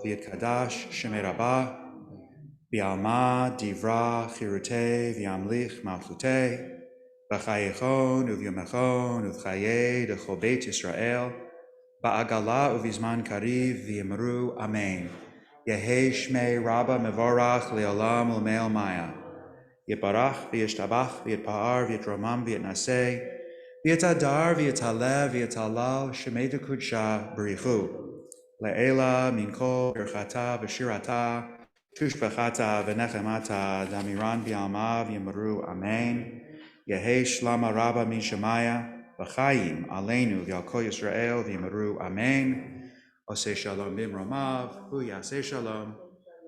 v'yitkadash shemei rabbah, v'yalma divra chirutei v'yamlich malchutei, v'chayechon uvyomechon uv'chayei d'chol beit Yisrael, ba'agala uvizman kariv v'yimru amen. Yehei shmei rabba mevorach leolam u'me'el maya. Yiparach v'yishtabach v'yitpa'ar v'yitromam v'yitnaseh, v'yitadar v'yitaleh v'yitalal shemei d'kudsha b'richu. Le'ela minkol birchata v'shirata tushbachata v'nechemata damiran b'yalma v'yimru amen. Yehei shlama rabba min shemaya v'chayim aleinu v'yalko Yisrael v'yimru amen. Oseh shalom b'imromav hu yaseh shalom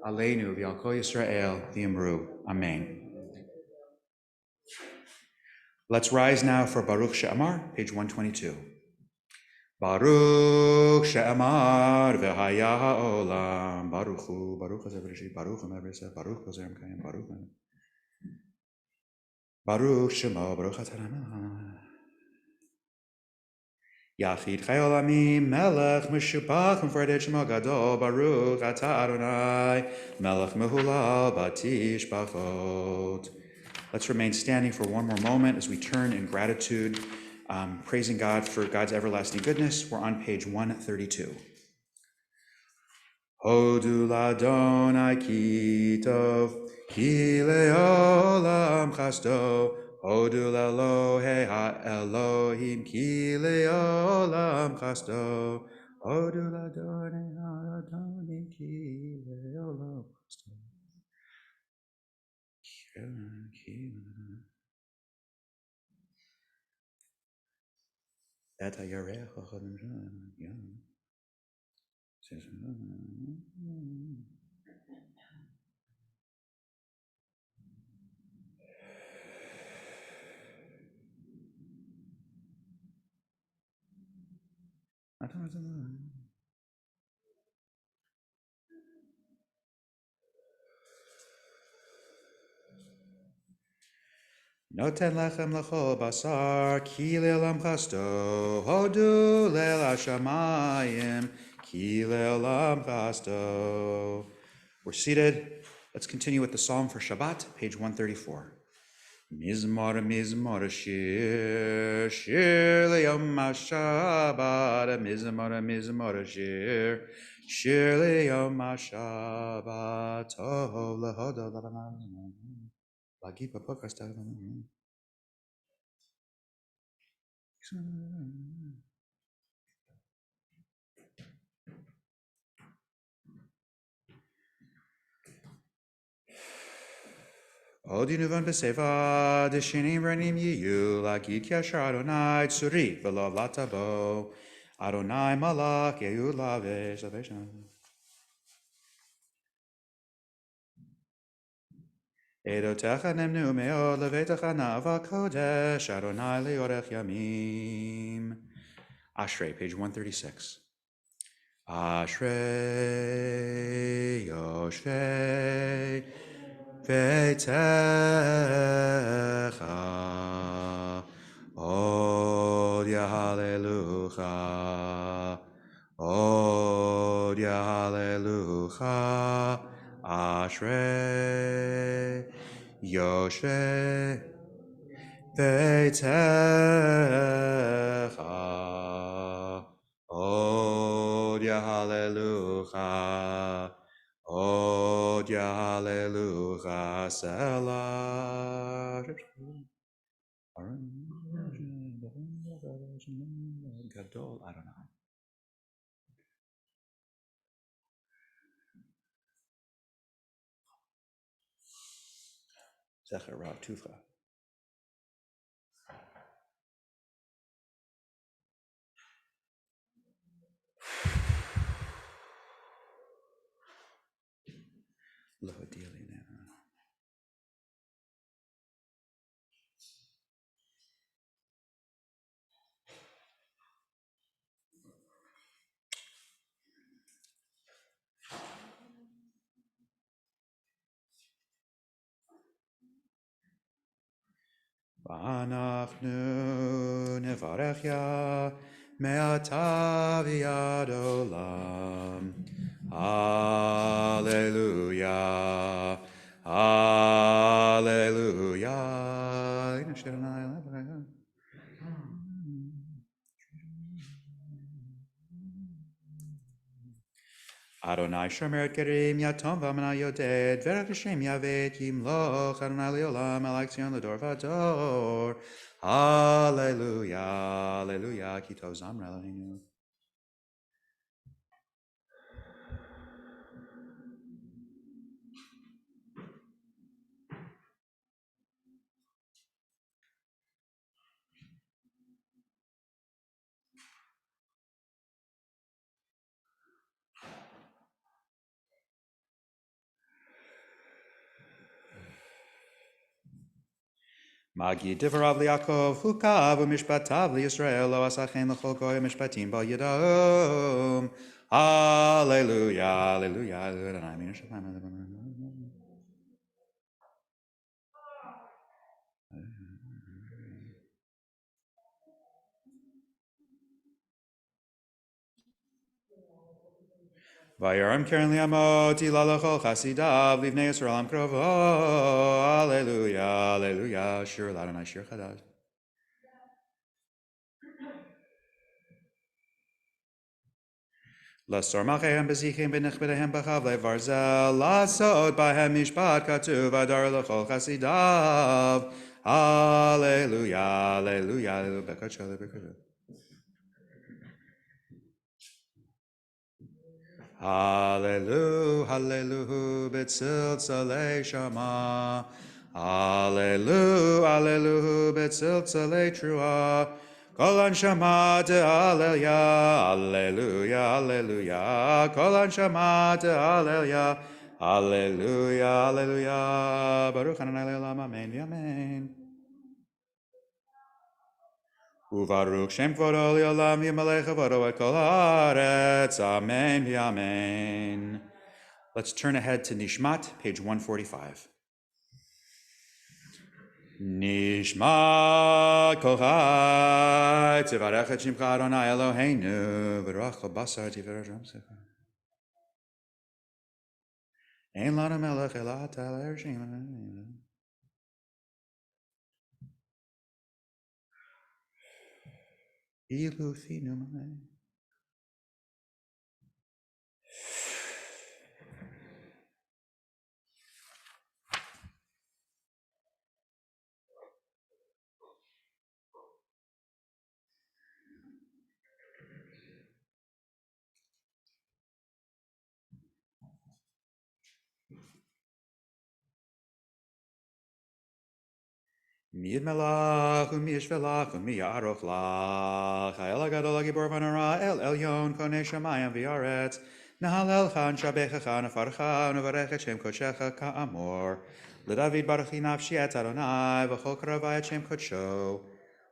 aleinu v'yalko Yisrael v'yimru amen. Let's rise now for Baruch She'amar, page 122. Baruch She'amar v'haya ha'olam. Baruch hu, Baruch hazeh b'rashit, Baruch ha'mev Baruch b'zerem kayim, Baruch ha'mev. Baruch Shemo, Baruch atah Yachid Chai Olamim, Melech Meshubach Mefredet Shemo Gadol, Baruch atah Adonai, Melech Mehulal Batish Bachot. Let's remain standing for one more moment as we turn in gratitude, praising God for God's everlasting goodness. We're on page 132. Hodu l'Adonai ki tov, ki le'olam chasdo. Hodu l'Elohei ha'Elohim, ki le'olam chasdo. Hodu l'Adonai ha'Adonai, ki le'olam chasdo. Et ha'yarech ha'chodim shem. Noten lechem lechol basar, ki le'olam chasto, hodu le'el hashamayim, ki le'olam chasto. We're seated. Let's continue with the Psalm for Shabbat, page 134. Mizmor, mizmor, shir, shir le'yom ha'shabbat, mizmor, mizmor, shir, shir le'yom ha'shabbat, tov le'hodo le'vanam. Lagi papakas ta'vanam. Odinuvan beseva deshinim ranim yiyu lagid yashar Adonai tsuri v'lo latabo Adonai malach yehu lavesh lavesham. Edotecha nemnu meod levetecha na'ava kodesh Adonai leorech yamim. Ashrei, page 136. Ashrei Yoshvei Veitecha Od Hallelujah Od Hallelujah Ashrei Yoshvei Veitecha Od Hallelujah Od Hallelujah Selah Gadol Adonai. Zecher Rav Tuvcha. V'anachnu nevarech ya me'ata v'yad olam Hallelujah. Hallelujah. Adonai shomer et kerim yatom v'amana yoded v'rak Hashem yavet yimloch Adonai leolam elak tzion l'dor v'ador. Hallelujah. Hallelujah. Ki tov zamra Eloheinu. Magi divarav liYakov, hukav u'mishpatav liYisrael, lo asachen l'chol goy mishpatim bal yidahom. Hallelujah, hallelujah, hallelujah. Vayaram keren li'amot, ila l'chol chasidav, livnei Yisrael am krovo. Hallelujah, hallelujah, shir l'Adonai shir chadash. L'sor malchehem bezichim b'nechbedehem b'chavlei varzel, l'asod b'hem mishpat katuv adar l'chol chasidav. Hallelujah, hallelujah, hallelujah, bekacho, bekacho. Hallelujah, hallelujah, betziltzalei shama. Hallelujah, hallelujah, betziltzalei trua. Kol shama de hallelujah, hallelujah, hallelujah. Kol shama de hallelujah, hallelujah, hallelujah. Baruch Adonai le'olam, amen, amen. Uvaruch Shem Kvodo Le'olam Yimalech Avodo Et Kol Haaretz. Amen, amen. Let's turn ahead to Nishmat, page 145. Nishmat Kol Chai Tzivarech Et Shimcha Adonai Eloheinu V'ruach Kol Basar Tivarech Ramsecha Ein Lanu Melech Ela Ata L'Ereshim Ilu Finu Malei. Mi melach umi yishvelach umi yaroch lach ha'el hagadol hagibor v'nara el elyon konei shamayim v'yaretz nahalelcha nshabechecha nefarcha nevarech et shem kodshecha ka'amor l'David baruchi nafshi et Adonai v'chol karavai et shem kodsho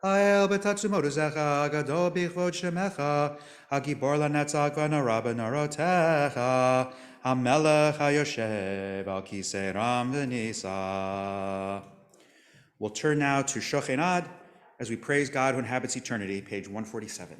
ha'el b'tatzumot uzecha hagadol b'chvod shemecha hagibor lanetzach v'nara b'narotecha hamelech hayoshev al kisei ram v'nisa. We'll turn now to Shochenad as we praise God who inhabits eternity, page 147.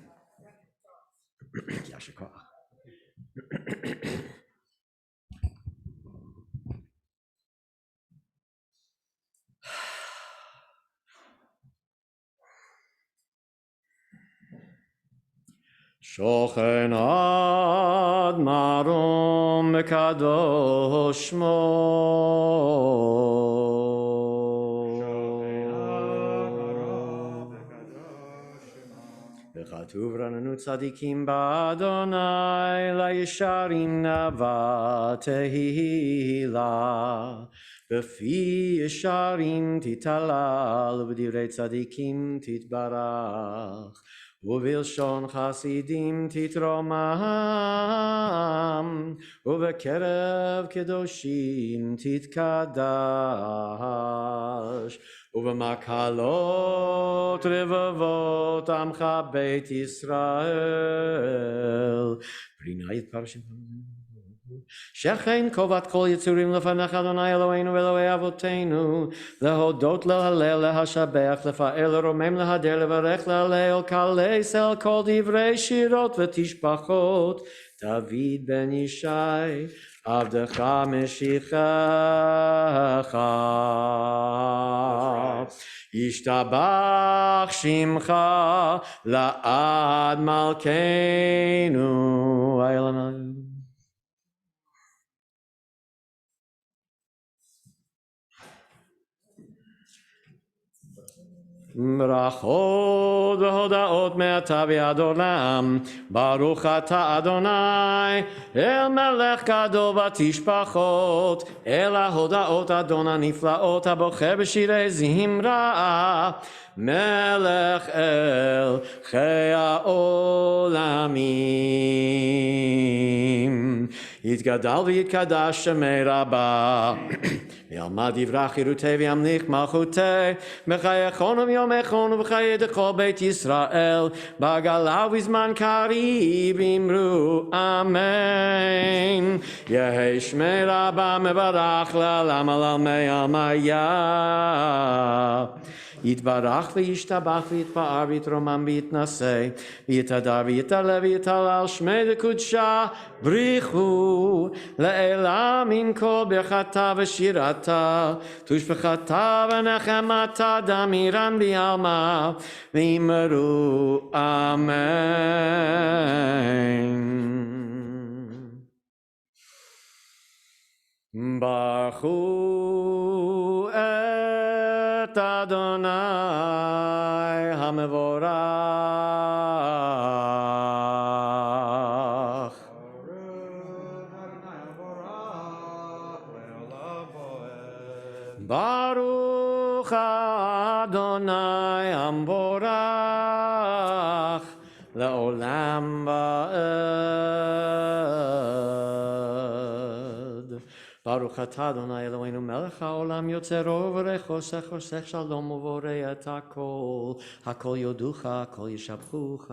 Shochenad marom mekadosh mo. V'chatuv rananu tzadikim ba'Adonai la'yisharim nava tehila. B'fi yisharim titalal v'divrei tzadikim titbarach. ובלשון חסידים תתרומם, ובקרב קדושים תתקדש, ובמקהלות רבבות עמך בית ישראל. פרינה יתפרשם. שכן קובעת כל יצורים לפניך אדוני אלוהינו ואלוהי אבותינו, להודות, להלל, להשבח, לפעל, לרומם, להדר, לברך, להלל, כלסל, כל דברי שירות ותשבחות, דוד בן ישי, עבדך משיחך. ישתבח שמך לעד מלכנו. ברכות והודעות מעתה ועד עולם, ברוך אתה אדוני אל מלך גדול ותשבחות, אל ההודעות אדון הנפלאות הבוחר בשירי זמרה, מלך אל חיי העולמים. יתגדל ויתקדש שמי רבה, וילמד דברי חירותי וימליך מלכותי, בחייכון וביומכון ובחיי כל בית ישראל, בגלה ובזמן קריב אמרו אמן. יהי שמי רבה מברך לעולם על עלמי עלמיה. יתברך וישתבח ויתפאר ויתרומם ויתנשא ויתהדר ויתעלה ויתהלל שמי לקודשה בריחו לעילה מן כל ברכתה ושירתה תושבחתה ונחמתה דמירן בעלמה ואמרו אמן. ברכו את אדוני המבורך. ברוך אדוני המבורך לעולם ועד. ברוך אתה אדוני אלוהינו מלך העולם יוצר אור ובורא חושך, חושך שלום ובורא את הכל, הכל יודוך, הכל ישבחוך.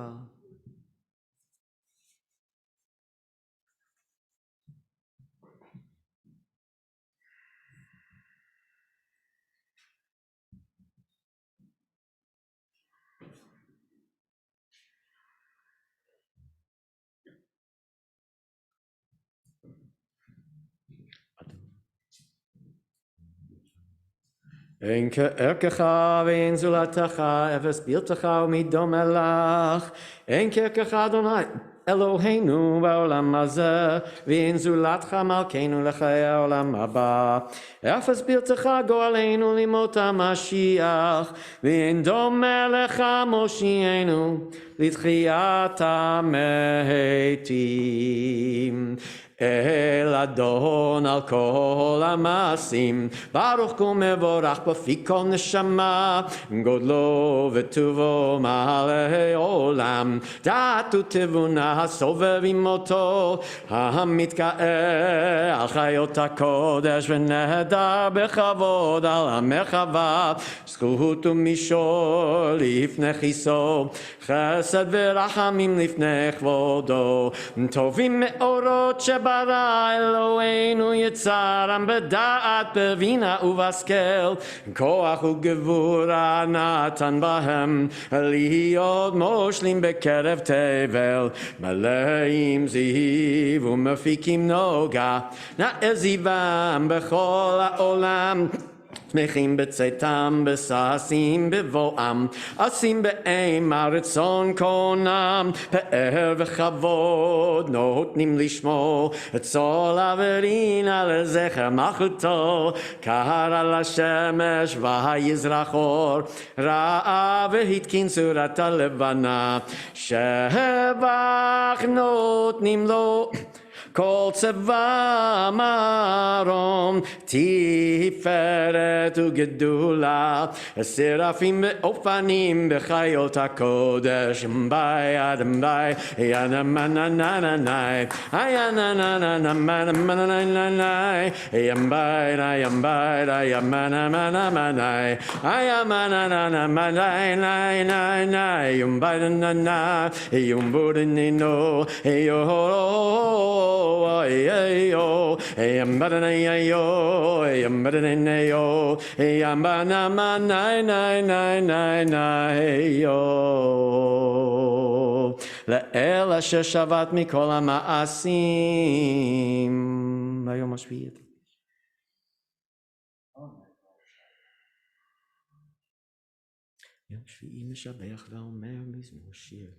אין כערכך ואין זולתך, אפס בלתך ומדומה לך. אין כערכך אדוני אלוהינו בעולם הזה, ואין זולתך מלכנו לחיי העולם הבא. אפס בלתך גואלנו לימות המשיח, ואין דומה לך מושיענו לתחיית המתים. אל אדון על כל המעשים, ברוך ומבורך בפי כל נשמה, גודלו וטובו מעלי עולם, דעת ותבונה הסובב עמותו, המתגאה על חיות הקודש ונהדר בכבוד על המחווה, זכות ומישור לפני כיסו, חסד ורחמים לפני כבודו, טובים מאורות שברא אלוהינו יצרם בדעת בבינה ובהשכל, כוח וגבורה נתן בהם להיות מושלים בקרב תבל, מלאים זיו ומפיקים נוגה, נאה זיום בכל העולם, שמחים בצאתם, בששים בבואם, עשים באימה רצון קונם, פאר וכבוד נותנים לשמו, צול אברינה לזכר מלכותו, קר על השמש ויזרח אור, ראה והתקין צורת הלבנה, שבח נותנים לו כל צבא מרום, תפארת וגדולה, שרפים באופנים בחיות הקודש, ביד ביי, ינמנננננאי, ינננננננננאי, ימביי, ימביי, ימנמנמנאי, ימנמנמנאי, ימביי, ימבודנינו, יורו, לאל אשר שבת מכל המעשים ביום השביעי. יום שביעי משבח ואומר מזמור שיר.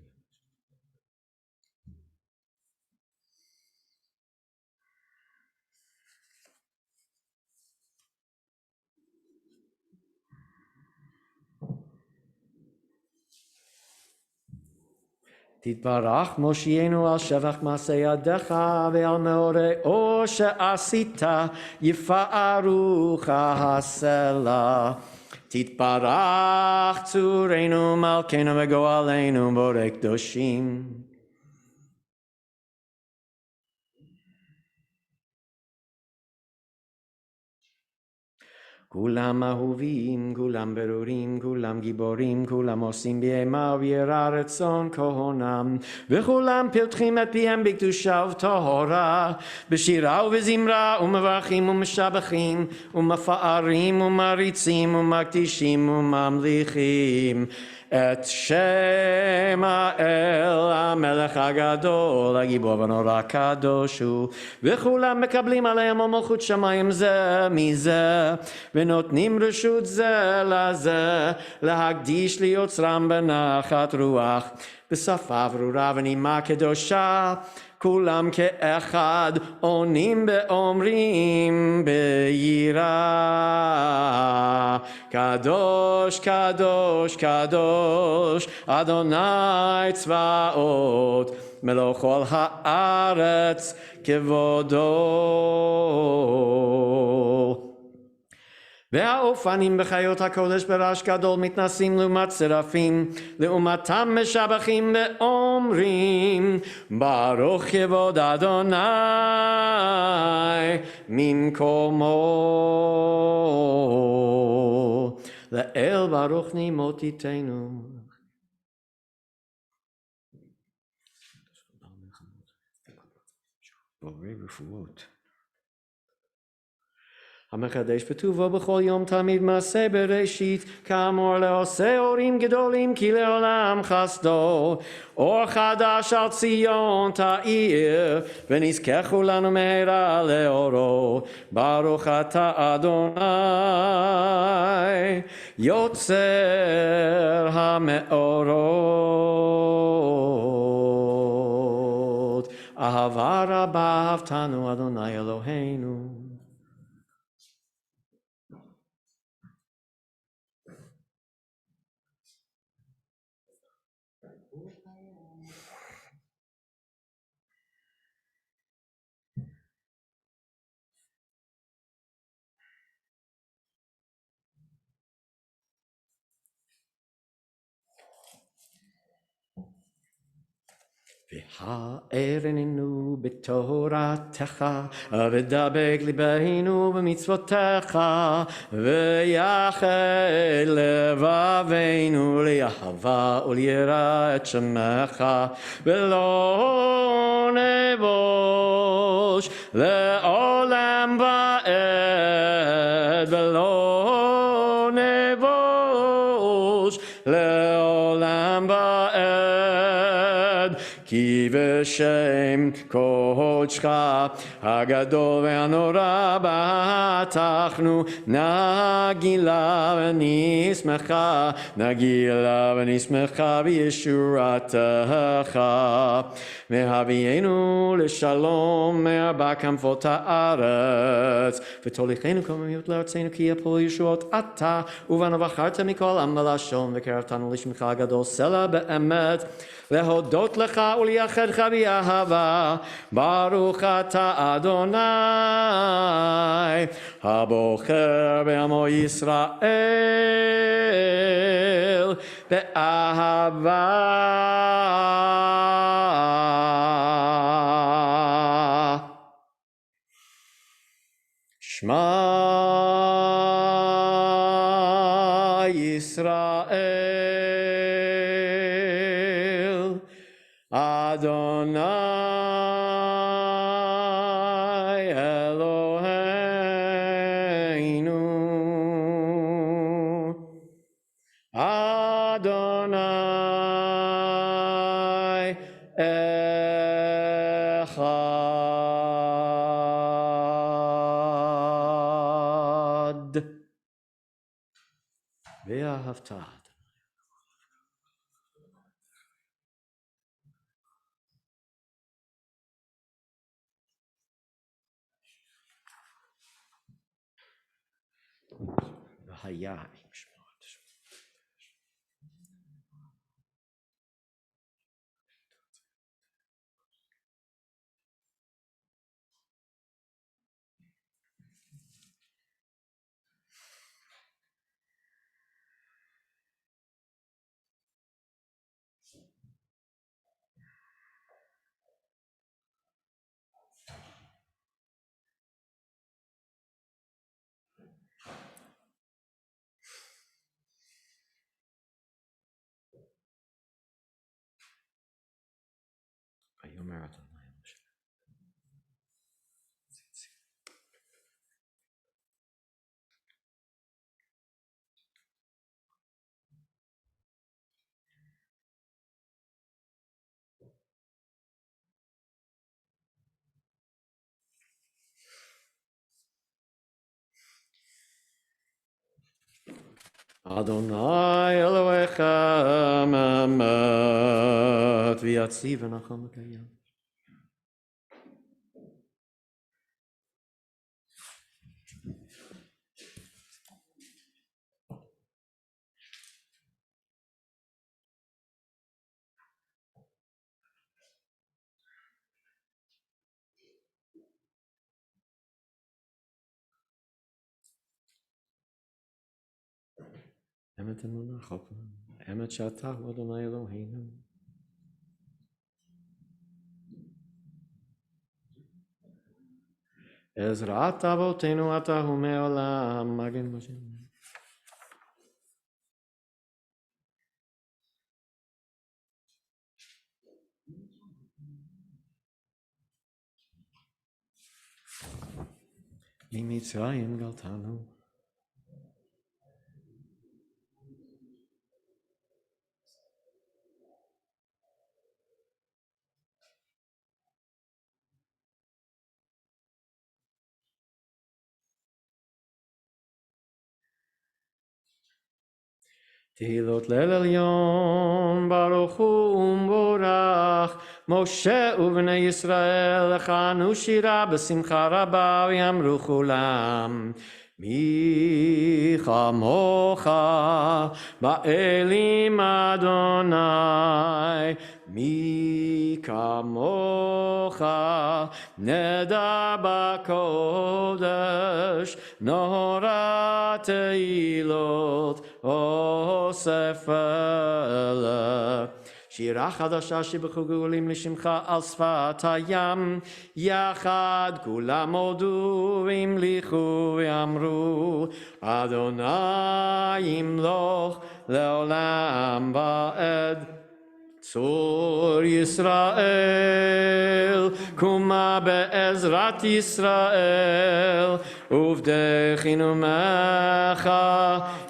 תתברך מושיענו על שבח מעשה ידיך ועל מאורי אור שעשית יפארוך הסלע. תתברך צורנו מלכנו וגואלנו בורא קדושים. כולם אהובים, כולם ברורים, כולם גיבורים, כולם עושים בימה וביראה רצון כהונם, וכולם פותחים את פיהם בקדושה ובטהרה, בשירה ובזמרה, ומברכים ומשבחים, ומפארים ומריצים, ומקדישים וממליכים. את שם האל המלך הגדול, הגיבור ונורא קדוש הוא, וכולם מקבלים עליהם מלכות שמיים זה מזה, ונותנים רשות זה לזה, להקדיש ליוצרם בנחת רוח, בשפה ברורה ונימה קדושה, כולם כאחד עונים ואומרים ביראה, קדוש קדוש קדוש אדוני צבאות מלוא כל הארץ כבודו. והאופנים בחיות הקודש ברעש גדול מתנסים לעומת שרפים, לעומתם משבחים ואומרים ברוך כבוד אדוני ממקומו. לאל ברוך נעמות איתנו. בורא רפואות. המחדש בטובו בכל יום תמיד מעשה בראשית, כאמור לעושה אורים גדולים כי לעולם חסדו. אור חדש על ציון תאיר, ונזכה כולנו מהרה לאורו. ברוך אתה אדוני יוצר המאורות. אהבה רבה אהבתנו אדוני אלוהינו. והערננו בתורתך ודבק ליבנו במצוותיך ויחד לבבינו לאהבה וליראה את שמך ולא נבוש לעולם ועד ולא נבוש לעולם ועד כי בשם קודשך הגדול והנורא בטחנו נגילה ונשמחה נגילה ונשמחה בישורתך והביאנו לשלום מארבע כנפות הארץ ותוליכנו קוממיות לארצנו כי יפול ישועות אתה ובנו בחרת מכל עם ולשון וקרבתנו לשמך הגדול סלע באמת להודות לך ולייחדך באהבה. ברוך אתה אדוני הבוחר בעמו ישראל באהבה. שמע ישראל אדוני Eloheinu Adonai Echad Ve'ahavta Hayai. Adonai Elohechem emet v'yatziv v'nacham v'kayam. Emet emunah chokma. Emet shatah Adonai Eloheinu. Ezrat avotenu atahu me'olam magen Moshe. Mimitzrayim galtanu. Tehilot leil elyon baruch hu umborach Moshe uvnei Yisrael echanu shira b'simcha rabba v'yamru chulam mi chamocha ba'elim Adonai mi kamocha neda b'kodesh nora teilot אוסף אלה שירה חדשה שבחוגגים לשמך על שפת הים יחד כולם הודו והמליכו ואמרו אדוני ימלוך לעולם ועד צור ישראל קומה בעזרת ישראל ובדחינו ממך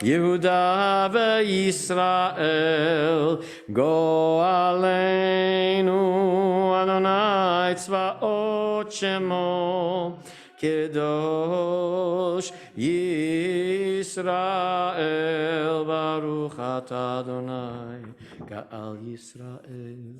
יהודה וישראל גואלנו אדוני צבאות שמו קדוש ישראל ברוך אתה אדוני גאל ישראל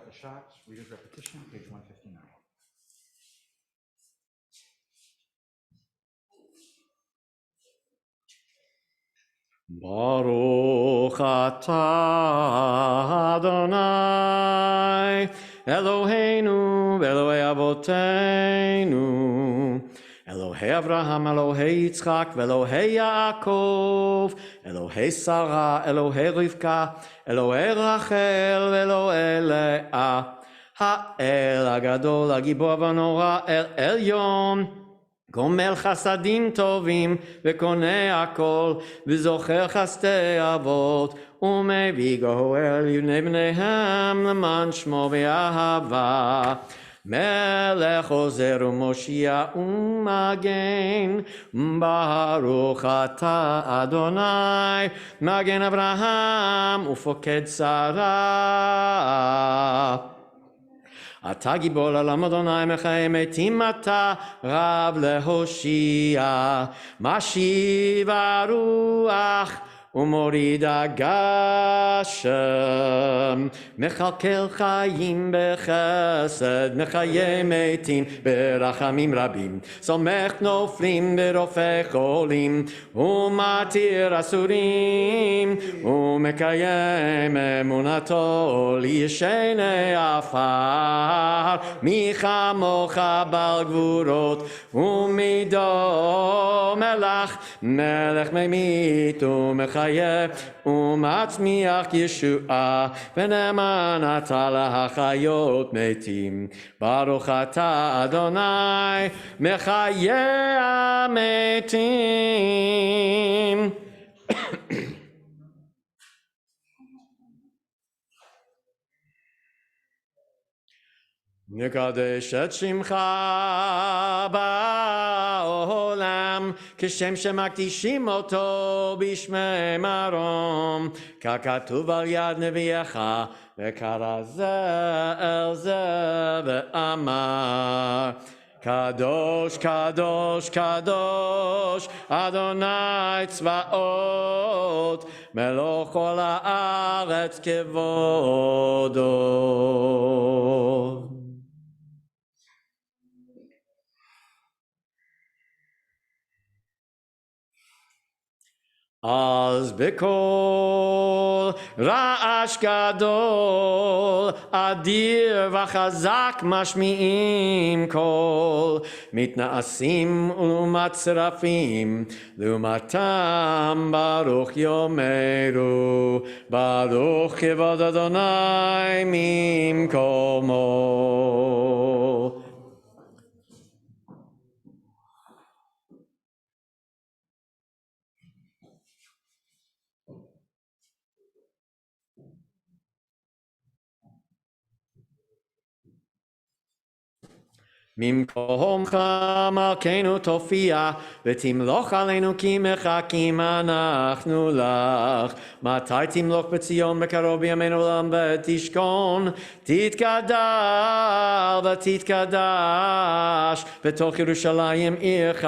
out the shot, reader's repetition, page 159. Baruch atah Adonai Eloheinu Elohei Avoteinu Elohei Avraham Elohei Yitzchak Elohei Yaakov Elohei Sarah Elohei Rivka Elohei Rachel Elohei Leah האל הגדול הגיבור והנורא אל עליון גומל חסדים טובים וקונה הכל וזוכר חסדי אבות ומביא גואל לבני בניהם למען שמו באהבה מלך עוזר ומושיע ומגן ברוך אתה אדוני מגן אברהם ופוקד שרה אתה גיבור לעולם אדוני מחיי מתים אתה רב להושיע משיב הרוח ומוריד הגשם מכלכל חיים בחסד מחיי מתים ברחמים רבים סומך נופלים ברופא חולים ומתיר אסורים ומקיים אמונתו לישני עפר מי כמוך בעל גבורות ומידו מלך ממית ומחיה ומצמיח ישועה ונאמן אתה להחיות מתים ברוך אתה אדוני מחיי המתים נקדש את שמך בעולם כשם שמקדישים אותו בשמי מרום ככתוב על יד נביאך וקרא זה אל זה ואמר קדוש קדוש קדוש אדוני צבאות מלוך כל הארץ כבודו אז בקול רעש גדול אדיר וחזק משמיעים קול מתנאסים ומצרפים לעומתם ברוך יאמרו ברוך כבוד אדוני ממקומו ממקומך מלכנו תופיע ותמלוך עלינו כי מחכים אנחנו לך מתי תמלוך בציון בקרוב בימינו לעולם ותשכון תתקדש ותתקדש בתוך ירושלים עירך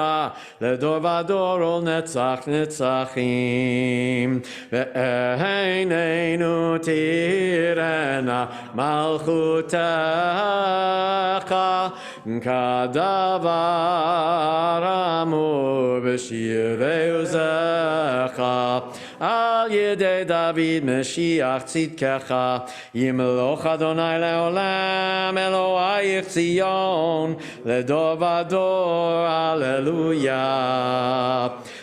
לדור ודור ולנצח נצחים ועינינו תראנה מלכותך כדבר אמור בשירי עוזך על ידי דוד משיח צדקך ימלוך אדוני לעולם אלוהיך ציון לדור ודור הללויה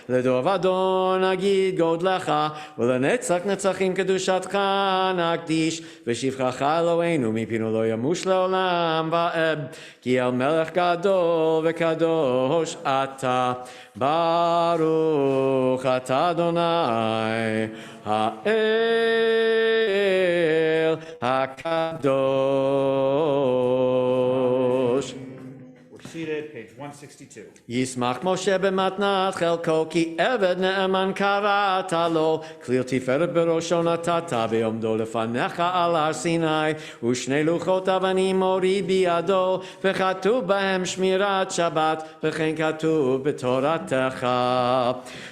לדור ודור נגיד גודלך ולנצח נצחים קדושתך נקדיש ושבחך אלוהינו מפינו לא ימוש לעולם ועד כי על מלך גדול וקדוש אתה ברוך אתה אדוני האל הקדוש Seated, page 162. ישמח משה במתנת חלקו, כי עבד נאמן קראת לו, כליל תפארת בראשו נתת, בעומדו לפניך על הר סיני, ושני לוחות אבנים מוריד בידו, וכתוב בהם שמירת שבת, וכן כתוב בתורתך.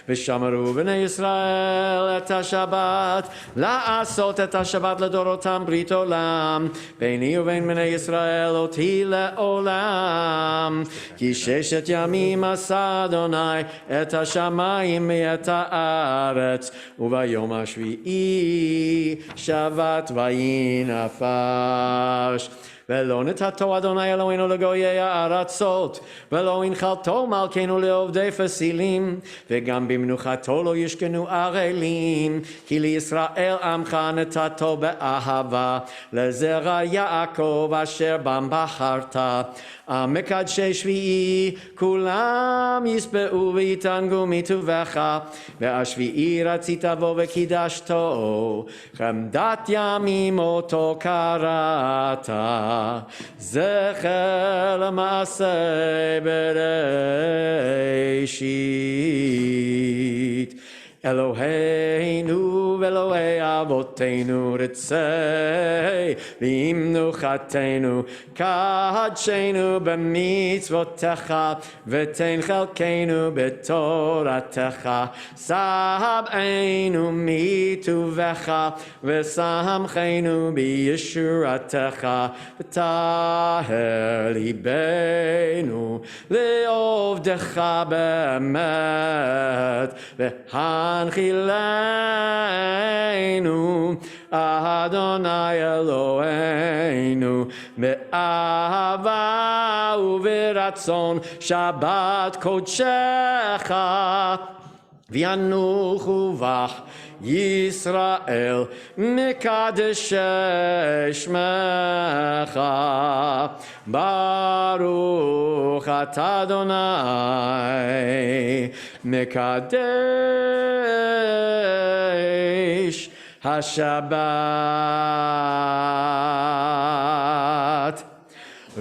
ושמרו בני ישראל את השבת, לעשות את השבת לדורותם ברית עולם, ביני ובין בני ישראל אותי לעולם. כי ששת ימים עשה אדוני את השמיים ואת הארץ, וביום השביעי שבת וינפש. ולא נתתו אדוני אלוהינו לגויי הארצות, ולא הנחלתו מלכנו לעובדי פסילים, וגם במנוחתו לא ישכנו ערלים, כי לישראל עמך נתתו באהבה, לזרע יעקב אשר בם בחרת. מקדשי שביעי כולם יספעו ויתענגו מטובך, והשביעי רצית בו וקידשתו, חמדת ימים אותו קראת, זכר למעשה בראשית. אלוהינו ואלוהי אבותינו רצה במנוחתנו, קדשנו במצוותיך, ותן חלקנו בתורתך, שבענו מטובך, ושמחנו בישורתך, וטהר ליבנו לעובדך באמת, הנחילנו אדוני אלוהינו באהבה וברצון שבת קודשך, וינוחו בך ישראל מקדשי שמך. ברוך אתה אדוני מקדש השבת.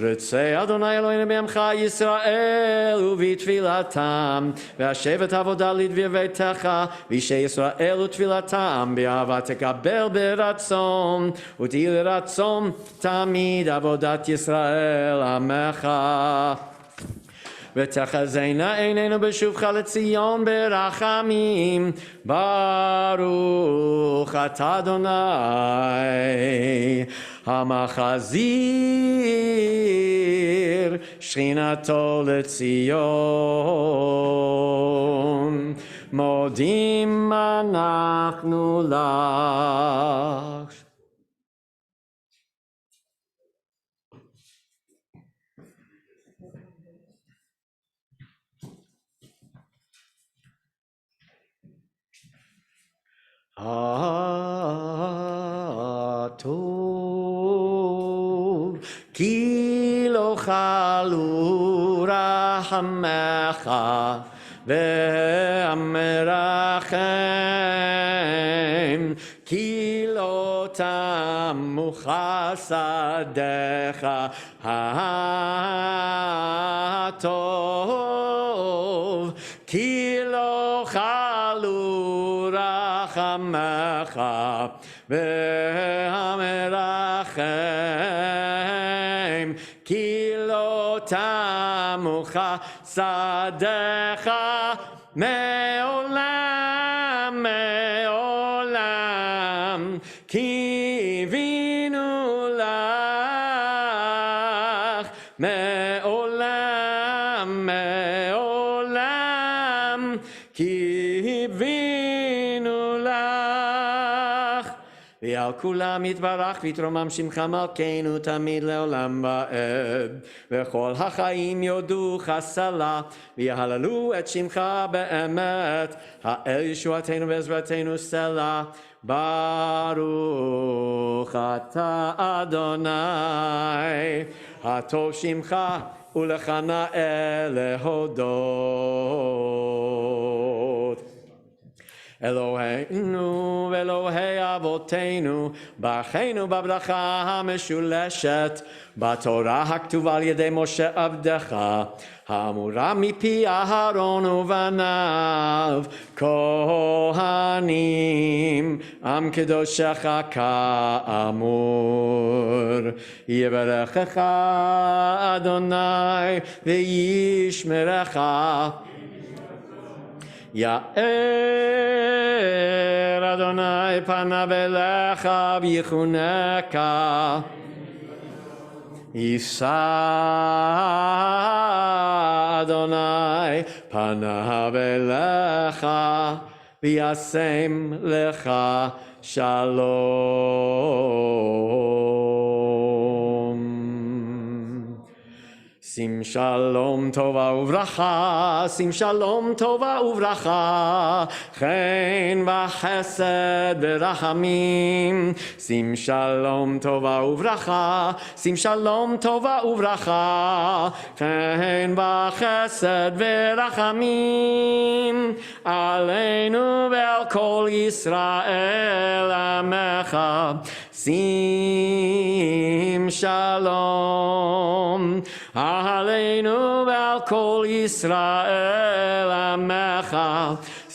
רצה אדוני אלוהינו בעמך ישראל ובתפילתם, והשבת עבודה לדביר ביתך, ואישי ישראל ותפילתם באהבה תקבל ברצון, ותהי לרצון תמיד עבודת ישראל עמך. ותחזינה עינינו בשובך לציון ברחמים. ברוך אתה אדוני המחזיר שכינתו לציון. מודים אנחנו לך. הטוב כי לא חלו רחמך והמרחם, כי לא תמו חסדיך. הטוב כי לא חלו רחמך והמרחם, כי לא תמו חסדיך מעולם מעולם, קיווינו לך מעולם מעולם, קיווינו לך. ועל כולם יתברך ויתרומם שמך מלכנו תמיד לעולם ועד, וכל החיים יודוך סלה ויהללו את שמך באמת, האל ישועתנו ועזרתנו סלה. ברוך אתה אדוני הטוב שמך ולך נאה להודות. אלוהינו ואלוהי אבותינו, ברכנו בברכה המשולשת, בתורה הכתובה על ידי משה עבדך, האמורה מפי אהרון ובניו, כהנים, עם קדושך כאמור. יברכך אדוני וישמרך. יאר אדוני פניו אליך ויחונקה. יישא אדוני פניו אליך וישם לך שלום. שים שלום טובה וברכה, שים שלום טובה וברכה, חן וחסד ורחמים. שים שלום טובה וברכה, שים שלום טובה וברכה, חן וחסד ורחמים, עלינו ועל כל ישראל עמך. שים שלום עלינו ועל כל ישראל עמך.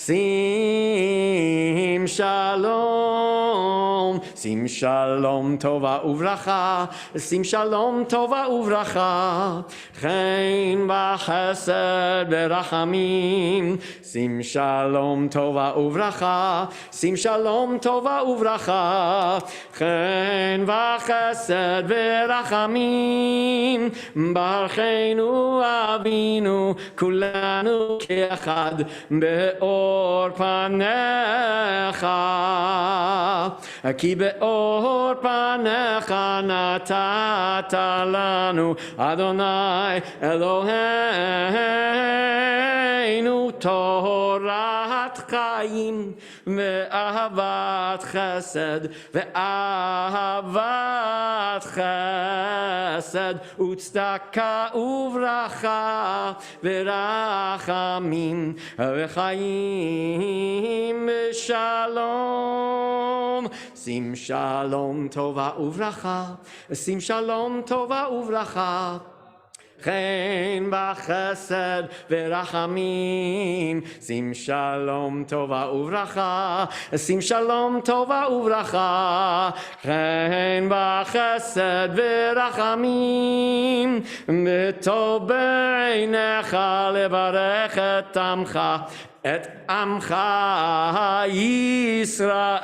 שים שלום, שים שלום טובה וברכה, שים שלום טובה וברכה, חן וחסד ורחמים. שים שלום טובה וברכה, שים שלום טובה וברכה, חן וחסד ורחמים. ברכנו אבינו כולנו כאחד באור פניך, כי באור פניך נתת לנו אדוני אלוהינו תורת חיים ואהבת חסד ואהבת חסד וצדקה וברכה ורחמים וחיים בשלום. שים שלום טובה וברכה, שים שלום טובה וברכה, חן וחסד ורחמים. שים שלום טובה וברכה, שים שלום טובה וברכה, חן וחסד ורחמים. בטוב בעיניך לברך את עמך, את עמך ישראל,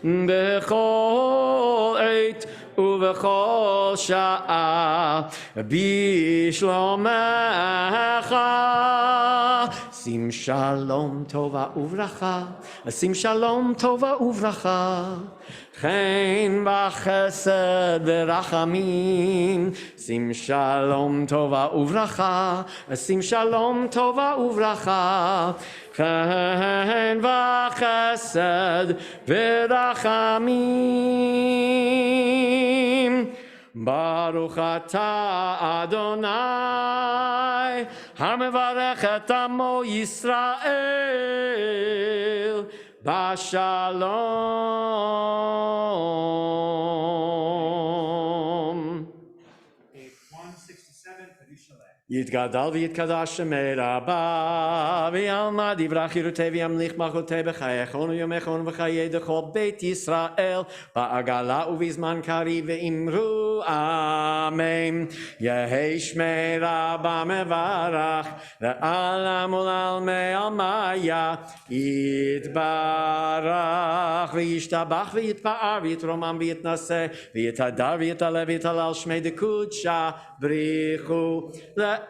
בכל עת ובכל שעה בשלומך. שים שלום טובה וברכה, שים שלום טובה וברכה, חן וחסד ורחמים. שים שלום טובה וברכה, שים שלום טובה וברכה, חן וחסד ורחמים. ברוך אתה אדוני המברך את עמו ישראל בשלום. יתגדל ויתקדש שמי רבה ויעלמא דברי חירותי וימליך מלכותי בחייכון ויומכון וחיי דכל בית ישראל בעגלה ובזמן קריב ואמרו אמן. יהי שמי רבה מברך לעלם ולעלמי עלמיה יתברך וישתבח ויתפאר ויתרומם ויתנשא ויתהדר ויתעלה ויתהלל שמי דקודשה בריחו לאלה.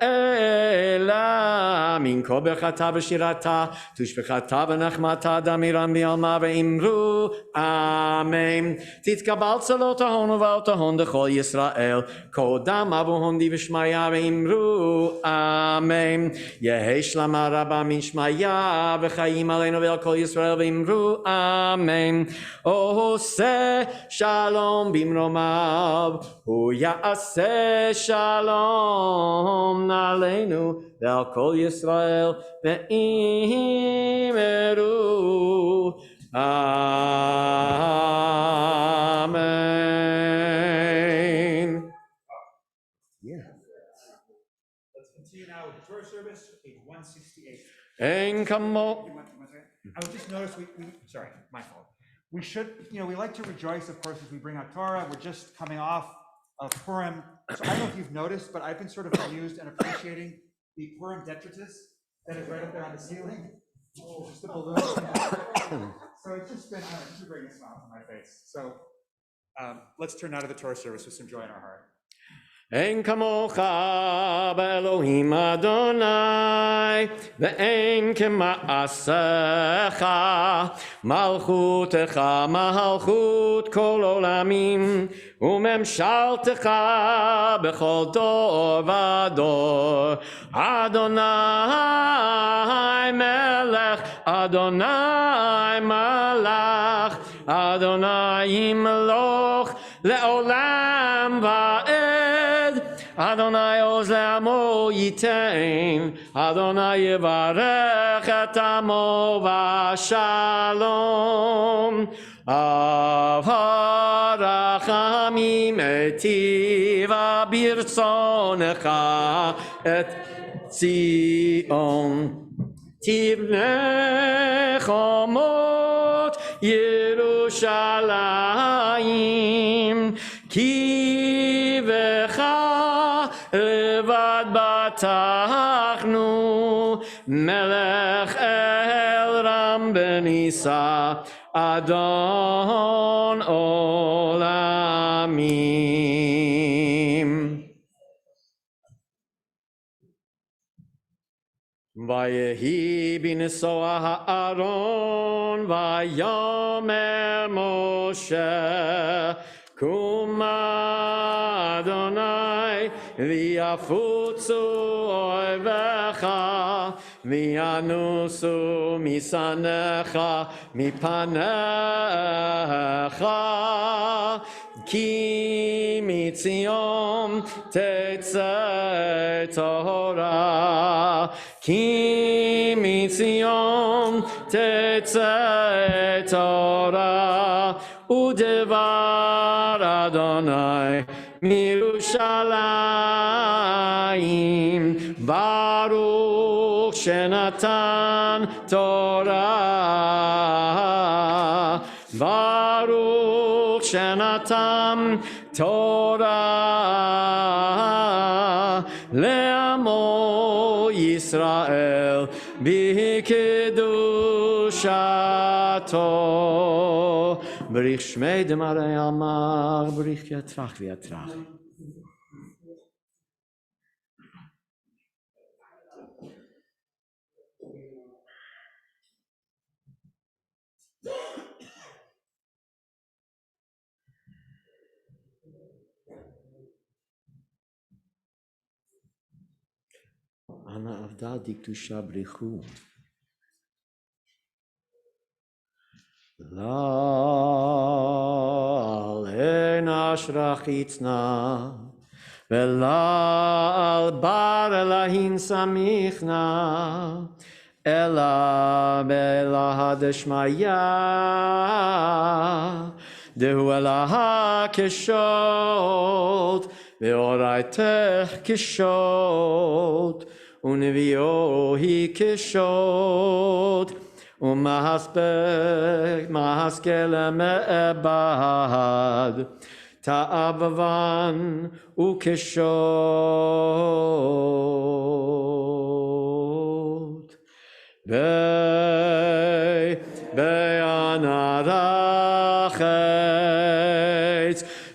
מן כה ברכתה ושירתה תושבחתה ונחמתה דמירם בעלמה ואמרו אמן. תתקבל צלות ההון ובעלות ההון דכל ישראל קודם אבו הונדי ושמיה ואמרו אמן. יהי שלמה רבה מן שמיה וחיים עלינו ועל כל ישראל ואמרו אמן. עושה שלום במרומיו הוא יעשה שלום עלינו ועל כל ישראל ואמרו Amen. Yeah. Let's continue now with the Torah service, page 168. Ein kamo. I would just notice sorry, my fault. We should, we like to rejoice, of course, as we bring out Torah. We're just coming off of Purim. So I don't know if you've noticed, but I've been sort of amused and appreciating the Purim detritus that is right up there on the ceiling. Just the balloon. So it's just been, just to bring a smile to my face. So let's turn now to the Torah service with some joy in our heart. אין כמוך באלוהים אדוני ואין כמעשיך מלכותך מלכות כל עולמים וממשלתך בכל דור ודור אדוני מלך אדוני מלך אדוני ימלוך לעולם ועד Adonai oz le'amo yitain, Adonai yivarech et amo v'shalom. Av harachamim etiva birtzonecha et Zion. Tibne chomot Yerushalayim, ki vecha levad batachnu, melech el ram benisa, Adon olamim. Vayehi b'nesoah ha'aron vayomer Moshe Kuma Adonai v'yafutzu oivecha v'yanusu misanecha mipanecha ki mitzion tetzeh Torah ki mitzion tetzeh Torah udevar Adonai mirushalayim baruch shenatan Torah baruch shenatan Torah le'amo Yisrael b'kedushato Berich Shmei Demarei Almar Berich Yatrach V'Yatrach. Ana Avda Diktusha Brichu. La Enashrachitna Vela Bar Elahin Samichna Ela Bela Hadeshmaya Dehu Elaha Keshot Veoraitech Keshot Uneviohi Keshot ומהסכל מעבד תאבבן וקשות בענרחץ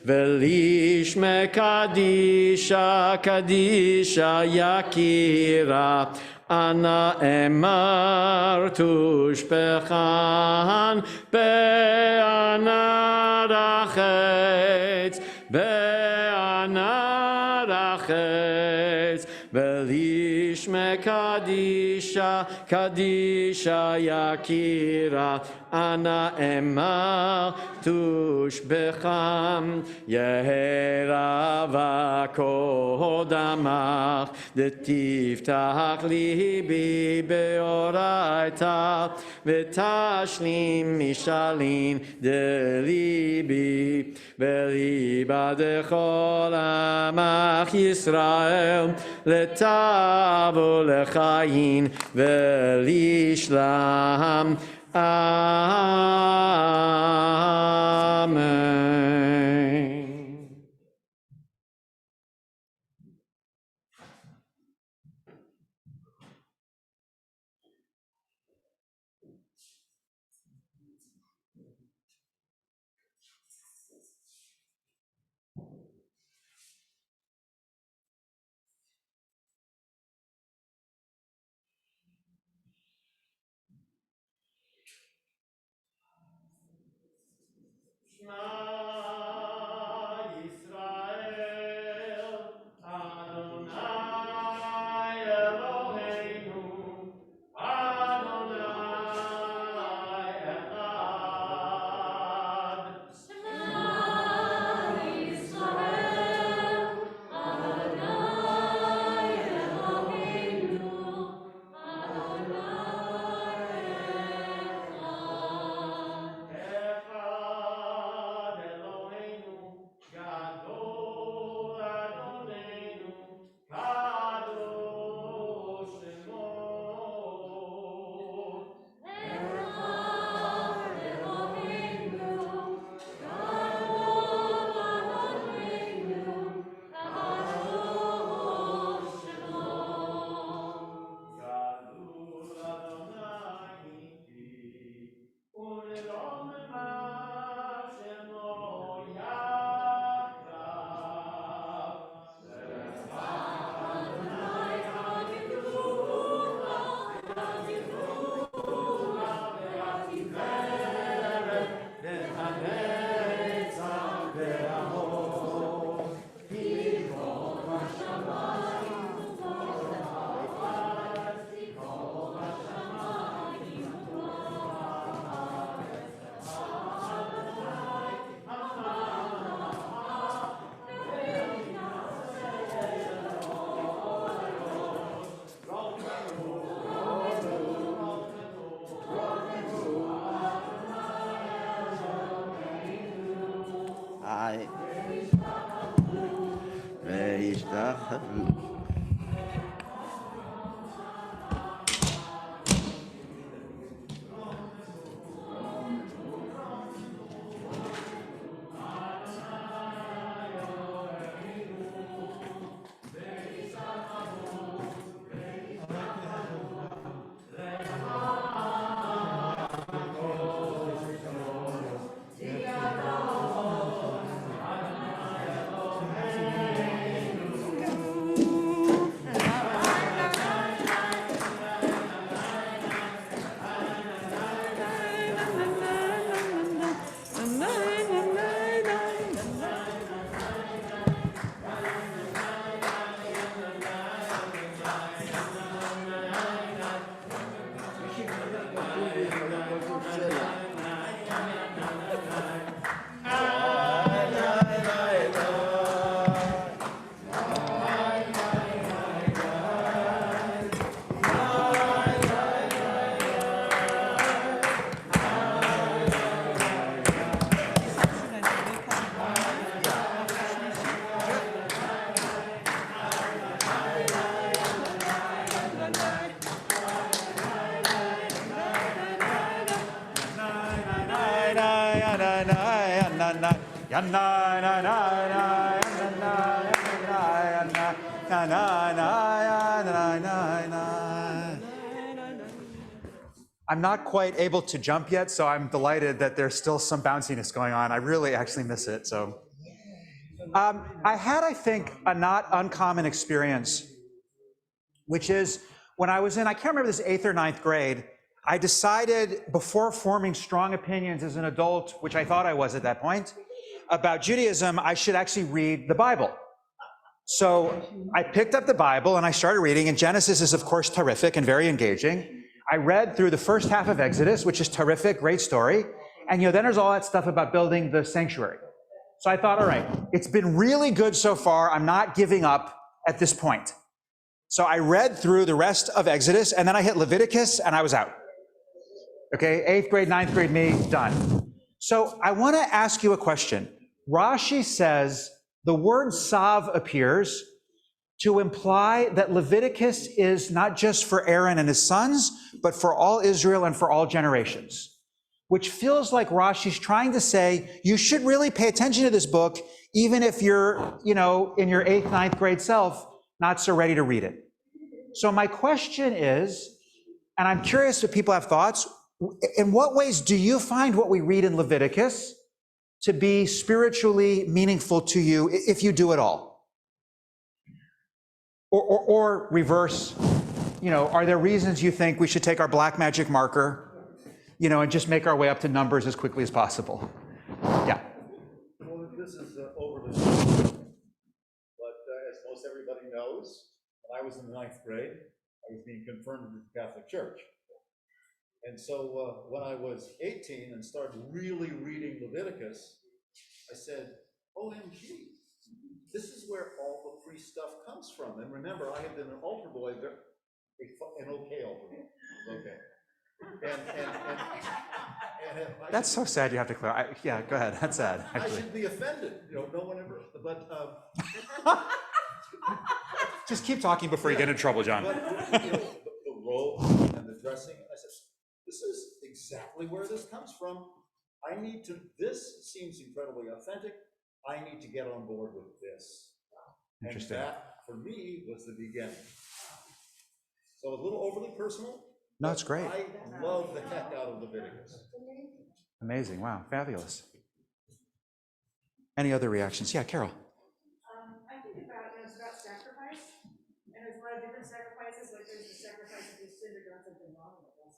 ולישמע קדישה קדישה יקירה Ana emar tushpechan be'anarachetz ולשמה קדישה, קדישה יקירה, אנא אמר תושבחם, יהרה וקודמך, דתפתח ליבי באורייתא, ותשלים משאלין דליבי, וליבה דכל עמך ישראל, לטוב ולחיים ולשלום. Amen. I'm not quite able to jump yet, so I'm delighted that there's still some bounciness going on. I really actually miss it. So I had, I think, a not uncommon experience, which is when I was in, I can't remember this 8th or 9th grade, I decided before forming strong opinions as an adult, which I thought I was at that point, about Judaism, I should actually read the Bible. So I picked up the Bible and I started reading, and Genesis is, of course, terrific and very engaging. I read through the first half of Exodus, which is terrific, great story. And then there's all that stuff about building the sanctuary. So I thought, all right, it's been really good so far. I'm not giving up at this point. So I read through the rest of Exodus, and then I hit Leviticus, and I was out. Okay, 8th grade, 9th grade me, done. So I want to ask you a question. Rashi says the word sav appears to imply that Leviticus is not just for Aaron and his sons, but for all Israel and for all generations, which feels like Rashi's trying to say, you should really pay attention to this book, even if you're, in your 8th, 9th grade self, not so ready to read it. So my question is, and I'm curious if people have thoughts, in what ways do you find what we read in Leviticus to be spiritually meaningful to you, if you do it all? Or reverse, are there reasons you think we should take our black magic marker, and just make our way up to numbers as quickly as possible? Yeah. Well, this is overly simple, but as most everybody knows, when I was in the 9th grade, I was being confirmed into the Catholic Church. And so when I was 18 and started really reading Leviticus, I said, OMG, this is where all the free stuff comes from. And remember, I had been an altar boy, an okay altar boy, okay. That's so sad you have to clear. Yeah, go ahead. That's sad, actually. I should be offended, no one ever, but... Just keep talking before you get in trouble, John. But, the robe and the dressing, I said, this is exactly where this comes from. This seems incredibly authentic. I need to get on board with this. Interesting. And that, for me, was the beginning. So a little overly personal. No, it's great. I love the heck out of Leviticus. Amazing. Wow. Fabulous. Any other reactions? Yeah, Carol. I think about, it's about sacrifice, and there's a lot of different sacrifices, like there's the sacrifice if you sinned or done something wrong with us.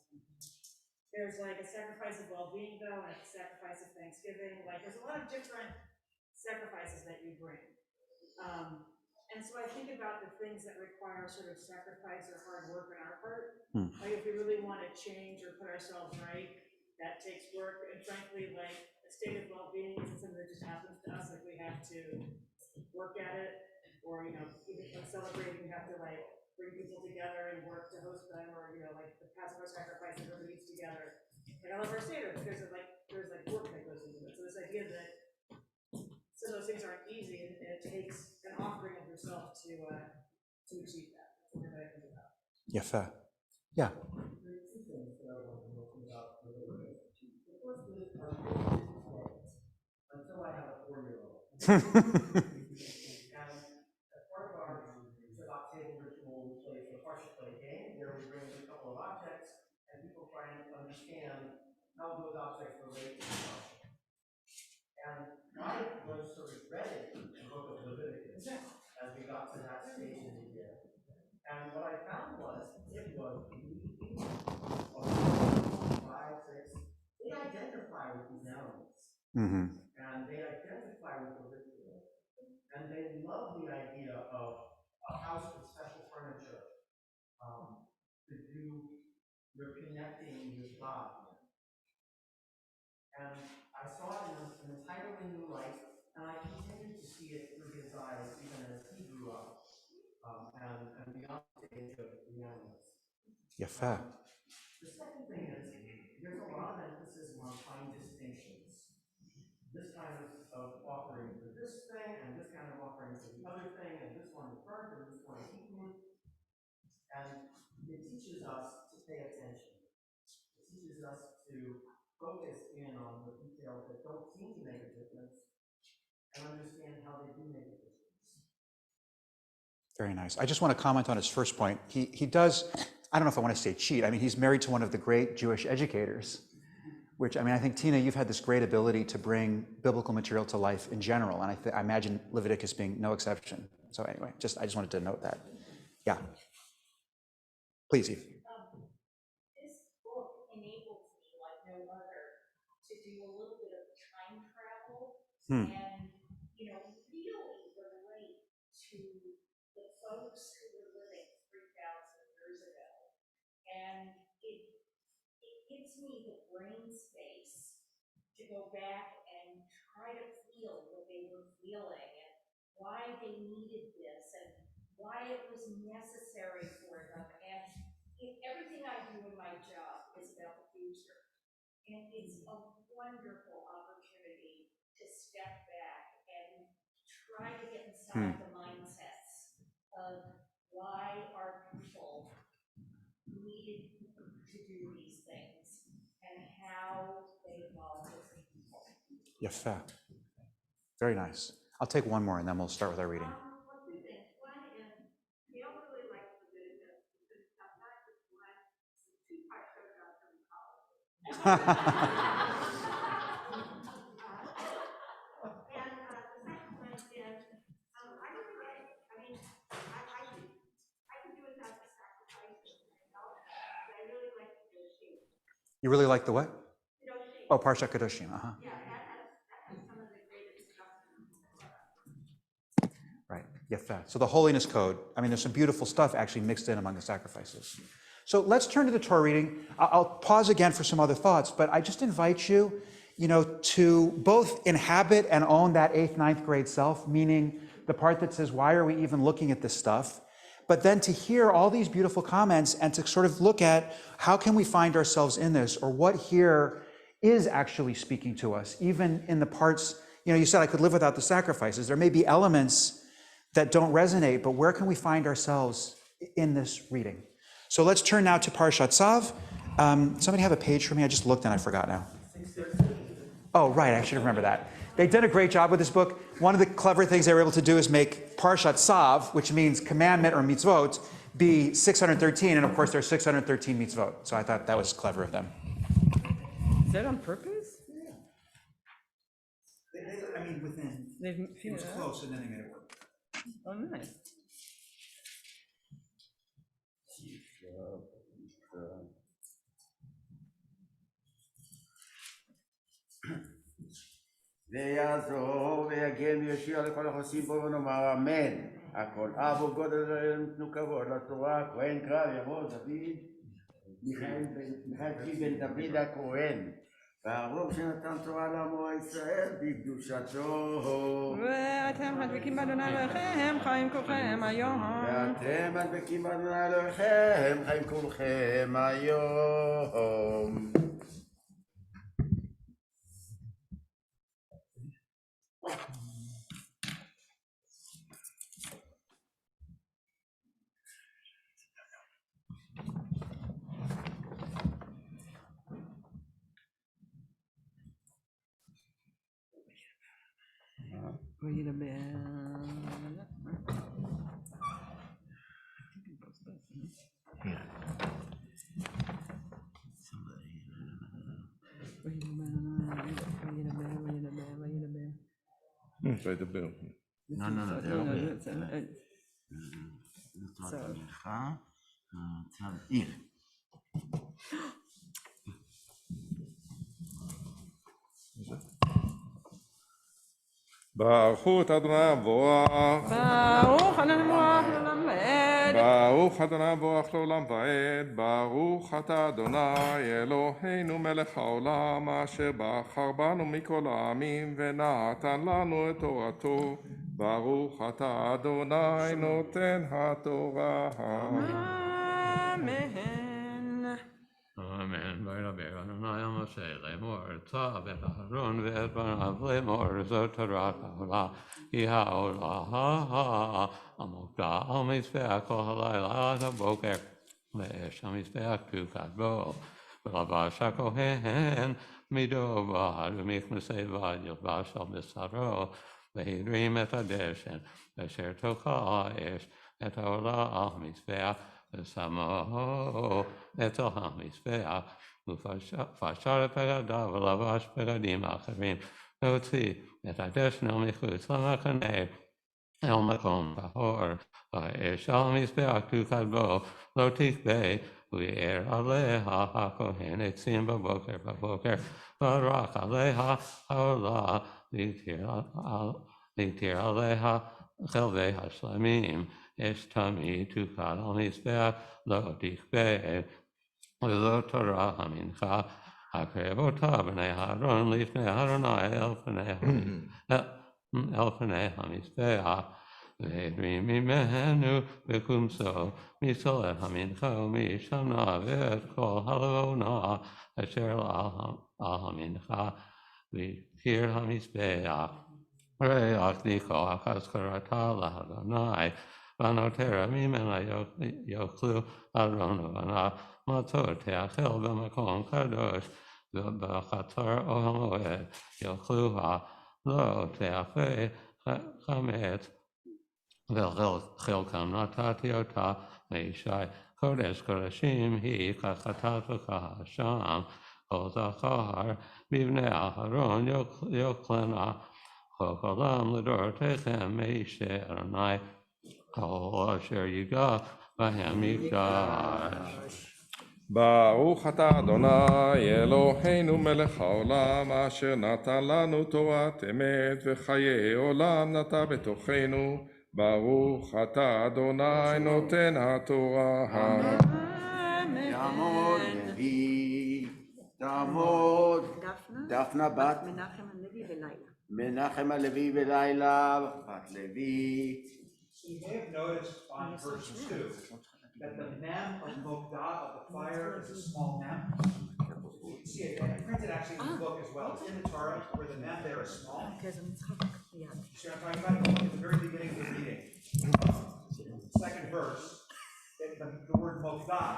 There's like a sacrifice of well-being, though, and a sacrifice of Thanksgiving. Like there's a lot of different sacrifices that you bring. And so I think about the things that require sort of sacrifice or hard work on our part. Like if we really want to change or put ourselves right, that takes work. And frankly, like a state of well-being isn't something that just happens to us. Like we have to work at it, or even like celebrating, we have to like bring people together and work to host them, or like the Passover sacrifice, everybody eats together. Like I love our Seder because there's work that goes into it. So this idea that some of those things aren't easy, and it takes an offering of yourself to achieve that. That's what I think about. Yeah, fair. Yeah. There are two things that I want to know about the first is until I have a 4-year-old. And as part of our Shabbat table ritual, we play a partial play game where we bring a couple of objects and people try and understand how those objects relate to each other. And I was sort of dreading the book of Leviticus as we got to that stage in the year. And what I found was it was really 5, 6. They identify with these animals. And they identify with the ritual. And they love the idea of a house with special furniture to do your connecting with God. And I saw it in an entirely new light, and I continued to see it through his eyes even as he grew up, and beyond the age of the animals. Yeah, fair. The second thing is, there's a lot of emphasis on fine distinctions. This kind of offering for this thing, and this kind of offering for the other thing, and this one is burnt, and this one is eaten. And it teaches us to pay attention. It teaches us to focus in on the details that don't seem to make a difference and understand how they do make a difference. Very nice. I just want to comment on his first point. He does, I don't know if I want to say cheat. I mean, he's married to one of the great Jewish educators, which, I think, Tina, you've had this great ability to bring biblical material to life in general, and I imagine Leviticus being no exception. So anyway, I just wanted to note that. Yeah. Please, Eve. This book enables me, like no other, to do a little bit of time travel and, really relate to gives me the brain space to go back and try to feel what they were feeling and why they needed this and why it was necessary for them. And everything I do in my job is about the future. And it's a wonderful opportunity to step back and try to get inside the mindsets of why our people needed to do these things and how they evolved as a people. Yafa. Very nice. I'll take one more and then we'll start with our reading. Well, two things. One is, we don't really like to do this because sometimes it's one, two parts of it from college. And the second one is, I really like, I could do without the sacrifices myself, but I really like the Kedoshim. You really like the what? Kedoshim. Oh, Parshat Kedoshim. Yeah, that has some of the greatest stuff in the Torah. Right. Yafa. So the holiness code. I mean, there's some beautiful stuff actually mixed in among the sacrifices. So let's turn to the Torah reading. I'll pause again for some other thoughts, but I just invite you, to both inhabit and own that 8th, 9th grade self, meaning the part that says, why are we even looking at this stuff? But then to hear all these beautiful comments and to sort of look at how can we find ourselves in this, or what here is actually speaking to us, even in the parts, you said I could live without the sacrifices. There may be elements that don't resonate, but where can we find ourselves in this reading? So let's turn now to Parshat Tzav. Somebody have a page for me? I just looked and I forgot now. Oh, right, I should remember that. They did a great job with this book. One of the clever things they were able to do is make Parshat Tzav, which means commandment or mitzvot, be 613, and of course there's 613 mitzvot. So I thought that was clever of them. Is that on purpose? Yeah. Within. It was close, and then they made it work. Oh, nice. ויעזור ויגן ויושיע לכל החוסים בו ונאמר אמן. הכל אב וגודל נתנו כבוד לתורה, כהן קרב יבוא דוד, מיכאל בן דוד הכהן. והרוב שנתן תורה לעמו ישראל בקדושתו. ואתם מדבקים באדוני אלוהיכם חיים כולכם היום. ואתם מדבקים באדוני אלוהיכם חיים כולכם היום. וידבר. לא, זה לא צו המלכה, צו עיר. ברכו את אדוני המבורך. ברוך אדוני המבורך לעולם ועד. ברוך אדוני המבורך לעולם ועד. ברוך אתה אדוני אלוהינו מלך העולם אשר בחר בנו מכל העמים ונתן לנו את תורתו. ברוך אתה אדוני נותן התורה. אמן. Amen. וידבר אדוני אל משה לאמור, צו את אהרון ואת בניו לאמור, זאת תורת העולה, היא העולה המוקדה על מזבח כל הלילה עד הבוקר, ואש המזבח תוקד בו, ולבש הכהן מדובר ומכנסי בד ילבש על בשרו, והדרים את הדשן, אשר תאכל האש את העולה על המזבח, ושמו אצל המזבח, ופשר את בגדיו ולבש בגדים אחרים, להוציא את הדשן אל מחוץ למחנה, אל מקום טהור, והאש על המזבח תוקד בו, לא תכבה, ויער עליה הכהן עצים בבוקר, ורק עליה העולה, והתיר עליה חלבי השלמים, אש תמיד תוקד על מזבח לא תכבה, וזו תורה המנחה, הקרב אותה בני אהרון לפני אדוני אל פני המזבח, והרים ממנו בקומסו מסולת המנחה ומשמנה ואת כל הלבונה אשר על המנחה וקיר המזבח. ריח ניחוח אזכרתה לאדוני, ונותרה ממנה יאכלו אהרון ובניו מצות תאכל במקום קדוש, ובחצר אוהל מועד יאכלוה, לא תאפה חמץ, וחלקם נתתי אותה לישי. קודש קודשים היא כחטאת וכהאשם, כל זכר בבני אהרון יאכלנה, חוק עולם לדורותיכם מאישי אדוני, כל אשר ייגע בהם יקדש. ברוך אתה אדוני אלוהינו מלך העולם אשר נתן לנו תורת אמת וחיי עולם נטע בתוכנו. ברוך אתה אדוני נותן התורה. יעמוד לוי, תעמוד דפנה בת מנחם הלוי ולילה בת לוי. So you may have noticed on verse 2 that the mem of Mogdah of the fire is a small mem. You can see it, and I printed actually in the book as well. It's in the Torah where the mem there is small. You see what I'm talking about? Look at the very beginning of the reading. Second verse, the word Mogdah,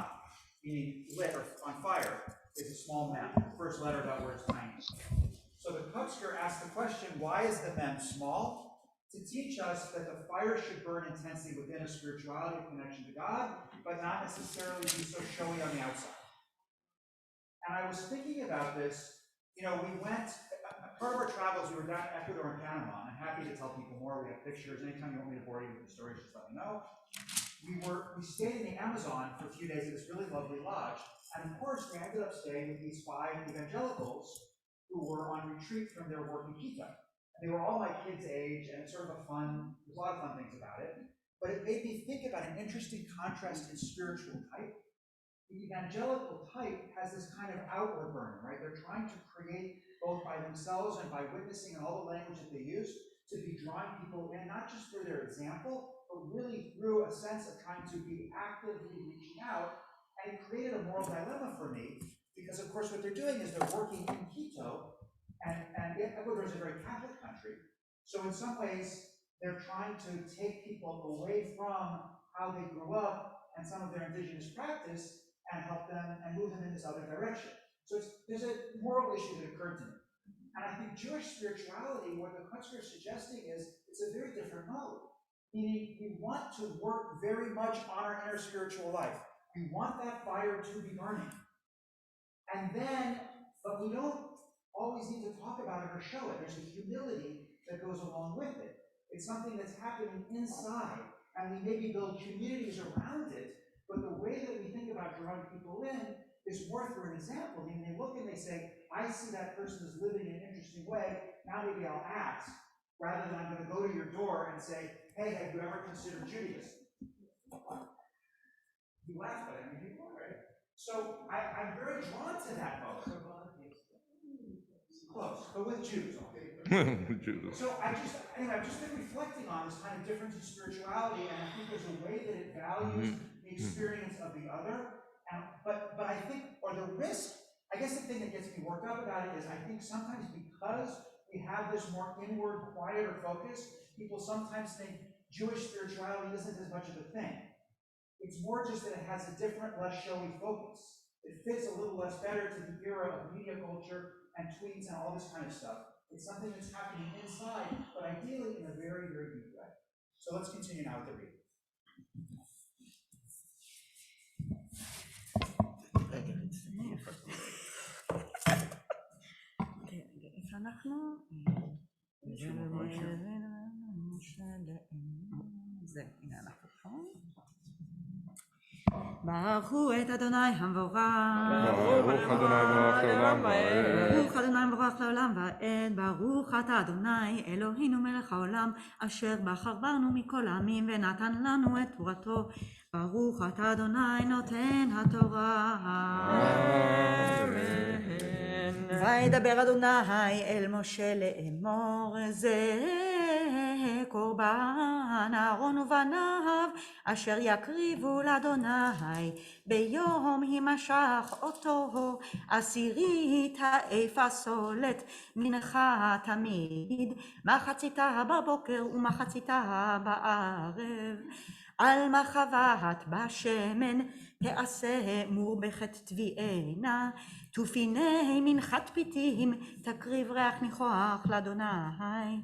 meaning lit or on fire, is a small mem. The first letter of that word is tiny. So the Kutzker asked the question, why is the mem small? To teach us that the fire should burn intensely within a spirituality of connection to God, but not necessarily be so showy on the outside. And I was thinking about this, we went, part of our travels, we were down in Ecuador and Panama, and I'm happy to tell people more. We have pictures. Anytime you want me to bore you with the stories, just let me know. We stayed in the Amazon for a few days at this really lovely lodge, and of course, we ended up staying with these 5 evangelicals who were on retreat from their work in Quito. And they were all my kids' age, and it's sort of there's a lot of fun things about it. But it made me think about an interesting contrast in spiritual type. The evangelical type has this kind of outward burning, right? They're trying to create, both by themselves and by witnessing and all the language that they use, to be drawing people in, not just through their example, but really through a sense of trying to be actively reaching out. And it created a moral dilemma for me, because of course what they're doing is they're working in Quito, and Ecuador is a very Catholic country. So in some ways, they're trying to take people away from how they grew up and some of their indigenous practice and help them and move them in this other direction. So there's a moral issue that occurred to me. And I think Jewish spirituality, what the Kutzker is suggesting is, it's a very different mode. Meaning, we want to work very much on our inner spiritual life. We want that fire to be burning. But we don't always need to talk about it or show it. There's a humility that goes along with it. It's something that's happening inside, and we maybe build communities around it, but the way that we think about drawing people in is more through an example. I mean, they look and they say, I see that person is living in an interesting way, now maybe I'll ask, rather than I'm going to go to your door and say, hey, have you ever considered Judaism? You laugh, but I mean, people are, right? So I'm very drawn to that mode. Close, but with Jews. So I've just been reflecting on this kind of difference in spirituality, and I think there's a way that it values the experience of the other. But I think, or the risk, I guess the thing that gets me worked up about it is I think sometimes because we have this more inward, quieter focus, people sometimes think Jewish spirituality isn't as much of a thing. It's more just that it has a different, less showy focus. It fits a little less better to the era of media culture and tweets and all this kind of stuff. It's something that's happening inside, but ideally in a very, very deep way. So let's continue now with the reading. איפה אנחנו? זה, הנה אנחנו פה. ברכו את אדוני המבורך. ברוך אדוני ברוך לעולם ועד. ברוך אדוני מבורך לעולם ועד. ברוך אתה אדוני אלוהינו מלך העולם, אשר בחר בנו מכל העמים ונתן לנו את תורתו. ברוך אתה אדוני נותן התורה. וידבר אדוני אל משה לאמור, זה קורבן אהרון ובניו אשר יקריבו לאדוני ביום הימשך אותו 10 האפה סולת מנחה תמיד, מחציתה בבוקר ומחציתה בערב. על מחבת בשמן תעשה מורבכת תביענה, תופיני מנחת פיתים תקריב ריח ניחוח לאדוני.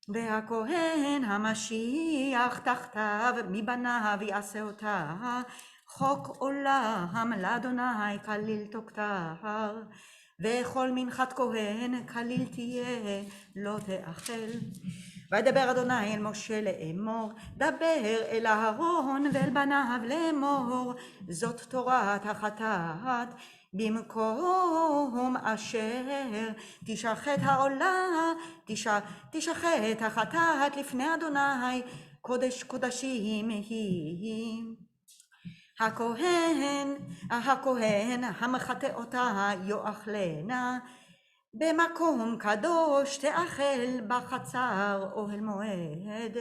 והכהן המשיח תחתיו מבניו יעשה אותה חוק עולם לאדוני כליל תוקתר. וכל מנחת כהן כליל תהיה לא תאכל. וידבר אדוני אל משה לאמור, דבר אל אהרון ואל בניו לאמור, זאת תורת החטאת. במקום אשר תשחט העולה, תשחט החטאת לפני אדוני, קודש קודשים היא. הכהן המחטא אותה יאכלנה, במקום קדוש תאכל בחצר אוהל מועד.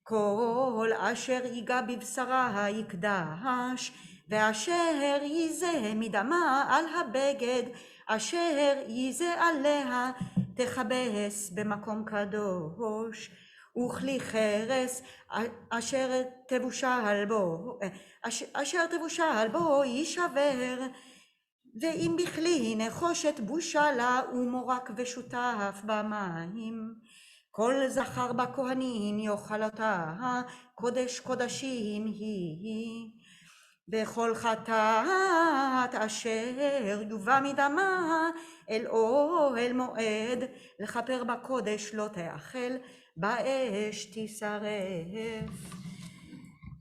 כל אשר ייגע בבשרה יקדש, ואשר ייזה מדמה על הבגד אשר ייזה עליה תכבס במקום קדוש. וכלי חרס אשר תבושל בו יישבר. ואם בכלי נחושת בושלה ומורק ושותף במים, כל זכר בכהנים יאכל אותה, קודש קודשים היא. בכל חטאת אשר יובא מדמה אל אוהל מועד, לכפר בקודש לא תאכל, באש תשרף.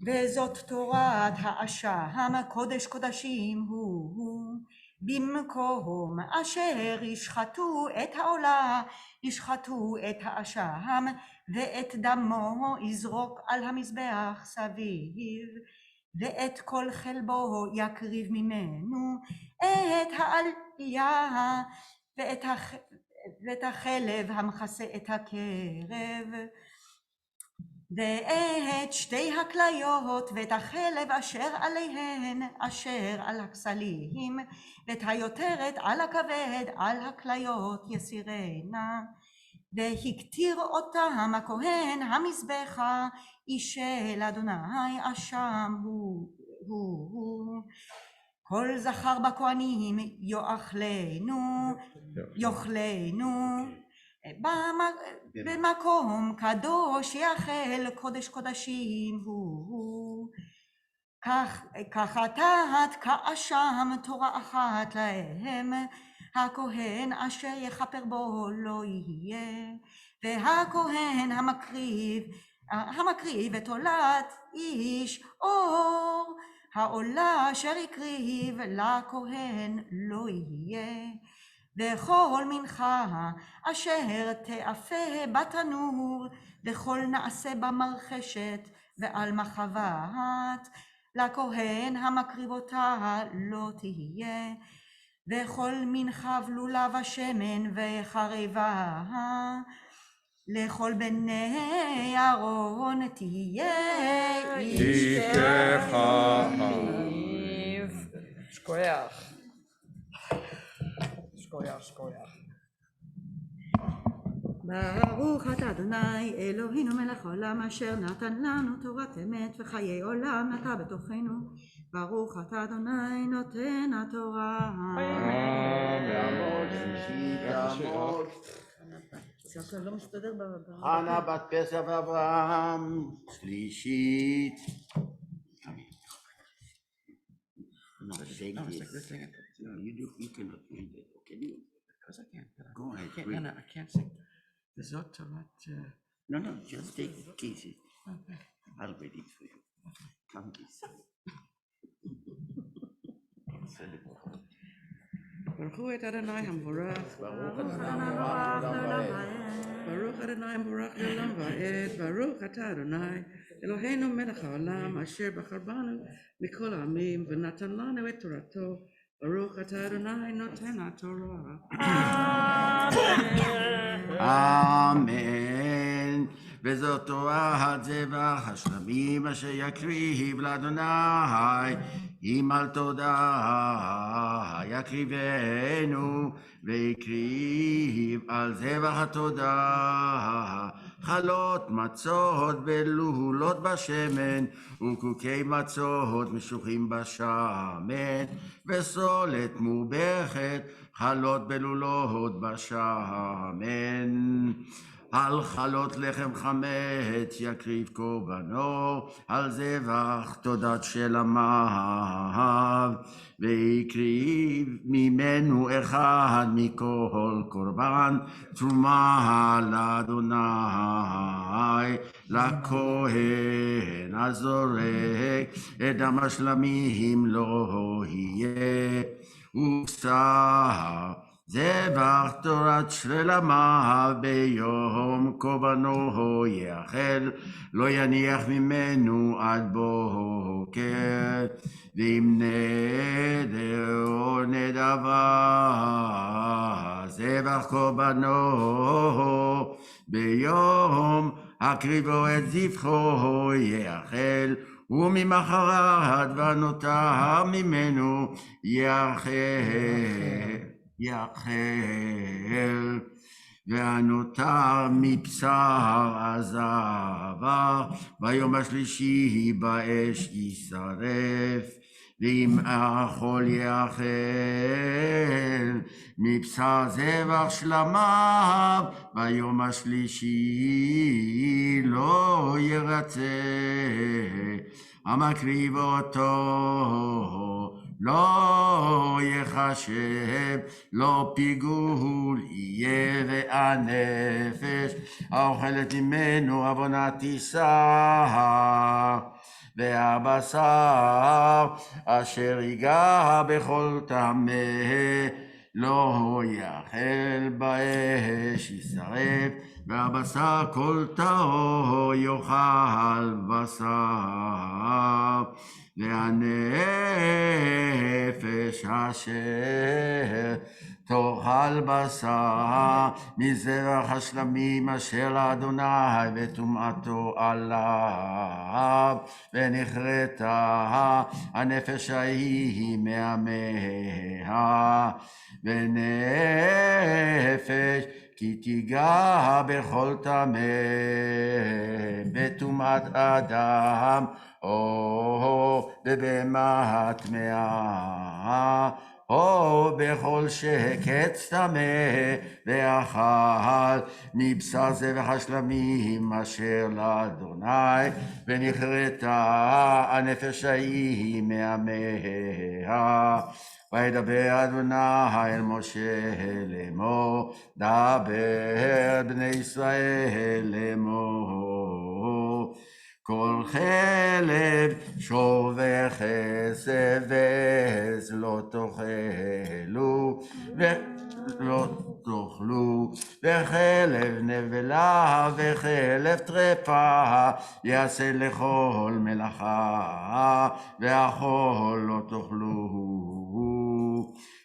וזאת תורת האשם, קודש קודשים הוא. במקום אשר ישחטו את העולה, ישחטו את האשם, ואת דמו יזרוק על המזבח סביב. ואת כל חלבו יקריב ממנו, את העלייה ואת החלב המכסה את הקרב. ואת 2 הכליות ואת החלב אשר עליהן, אשר על הכסלים, ואת היותרת על הכבד על הכליות יסירנה. והקטיר אותם הכהן המזבחה, אישל אדוני אשם הוא. כל זכר בכהנים יאכלנו. במקום קדוש יאכל, קודש קודשים הוא. כך חטאת כאשם תורה אחת להם, הכהן אשר יכפר בו לא יהיה. והכהן המקריב את עולת איש אור, העולה אשר הקריב לכהן לא יהיה. וכל מנחה אשר תאפה בתנור, וכל נעשה במרחשת ועל מחבת, לכהן המקריב אותה לא תהיה. וכל מנחה ולולה ושמן וחרבה, לכל בני אהרון תהיה אשתך. שכוח. ברוך אתה אדוני אלוהינו מלך העולם, אשר נתן לנו תורת אמת וחיי עולם נטע בתוכנו. ברוך אתה אדוני נותן התורה. ספר לא מסתדר חנה בת פסח ואברהם שלישית. You cannot read it, can you? Because I can't. Go ahead, I can't, read. no, I can't sing. וזאת תורת... No, just take Casey. I'll read it for you. Come, Casey. ברכו את אדוני המבורך. ברוך אדוני המבורך לעולם ועד. ברוך אדוני המבורך לעולם ועד. ברוך אתה אדוני אלוהינו מלך העולם אשר בחר בנו מכל העמים ונתן לנו את תורתו. ברוך אתה אדוני נותן התורה. אמן. וזאת תורת זבח השלמים אשר יקריב לאדוני אם על תודה יקריבנו ויקריב על זבח התודה חלות מצות בלולות בשמן וקוקי מצות משוחים בשמן וסולת מובכת חלות בלולות בשמן על חלות לחם חמץ יקריב קורבנו על זבח תודת שלמיו ויקריב ממנו אחד מכל קורבן תרומה לאדוני לכהן הזורק את דם השלמים לא יהיה ובשר זבח תורת שלמיו ביום קורבנו יאכל לא יניח ממנו עד בוקר ואם נדר או נדבה זבח קורבנו ביום הקריבו את זבחו יאכל וממחרת ונותר ממנו יאכל והנותר מבשר הזבה ביום השלישי באש יישרף ואם אכול יאכל מבשר זבח שלמיו ביום השלישי לא ירצה המקריב אותו לא יחשב לא פיגול יהיה והנפש האוכלת ממנו עוונה תישא והבשר אשר ייגע בכל טמא לא יאכל באש יישרף והבשר כל טהור יאכל בשר והנפש אשר תאכל בשר מזרח השלמים אשר לאדוני וטומאתו עליו ונכרתה הנפש ההיא מעמיה ונפש כי תיגע בכל טמא בטומאת אדם או בבהמה טמאה או בכל שקץ טמא ואכל מבשר זבח השלמים אשר לאדוני ונכרתה הנפש ההיא מעמיה וידבר אדוני אל משה לאמור דבר בני ישראל לאמור כל חלב שור וכסף ועז לא תאכלו ולא תאכלו וחלב נבלה וחלב טרפה יעשה לכל מלאכה והחול לא תאכלו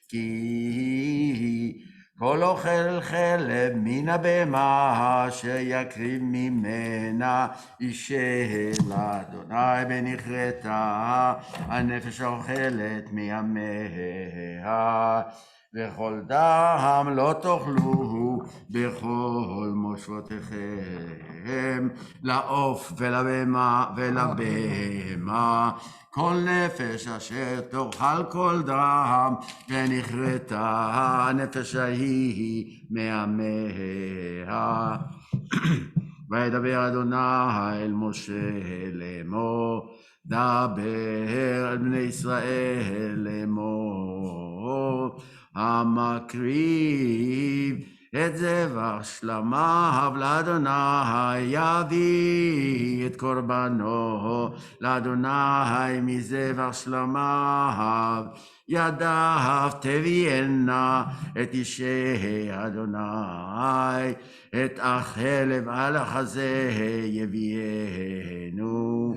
כי כל אוכל חלב מן הבהמה אשר יקריב ממנה אישה לאדוני ונכרתה הנפש האוכלת מימיה וכל דם לא תאכלו בכל מושבותיכם לעוף ולבהמה כל נפש אשר תאכל כל דם ונכרתה הנפש ההיא מעמיה וידבר אדוני אל משה לאמור דבר אל בני ישראל לאמור המקריב את זבח שלמיו לאדוני, יביא את קורבנו לאדוני מזבח שלמיו, ידיו תביאנה את אישי אדוני, את החלב על החזה יביאנו,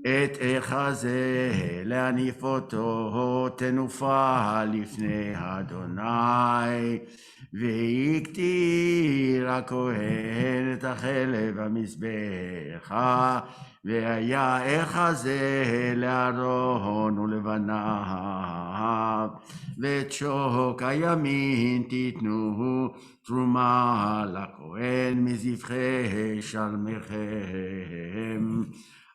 את החזה להניף אותו תנופה לפני אדוני, והקטיר הכהן את החלב במזבח, והיה החזה לאהרון ולבניו, ואת שוק הימין תיתנו תרומה לכהן מזבחי שלמיכם,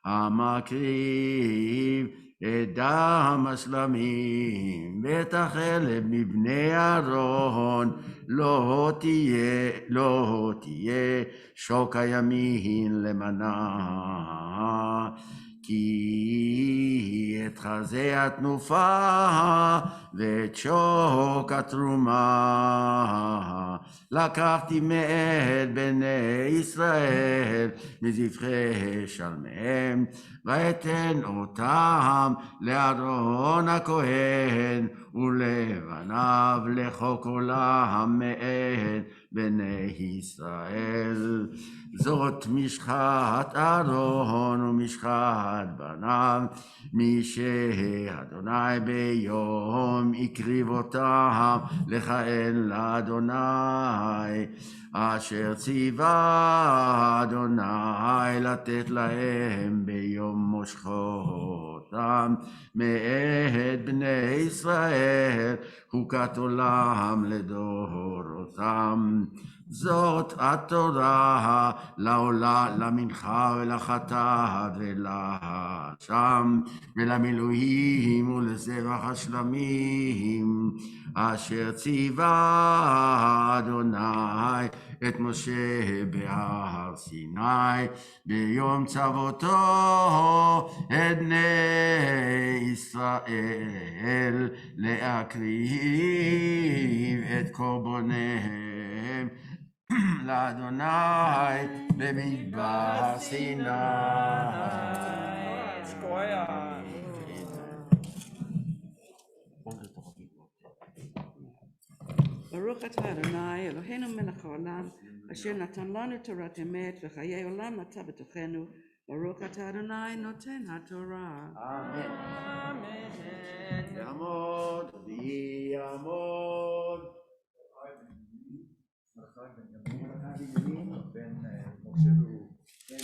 המקריב את דם השלמים ואת החלב מבני אהרון, לא תהיה שוק הימין למנה, כי את חזה התנופה ואת שוק התרומה לקחתי מאת בני ישראל מזבחי שלמיהם, ואתן אותם לאהרון הכהן ולבניו לחוק עולם מאת בני ישראל. זאת משחת אהרון ומשחת בניו, מי שאדוני ביום הקריב אותם לכהן לאדוני, אשר ציווה אדוני לתת להם ביום מושכותם מאת בני ישראל, חוקת עולם לדורותם. זאת התורה לעולה, למנחה ולחטאת ולאשם ולמילואים ולזבח השלמים, אשר ציווה אדוני את משה בהר סיני ביום צוותו את בני ישראל להקריב את קורבניהם לאדוני במדבר סיני. ברוך אתה אדוני אלוהינו מלך העולם, אשר נתן לנו תורת אמת וחיי עולם נטע בתוכנו. ברוך אתה אדוני נותן התורה. אמן. יעמוד ויעמוד. בן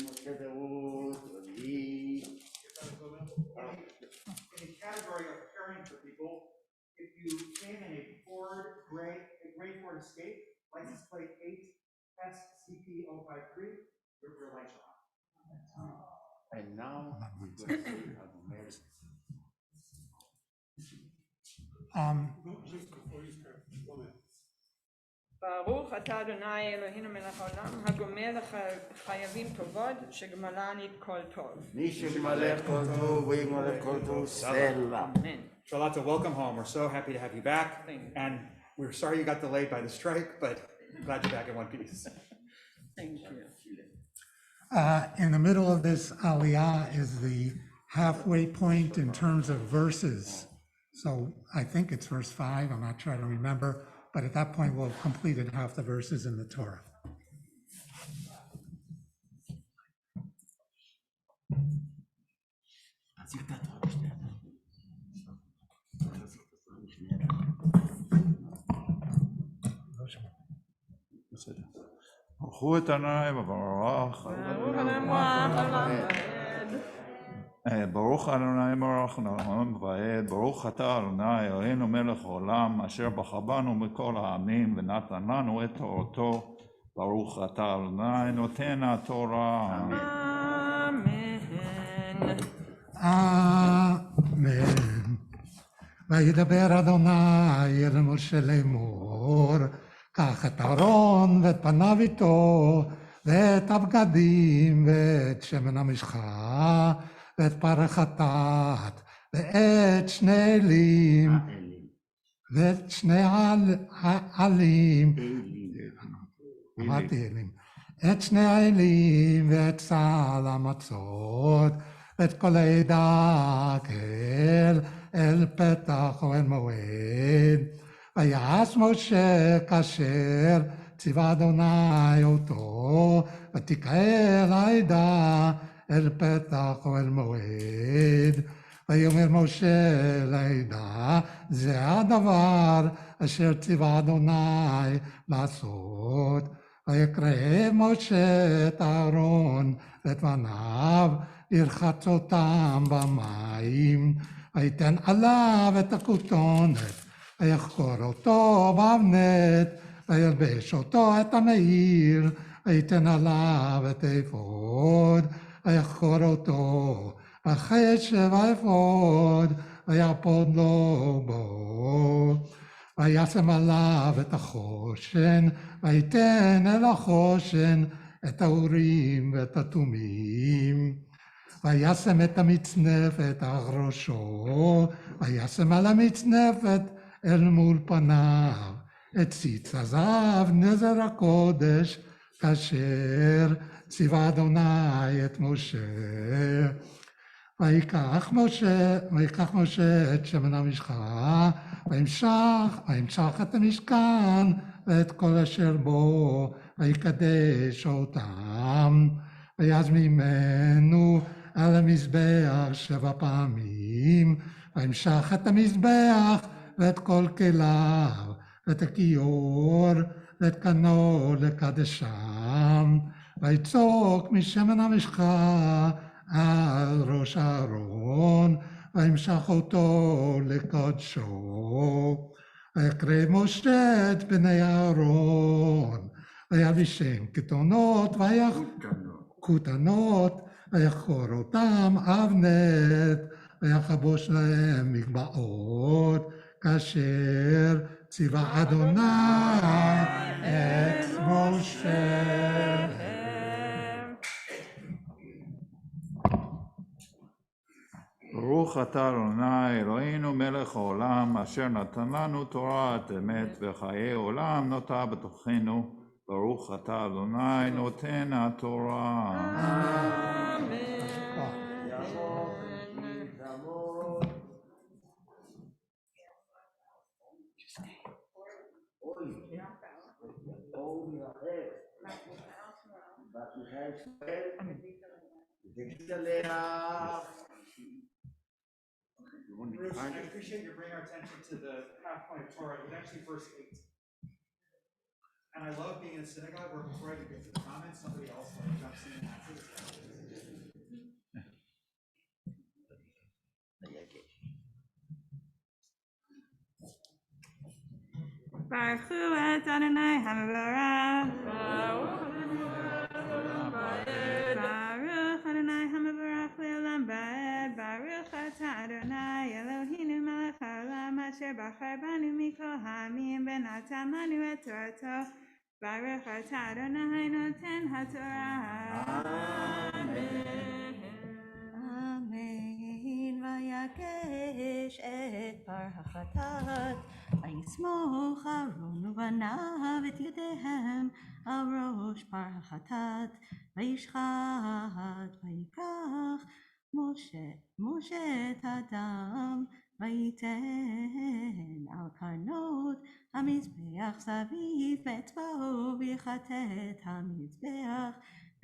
משה ורות. In the category of caring for people, if you came in a gray Ford Escape, license plate 8SCP-053, your lights are on. And now ברוך אתה אדוני אלוהינו מלך העולם, הגומל לחייבים כבוד, שגמלני כל טוב. מי שגמלך כל טוב ויגמלך כל טוב סלע. Charlotte, welcome home. We're so happy to have you back. And we're sorry you got delayed by the strike, but glad you're back in one piece. Thank you. In the middle of this aliyah is the halfway point in terms of verses. So I think it's verse 5, I'm not sure, I don't remember, but at that point we'll have completed half the verses in the Torah. ברכו את עיני וברך. ברוך אדוני מלך העולם ועד, ברוך אתה אדוני אלוהינו מלך העולם, אשר בחר בנו מכל העמים ונתן לנו את תורתו. ברוך אתה אדוני נותן התורה. אמן. אמן. וידבר אדוני אל משה לאמור, קח את אהרון ואת פניו איתו, ואת הבגדים ואת שמן המשחה, ואת פר החטאת, ואת שני אלים, ואת שני העלים, אמרתי אלים, את שני האלים ואת סל המצות, ואת כל העדה אל פתח אוהל מועד. ויעש משה כאשר ציווה אדוני אותו, ותקהל העדה אל פתח אוהל מועד. ויאמר משה לעדה, זה הדבר אשר ציווה אדוני לעשות. ויקרב משה את אהרון ואת בניו, לרחץ אותם במים, ויתן עליו את הכותונת, ויחקור אותו באבנת, וילבש אותו את המעיל, ויתן עליו את האפוד, ויחקור אותו, וחשב האפוד, ויעפוד לו בו. וישם עליו את החושן, ויתן אל החושן את האורים ואת התומים. וישם את המצנפת על ראשו, וישם על המצנפת אל מול פניו את ציץ הזהב נזר הקודש, כאשר ציווה אדוני את משה. ויקח משה את שמן המשחה, וימשח את המשכן ואת כל אשר בו, ויקדש אותם. ויעש ממנו על המזבח 7 פעמים, וימשח את המזבח ואת כל כליו, ואת הכיור ואת קנו לקדשם. ויצוק משמן המשחה על ראש אהרון, וימשח אותו לקודשו. ויקרב משה את בני אהרון, וילבישם כתונות כותנות, ויחקור אותם אבנת, ויחבוש להם מגבעות, כאשר ציווה אדוני את משה. ברוך אתה אדוני אלוהינו מלך העולם, אשר נתן לנו תורת אמת וחיי עולם נוטע בתוכנו. ברוך אתה אדוני נותן התורה. Bruce, I appreciate you bringing our attention to the half point of Torah. It was actually verse 8. And I love being in a synagogue where before I can get to the comments, somebody else jumps in and answers. Baruch hu et Adonai HaMevorach. Baruch Adonai HaMevorach le'olam va'ed. Baruch atah Adonai Eloheinu melech haolam asher bachar banu mikol ha'amim v'natan lanu et torato. Baruch atah Adonai noten haTorah. Amen. אמן. ויגש את פר החטאת, ויסמוך אהרון ובניו את ידיהם על ראש פר החטאת, וישחט, ויקח משה את הדם, ויתן על קרנות המזבח סביב אצבעו, ויחטא המזבח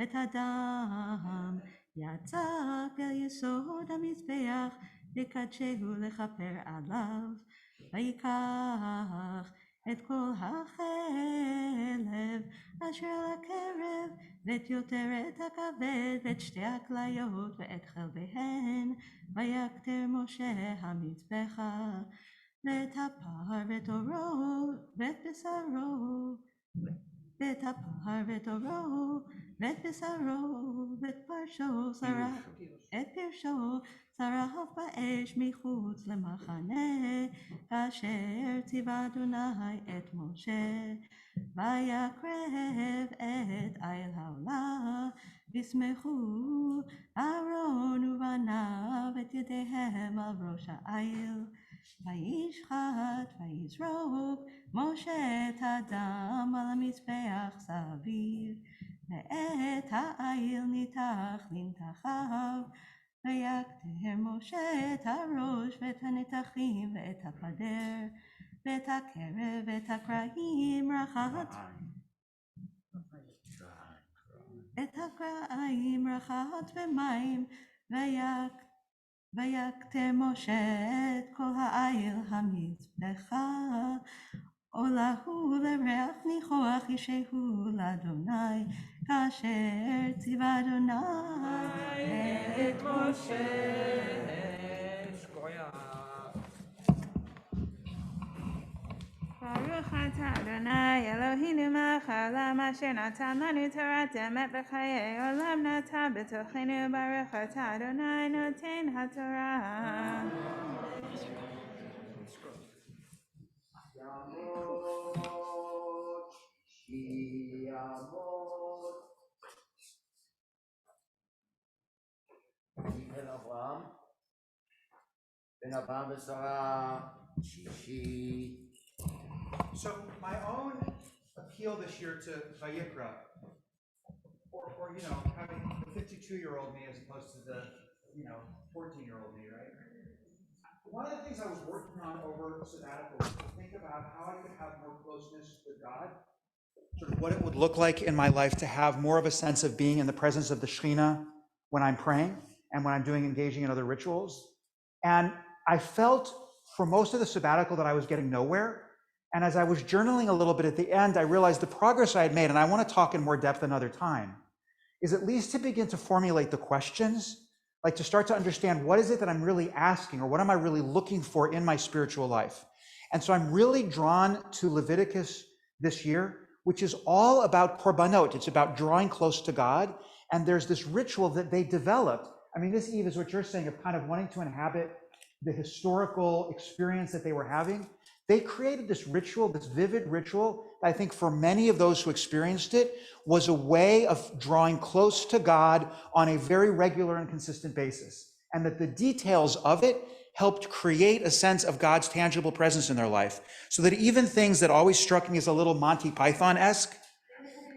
את הדם. יצק אל יסוד המזבח, לקדשהו לכפר עליו. ויקח את כל החלב אשר על הקרב, ואת יותרת הכבד, ואת שתי הכליות, ואת חלביהן, ויקטר משה המזבחה, ואת הפר ואת עורו, ואת בשרו, ואת הפר ואת עורו, ואת בשרו, ואת פרשו שרף, את פרשו שרף באש מחוץ למחנה, כאשר ציווה אדוני את משה. ויקרב את איל העולה, וישמחו אהרון ובניו את ידיהם על ראש האיל, וישחט ויזרוק משה את הדם על המזבח סביב, ואת העיל ניתח לנתחיו, ויקטר משה את הראש ואת הנתחים ואת הפדר ואת הקרב ואת הקרעים רחץ במים, ויקטר משה את כל העיל המזבחה, עולהו לריח ניחוח ישהו לאדוני, כאשר ציווה אדוני את משה. ברוך אתה אדוני אלוהינו מלך העולם אשר נתן לנו תורת אמת וחיי עולם נטע בתוכנו. ברוך אתה אדוני נותן התורה. בן אברהם ושרה שישי. So my own appeal this year to Vayikra, or having the 52-year-old me as opposed to the 14-year-old me, right? One of the things I was working on over sabbatical was to think about how I could have more closeness with God, sort of what it would look like in my life to have more of a sense of being in the presence of the Shekhinah when I'm praying and when I'm engaging in other rituals. And I felt for most of the sabbatical that I was getting nowhere. And as I was journaling a little bit at the end, I realized the progress I had made, and I want to talk in more depth another time, is at least to begin to formulate the questions, like to start to understand what is it that I'm really asking, or what am I really looking for in my spiritual life. And so I'm really drawn to Leviticus this year, which is all about korbanot. It's about drawing close to God. And there's this ritual that they developed. I mean, this, Eve, is what you're saying of kind of wanting to inhabit the historical experience that they were having. They created this ritual, this vivid ritual, that I think for many of those who experienced it was a way of drawing close to God on a very regular and consistent basis. And that the details of it helped create a sense of God's tangible presence in their life. So that even things that always struck me as a little Monty Python-esque,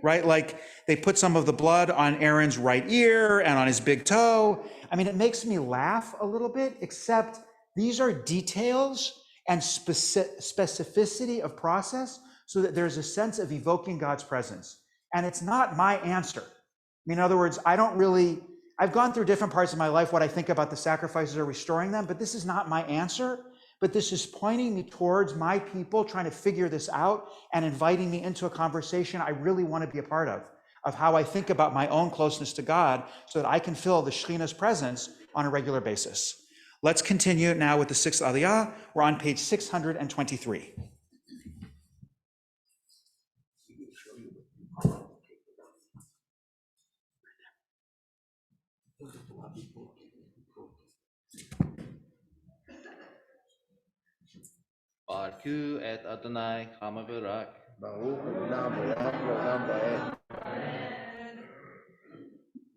right? Like they put some of the blood on Aaron's right ear and on his big toe. I mean, it makes me laugh a little bit, except these are details and specificity of process so that there's a sense of evoking God's presence. And it's not my answer. I mean, in other words, I've gone through different parts of my life, what I think about the sacrifices or restoring them, but this is not my answer. But this is pointing me towards my people trying to figure this out and inviting me into a conversation I really want to be a part of how I think about my own closeness to God so that I can feel the Shekhinah's presence on a regular basis. Let's continue now with the sixth Aliyah. We're on page 623. Barku et Adonai Hamavirak. Baruch Olam Olam Olam Vaed.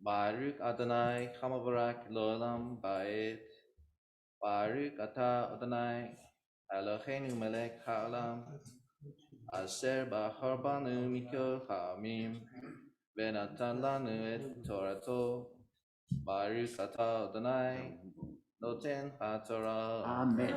Baruch Adonai Hamavirak Lolam Baed. Baruch Ata Adonai Eloheinu Melech Haolam. Asher Bachar Banu Mikol Ha'amim. Venatan Lanu et Torato. Baruch Ata Adonai Noten HaTorah. Amen.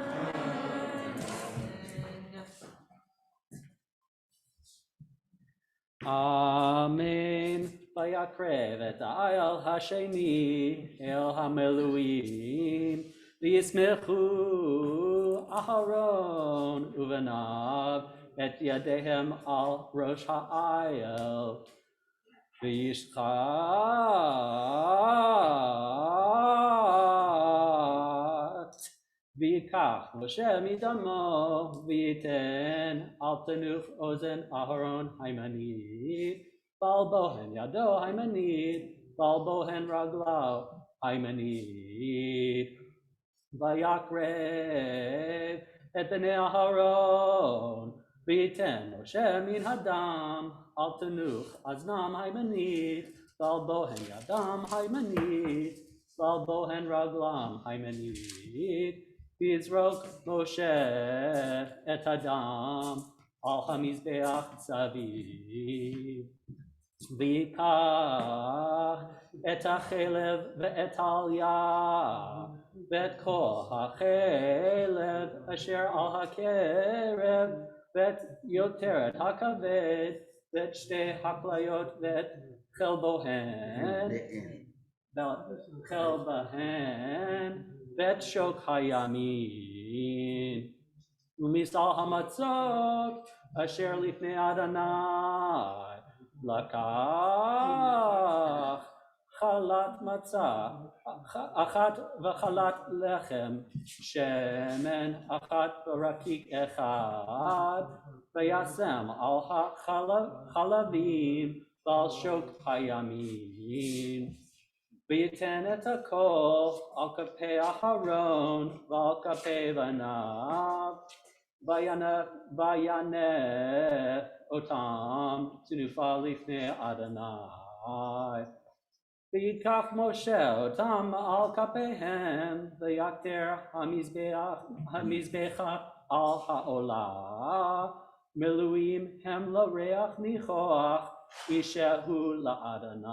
Amen. Vayakrev et ha'ayal hasheni el hameluim v'yismechu Aharon uvenav et yadehem al rosh ha'ayel v'yishchat v'yikach Moshe midamo v'yiten al tenuch ozen Aharon haymanit Bal bohen yado haymanit, bal bohen raglau haymanit. Vayakrev et bnei Aharon, v'yiten Moshe min hadam, al tenuch aznam haymanit, bal bohen yadam haymanit, bal bohen raglam haymanit. ויזרוק משה את הדם על המזבח סביב. ויקח את החלב ואת העלייה ואת כל החלב אשר על הקרב ואת יותרת הכבד ואת שתי הכליות ואת חלבוהן ואת שוק הימין ומסל המצות אשר לפני אדוני לקח חלת מצה אחת וחלת לחם שמן אחת ורקיק אחד וישם על החלבים ועל שוק הימין וייתן את הכל על כפי אהרון ועל כפי בניו וינף אותם תנופה לפני אדוני. ויקח משה אותם על כפיהם ויקטר המזבח על העולה מלואים הם לריח ניחוח אישהו לאדוני.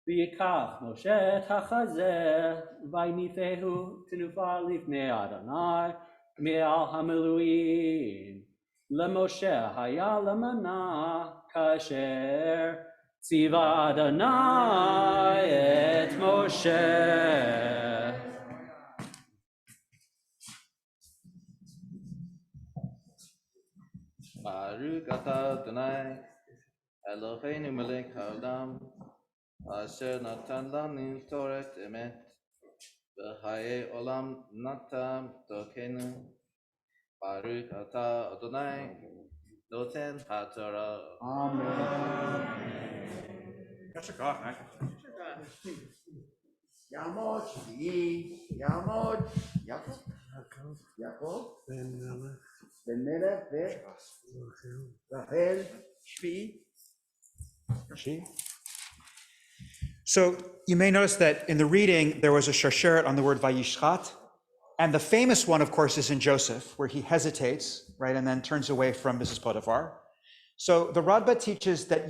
ויקח משה את החזה ויניפהו תנופה לפני אדוני מעל המילואים. למשה היה למנה כאשר ציווה אדוני את משה. ברוך אתה אדוני אלוהינו מלך העולם אשר נתן לנו תורת אמת וחיי עולם נתן דרכנו. ברוך אתה אדוני נותן התורה. אמן. יעמוד שביעי, יעמוד יעקב בן מלך ורחל שביעי. So you may notice that in the reading, there was a shasheret on the word vayishchat. And the famous one, of course, is in Joseph, where he hesitates, right, and then turns away from Mrs. Potiphar. So the Radba teaches that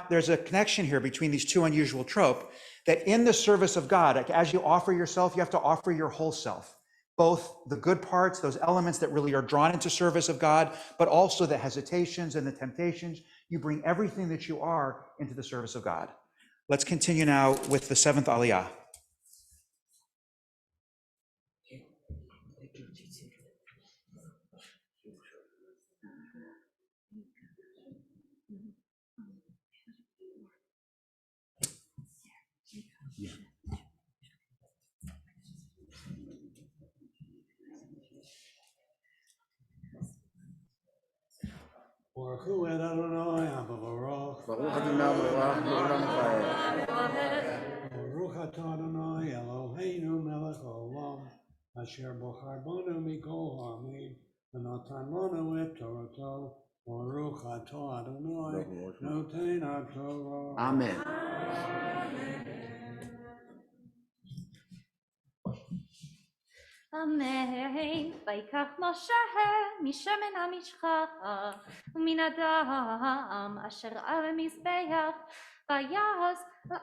there's a connection here between these two unusual trope, that in the service of God, like as you offer yourself, you have to offer your whole self, both the good parts, those elements that really are drawn into service of God, but also the hesitations and the temptations. You bring everything that you are into the service of God. Let's continue now with the seventh aliyah. Baruch hu et Adonai Baruch. Baruch Adonai Baruch Olam Vaed. Baruch atah Adonai Eloheinu melech haolam asher bochar banu mikol ha'amim v'natan lanu et torato. Baruch atah Adonai noten haTorah. Amen. אמן. ויקח משה משמן המשחה ומן הדם אשר על המזבח ויעש על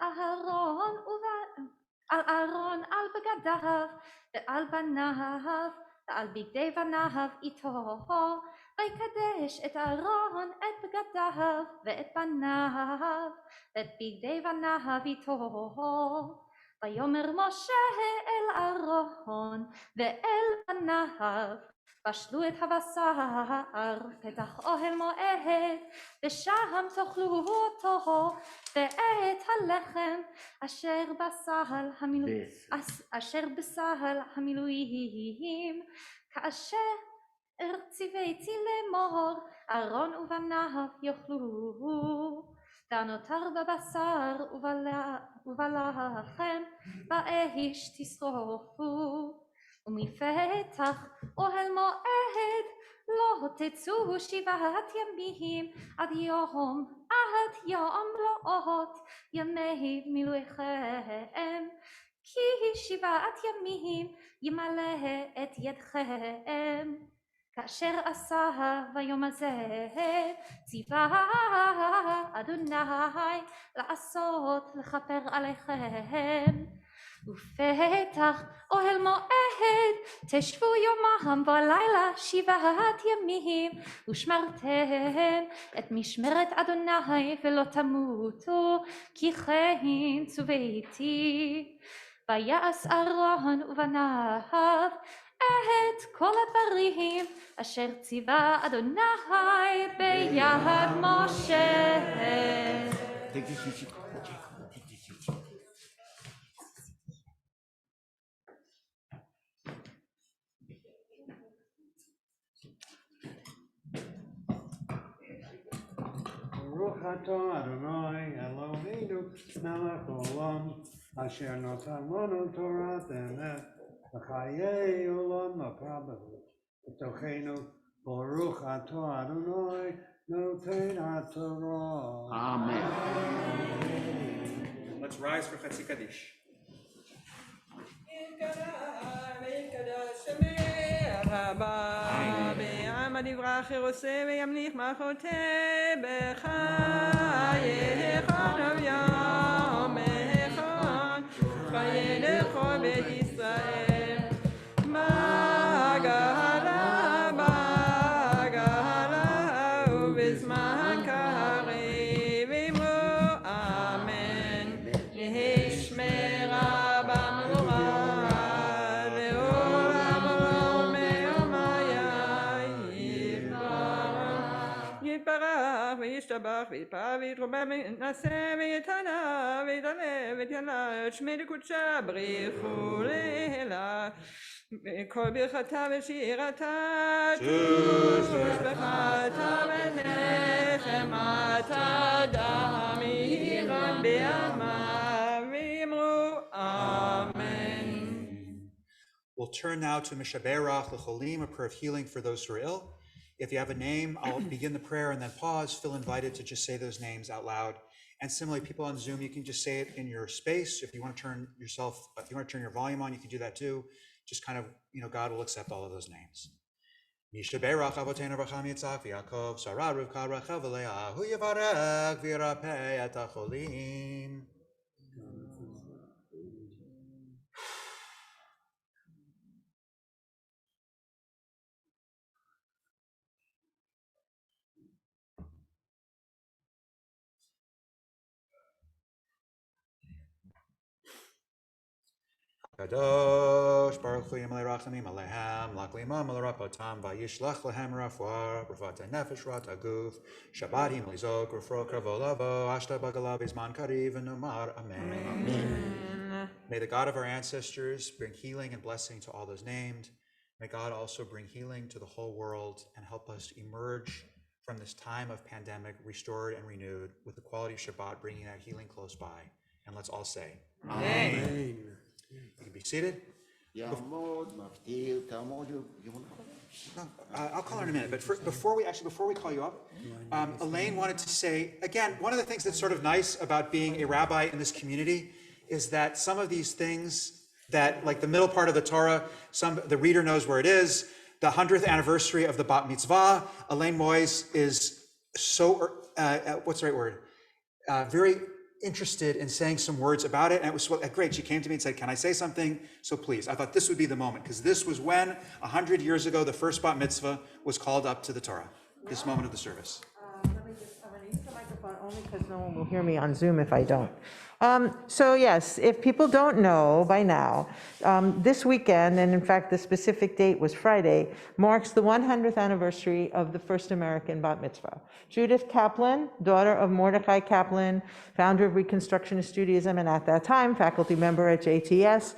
אהרון על בגדיו ועל בניו ועל בגדי בניו איתו ויקדש את אהרון את בגדיו ואת בניו ואת בגדי בניו איתו. ויאמר משה אל אהרון ואל בניו בשלו את הבשר פתח אוהל מועד ושם תאכלו אותו ואת הלחם אשר בסל המילואים כאשר ציוויתי לאמור אהרון ובניו יאכלו. והנותר בבשר ובלחם באש תשרפו. ומפתח אוהל מועד לא תצאו 7 ימים עד יום מלאות ימי מילואיכם כי 7 ימים ימלא את ידכם. כאשר עשה ביום הזה ציווה אדוני לעשות לכפר עליכם. ופתח אוהל מועד תשבו יומם ולילה 7 ימים ושמרתם את משמרת אדוני ולא תמותו כי כן צוויתי. ויעש אהרון ובניו את כל הדברים אשר ציווה אדוני ביד משה. ברוך אתה אדוני אלוהינו מלך העולם אשר נתן לנו תורת אמת וחיי עולם בתוכנו. ברוך אתה אדוני נותן התורה. Amen. Let's rise for Chatzi Kaddish. בעמד יברח ירוסה וימליך מחותה בחייך טוב יום אחד חיי לכל בית ישראל בגאלה בגאלה ובזמן קריב אמרו אמן יהי שמרה במנורה לעולם עולם יתברך וישתבח ויתפאר ויתרומם ויתנשא ויתעלה ויתעלה ויתעלה את שמי לקודשה בריחו להילה כל ברכתה ושירתה תשוש בחתה ונחמתה דם ירם בימה ויאמרו אמן. We'll turn now to Mishaberach L'cholim, a prayer of healing for those who are ill. If you have a name, I'll begin the prayer and then pause. Feel invited to just say those names out loud. And similarly, people on Zoom, you can just say it in your space. If you want to turn your volume on, you can do that too. Just kind of, God will accept all of those names. Mishaberach Avoteinu Avraham Yitzchak v'Yaakov, Sarah Rivka Rachel v'Leah, Hu Yivarech v'Yirapeh et hacholim. Kadosh Baruch Hu Yimlei Rachamim Alehem Laklimam Alarapotam Vayishlach Lehem Rafua Rafata Nefesh Rata Guf Shabbat Him Lizok Rafro Kravolavo Ashta Bagalav Izman Kariv and Nomar Amen. May the God of our ancestors bring healing and blessing to all those named. May God also bring healing to the whole world and help us emerge from this time of pandemic restored and renewed with the quality of Shabbat, bringing that healing close by. And let's all say, Amen. You can be seated. I'll call her in a minute, but before we call you up, Elaine wanted to say, again, one of the things that's sort of nice about being a rabbi in this community is that some of these things that, like the middle part of the Torah, the reader knows where it is. The 100th anniversary of the Bat Mitzvah, Elaine Moyes is so, what's the right word? Very interested in saying some words about it, and it was great. She came to me and said, can I say something? So please, I thought this would be the moment, because this was when 100 years ago the first bat mitzvah was called up to the Torah, this moment of the service. I'm going to use the microphone only because no one will hear me on Zoom if I don't. So yes, if people don't know by now, this weekend, and in fact the specific date was Friday, marks the 100th anniversary of the first American bat mitzvah. Judith Kaplan, daughter of Mordecai Kaplan, founder of Reconstructionist Judaism, and at that time faculty member at JTS,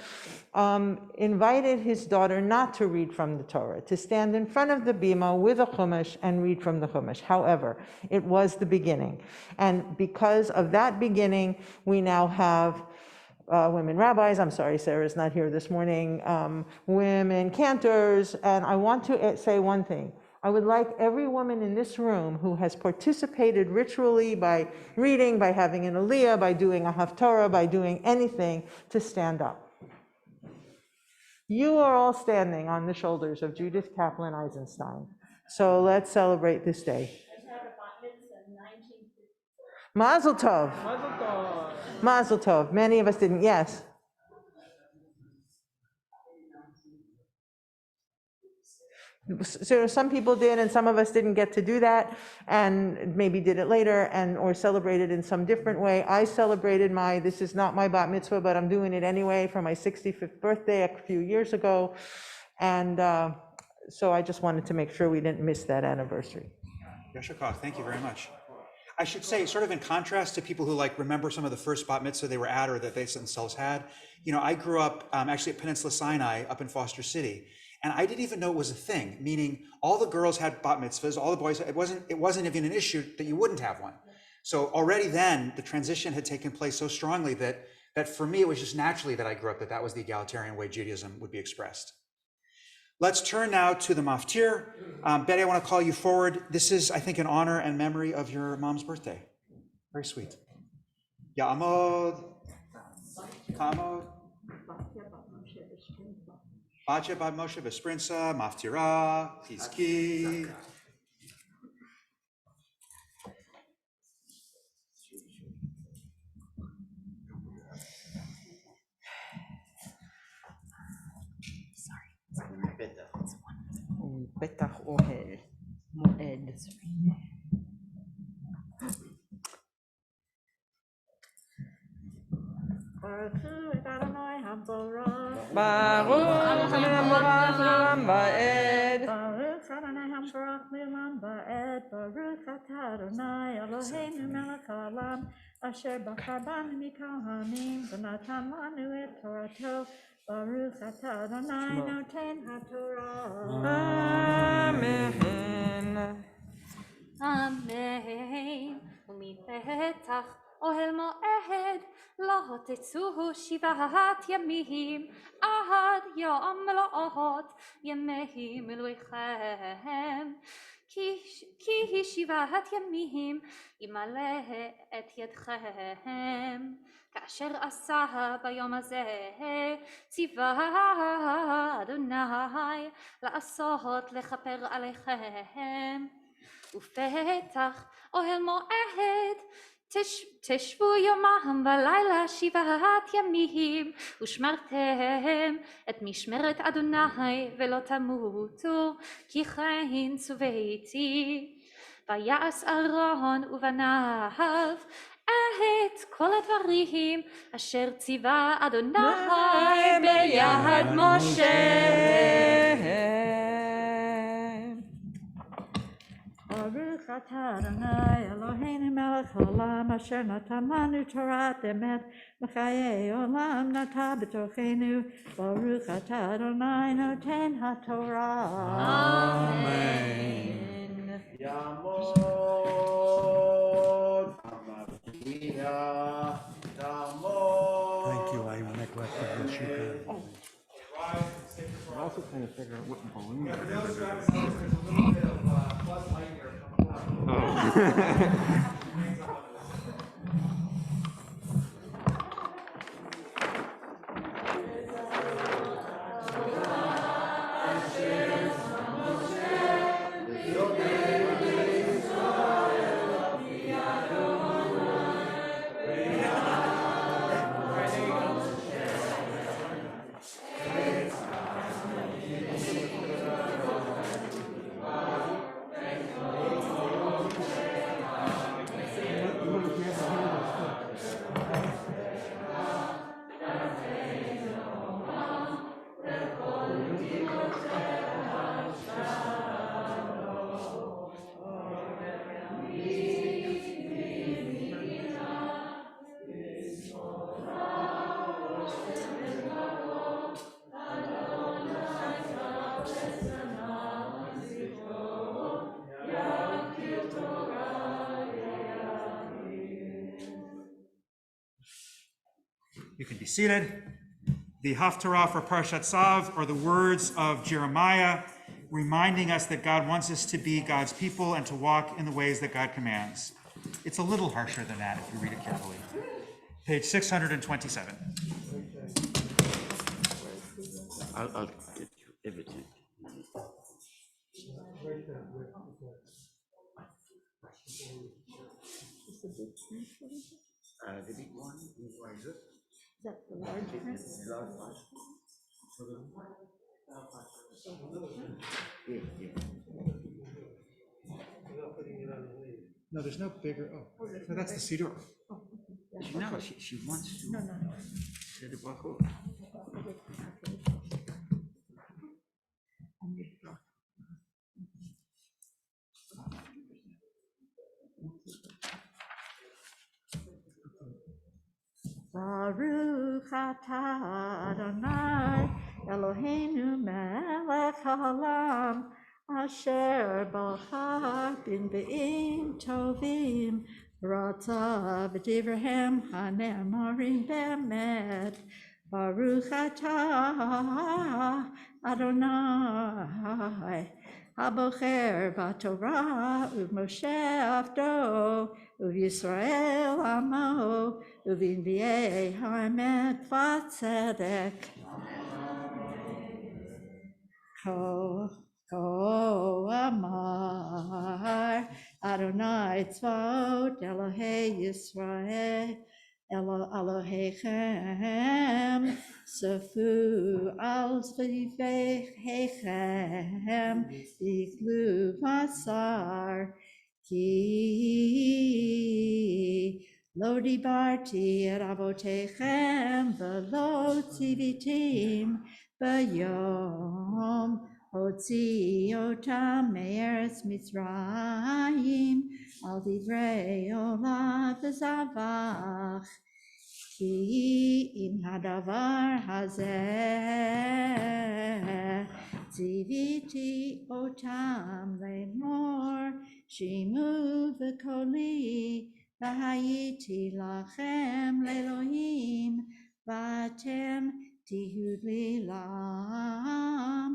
invited his daughter not to read from the Torah, to stand in front of the bima with a chumash and read from the chumash. However, it was the beginning. And because of that beginning, we now have women rabbis, I'm sorry Sarah's not here this morning, women cantors, and I want to say one thing. I would like every woman in this room who has participated ritually by reading, by having an aliyah, by doing a haftarah, by doing anything, to stand up. You are all standing on the shoulders of Judith Kaplan Eisenstein. So let's celebrate this day. Mazel tov. Mazel tov. Many of us didn't. Yes. So some people did, and some of us didn't get to do that, and maybe did it later, and or celebrated in some different way. I celebrated this is not my bat mitzvah, but I'm doing it anyway for my 65th birthday a few years ago, and so I just wanted to make sure we didn't miss that anniversary. Yasher Koch, thank you very much. I should say, sort of in contrast to people who like remember some of the first bat mitzvah they were at or that they themselves had, I grew up actually at Peninsula Sinai up in Foster City. And I didn't even know it was a thing, meaning all the girls had bat mitzvahs, all the boys, it wasn't even an issue that you wouldn't have one. So already then, the transition had taken place so strongly that for me, it was just naturally that I grew up that was the egalitarian way Judaism would be expressed. Let's turn now to the maftir. Betty, I want to call you forward. This is, I think, in honor and memory of your mom's birthday. Very sweet. Ya'amod, Tamod. Bacha Bad Moshe Besprinsa, Maftira, Tizki. Betach Ohel Moed. Baruch Adonai Hamborach Le'olam Va'ed. Baruch Adonai Hamborach Le'olam Va'ed. Baruch Atah Adonai Eloheinu melech haolam asher bachar banu mikol ha'amim v'natan lanu et Torato. Baruch Atah Adonai noten haTorah. Amen. Amen. ומפתח אוהל מועד לא תצאו 7 ימים עד יום מלאות ימי מילואיכם כי 7 ימים ימלא את ידכם כאשר עשה ביום הזה ציווה אדוני לעשות לכפר עליכם ופתח אוהל מועד תשבו יומם ולילה 7 ימים ושמרתם את משמרת אדוני ולא תמותו כי כן צוויתי ויעש אהרון ובניו את כל הדברים אשר ציווה אדוני ביד משה. Baruch atah Adonai Eloheinu melech haolam asher natan lanu Torat emet v'chayei olam nata b'tochenu. Baruch atah Adonai noten haTorah. Amen. Yamod Hamavia Tamod. Thank you, I neglected the sugar. I'm also trying to figure out what balloon. You can be seated. The Haftarah for Parshat Tzav are the words of Jeremiah, reminding us that God wants us to be God's people and to walk in the ways that God commands. It's a little harsher than that if you read it carefully. Page 627. I'll get you everything. The big one is what is it? Is that the large print? The large one. Yeah, yeah. No, there's no bigger, oh, no, that's the cedar. No, she wants to. No, no, no. Set the barcode. Baruch atah Adonai Eloheinu melech haolam asher b'char b'nbi'im tovim rata v'divrei hane'emarim be'emet Baruch atah Adonai Habocher b'Torah u'Moshe avdo u'Yisrael amo u'Vinvi'ei ha'emet v'tzedek. Ko amar Adonai tzvaot Elohei Yisrael Elohechem Safu al tzvivechem Iklu basar Ki lo dibarti et avotechem velo tzivitim bayom hotzi otam me'eretz Mitzrayim al divrei olav v'zavach ki im hadavar hazeh tziviti otam lemor shimu v'koli v'hayiti lachem le'elohim v'atem tihu li lam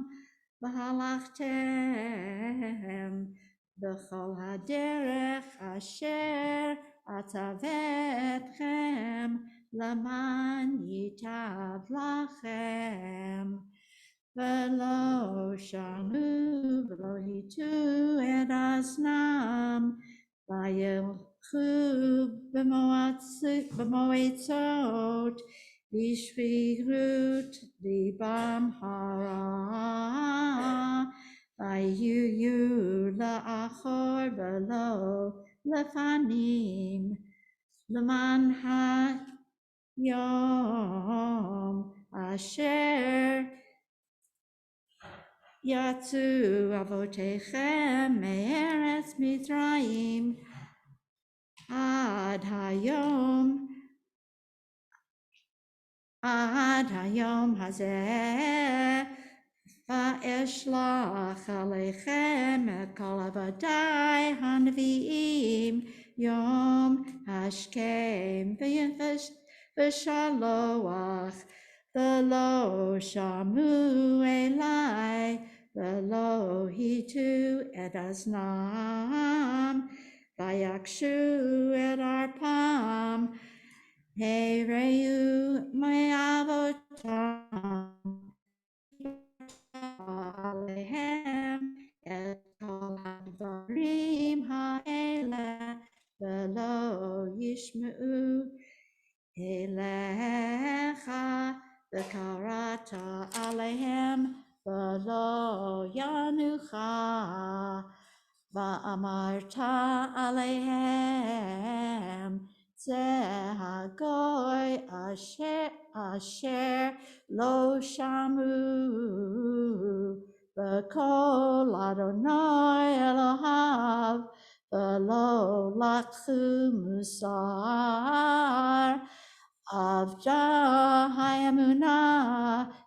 v'halachtem b'chol haderech asher atavetchem laman yitav lachem v'lo shanu v'lo hitu et aznam v'yelchu b'moetzot Bishvirut libam hara Vayu la'achor v'lo lefanim Leman ha'yom asher yatsu avotechem me'eretz Mitzrayim ad hayom hazeh va'eshlach aleichem et kol avadai hanvi'im yom hashkem v'shaloach v'lo shamu elai v'lo hitu et aznam v'yakshu et arpam Hereu me'avotam alehem et kol hadvarim ha'ele v'lo yishma'u elecha v'karata alehem v'lo yanucha va'amarta alehem Zehagoy asher lo shamu v'kol Adonai Elohav v'lo lakhu musar avda hayamuna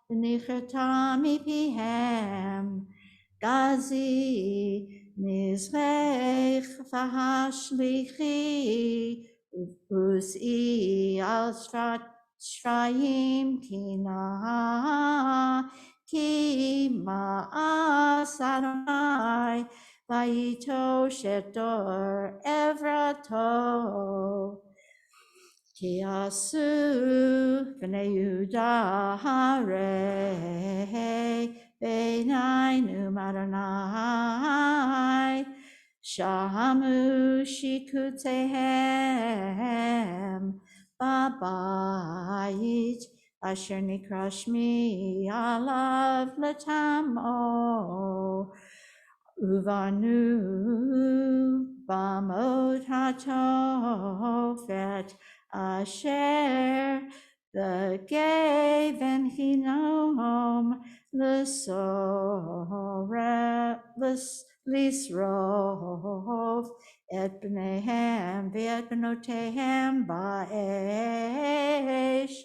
v'nichrata mipihem gazi nizrech v'hashlichi Uzi al Shrayim Kina Ki Ma'as Adonai Vayito Shetor Evrato Ki asu b'nei Yehuda harei beinainu Adonai shamu shikutehem babayit asher nikra shmi alav letamo uvanu bamot hatofet asher begaven hinom lisrov et bnehem v'et bnotehem ba'esh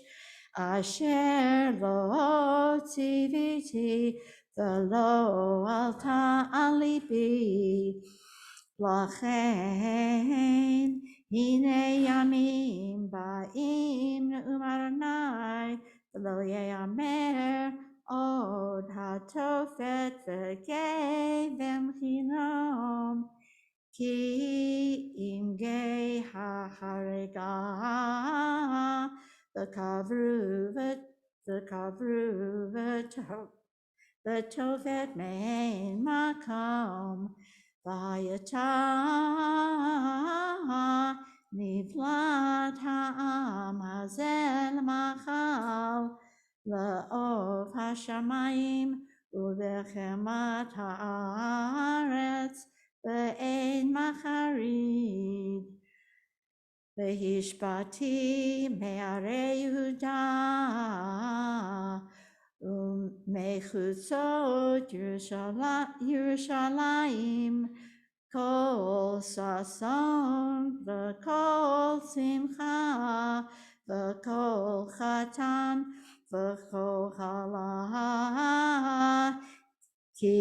asher lo tziviti v'lo alta alibi Lachen hine yamim ba'im ne'um Adonai v'lo ye'amer od hatofet v'gevem chinom ki im gei ha'harega v'kavru v'tovet mein makom v'ayata nivlat ha'am hazel machal la'ov hashamayim u'lechemat ha'aretz ve'ein macharid Vehishbati me'arei Yehuda u'mechutzot Yerushalayim kol sason v'kol simcha v'kol chatan v'kol hala ki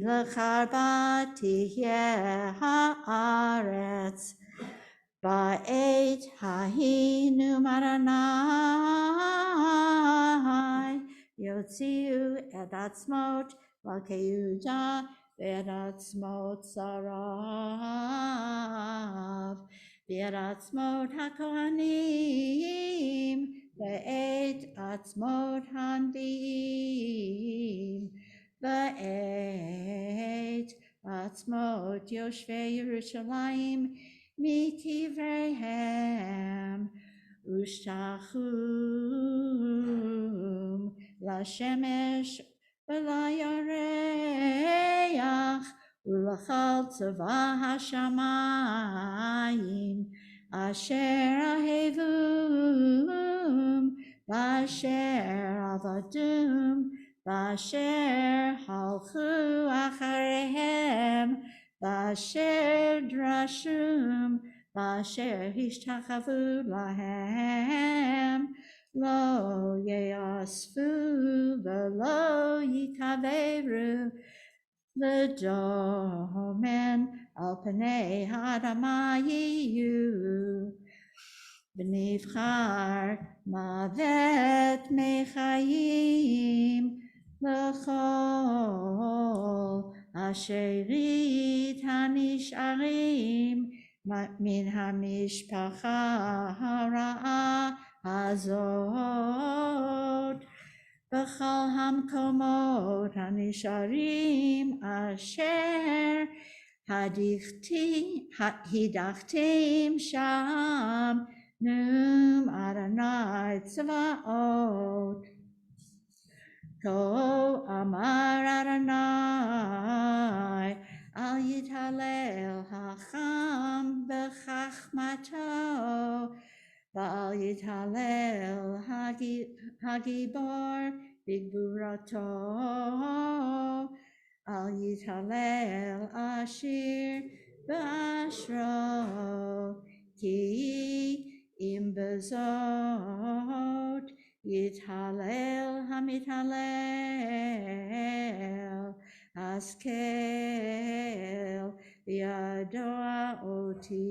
lecharba tihyeh haaretz Ba'et hahinu Adonai yotziu et atzmot malkei Yehuda ve'et atzmot sarav ve'et atzmot hakohanim ve'et atzmot hanviim ve'et atzmot yoshvei Yerushalayim mikivrehem ushtachum lashemesh v'layareach ulachal tzava hashamayim asher ahevum v'asher avadum v'asher halchu acharehem Basher drashum, basher hishtachavu lahem, lo yeasfu v'lo yikaveru, l'domen al panei ha'adama yiyu. V'nivchar mavet mechayim l'chol asherit hanish'arim min hamishpacha hara'a hazot v'chol hamkomot hanisharim asher hidachtim sham num Adonai tzvaot Ko amar Adonai al yitalel hacham b'chachmato v'al yitalel hagibor b'gvurato al yitalel ashir b'ashro ki im bezot Yithalel hamithalel askel yadoa oti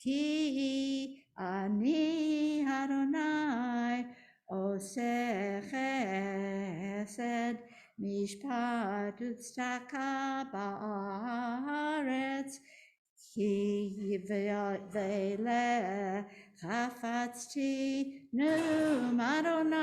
ki ani Adonai oseh chesed mishpat utztaka ba'aretz כי ואלה חפצתי נאום אדוני.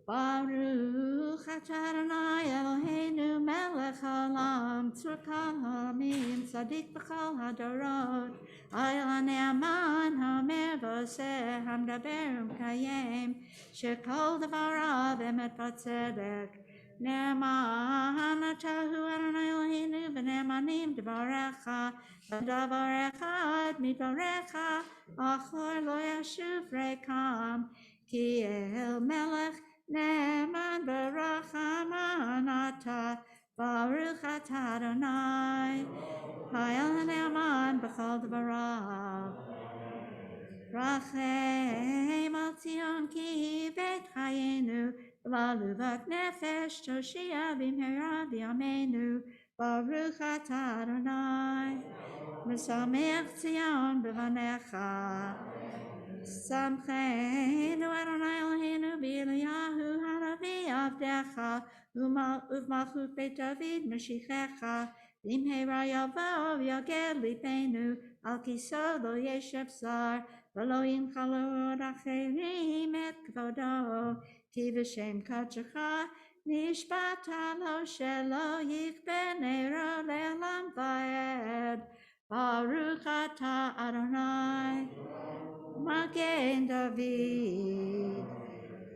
Baruch atah Adonai Eloheinu melech haolam tzur kol ha'amim tzadik b'chol hadorot ayla ne'aman ha'omer v'oseh hamdaber u'mkayem shekol devarav emet v'tzedek ne'aman atahu Adonai Eloheinu v'ne'amanim devarecha v'davar echad midvarecha achor lo yashuv rekam ki el melech Ne'eman b'rachaman atah, Baruch atah Adonai, Hayel ne'eman b'chol dvarav. Rachem al Tzion ki beit chayenu, v'laluvat nefesh toshia b'mhera b'yameinu, Baruch atah Adonai, Mesamech Tzion b'vanecha. Samcheinu Adonai Eloheinu b'Eliyahu hanavi avdecha u'malchut Beit David Mashichecha v'imheira yavo v'yoged lipenu al kiso lo yeshev zar v'lo yimchalu od acherim et kvodo ki v'shem kadshecha nishbata lo shelo yikbe neiro le'olam va'ed Baruch atah Adonai Magen David,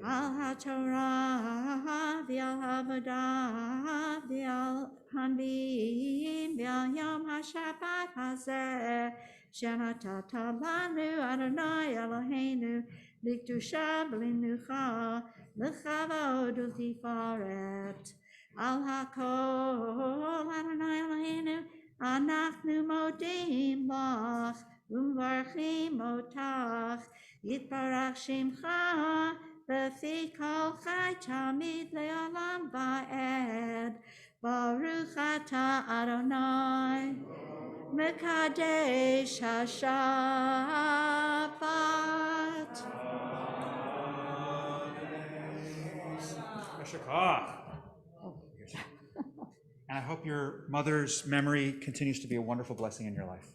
Al HaTorah, V'al Havodah, V'al Hanvim, V'al Yom HaShabbat Hazeh, Shenatata Lanu Adonai Eloheinu, L'Kedusha B'Linucha, L'Chavod U'Tifaret, Al HaKol Adonai Eloheinu, Anachnu modim lach, Umvarchim otach, Yitbarach Shimcha, Befi kol chai tamid le'olam va'ed, Baruch atah Adonai, Mekadesh HaShabbat. And I hope your mother's memory continues to be a wonderful blessing in your life.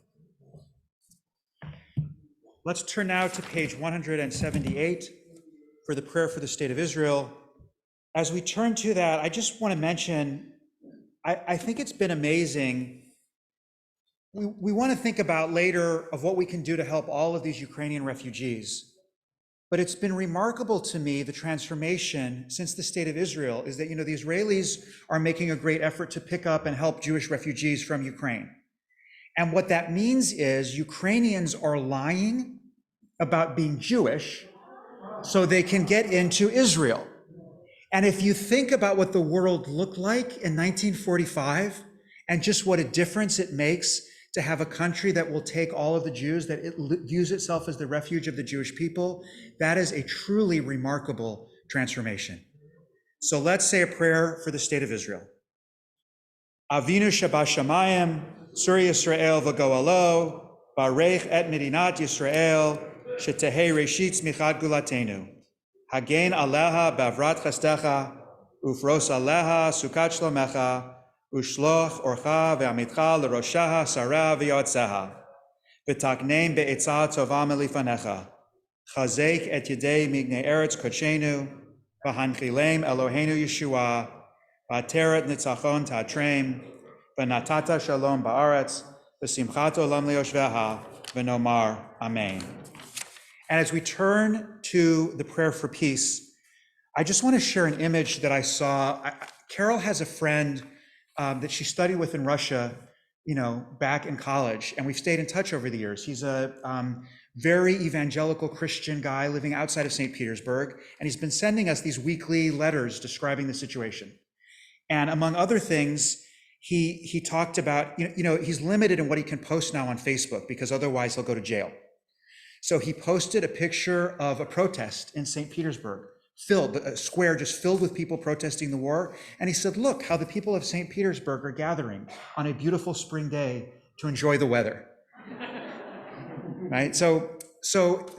Let's turn now to page 178 for the prayer for the state of Israel. As we turn to that, I just want to mention, I think it's been amazing. We want to think about later of what we can do to help all of these Ukrainian refugees. But it's been remarkable to me, the transformation since the state of Israel is that, the Israelis are making a great effort to pick up and help Jewish refugees from Ukraine. And what that means is Ukrainians are lying about being Jewish so they can get into Israel. And if you think about what the world looked like in 1945 and just what a difference it makes to have a country that will take all of the Jews, that it views itself as the refuge of the Jewish people, that is a truly remarkable transformation. So let's say a prayer for the state of Israel. Avinu Shabashamayim, Sur Yisrael v'goalo, Barech et Medinat Yisrael, Shetehei Reshit Smichad Gulatenu. Hagen Aleha Bavrat Chastecha, Ufros Aleha Sukat Shlomecha, Ushloch Orcha Ve'amitcha L'Roshaha Sarah V'yotzeha. V'takneim Be'etzah Tova Melifanecha. Chazek et Yedei Mignei Eretz Kodshenu, V'hanchilem Eloheinu Yeshua, V'ateret Nitzachon Ta'atreim, V'natata Shalom Ba'aretz, V'simchat Olam Le'yoshveha, V'nomar Amen. And as we turn to the prayer for peace, I just want to share an image that I saw. Carol has a friend that she studied with in Russia, back in college, and we've stayed in touch over the years. He's a very evangelical Christian guy living outside of St. Petersburg, and he's been sending us these weekly letters describing the situation. And among other things, he talked about, he's limited in what he can post now on Facebook because otherwise he'll go to jail. So he posted a picture of a protest in St. Petersburg, a square just filled with people protesting the war. And he said, look how the people of St. Petersburg are gathering on a beautiful spring day to enjoy the weather. Right? So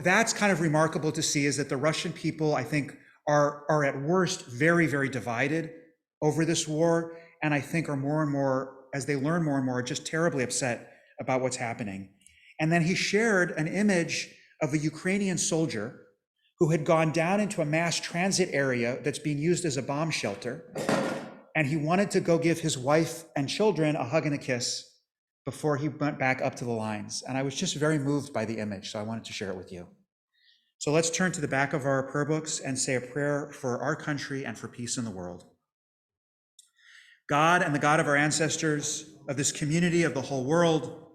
that's kind of remarkable to see, is that the Russian people, I think, are at worst very, very divided. over this war, and I think are more and more, as they learn more and more, just terribly upset about what's happening. And then he shared an image of a Ukrainian soldier who had gone down into a mass transit area that's being used as a bomb shelter. And he wanted to go give his wife and children a hug and a kiss before he went back up to the lines. And I was just very moved by the image, so I wanted to share it with you. So let's turn to the back of our prayer books and say a prayer for our country and for peace in the world. God and the God of our ancestors, of this community, of the whole world,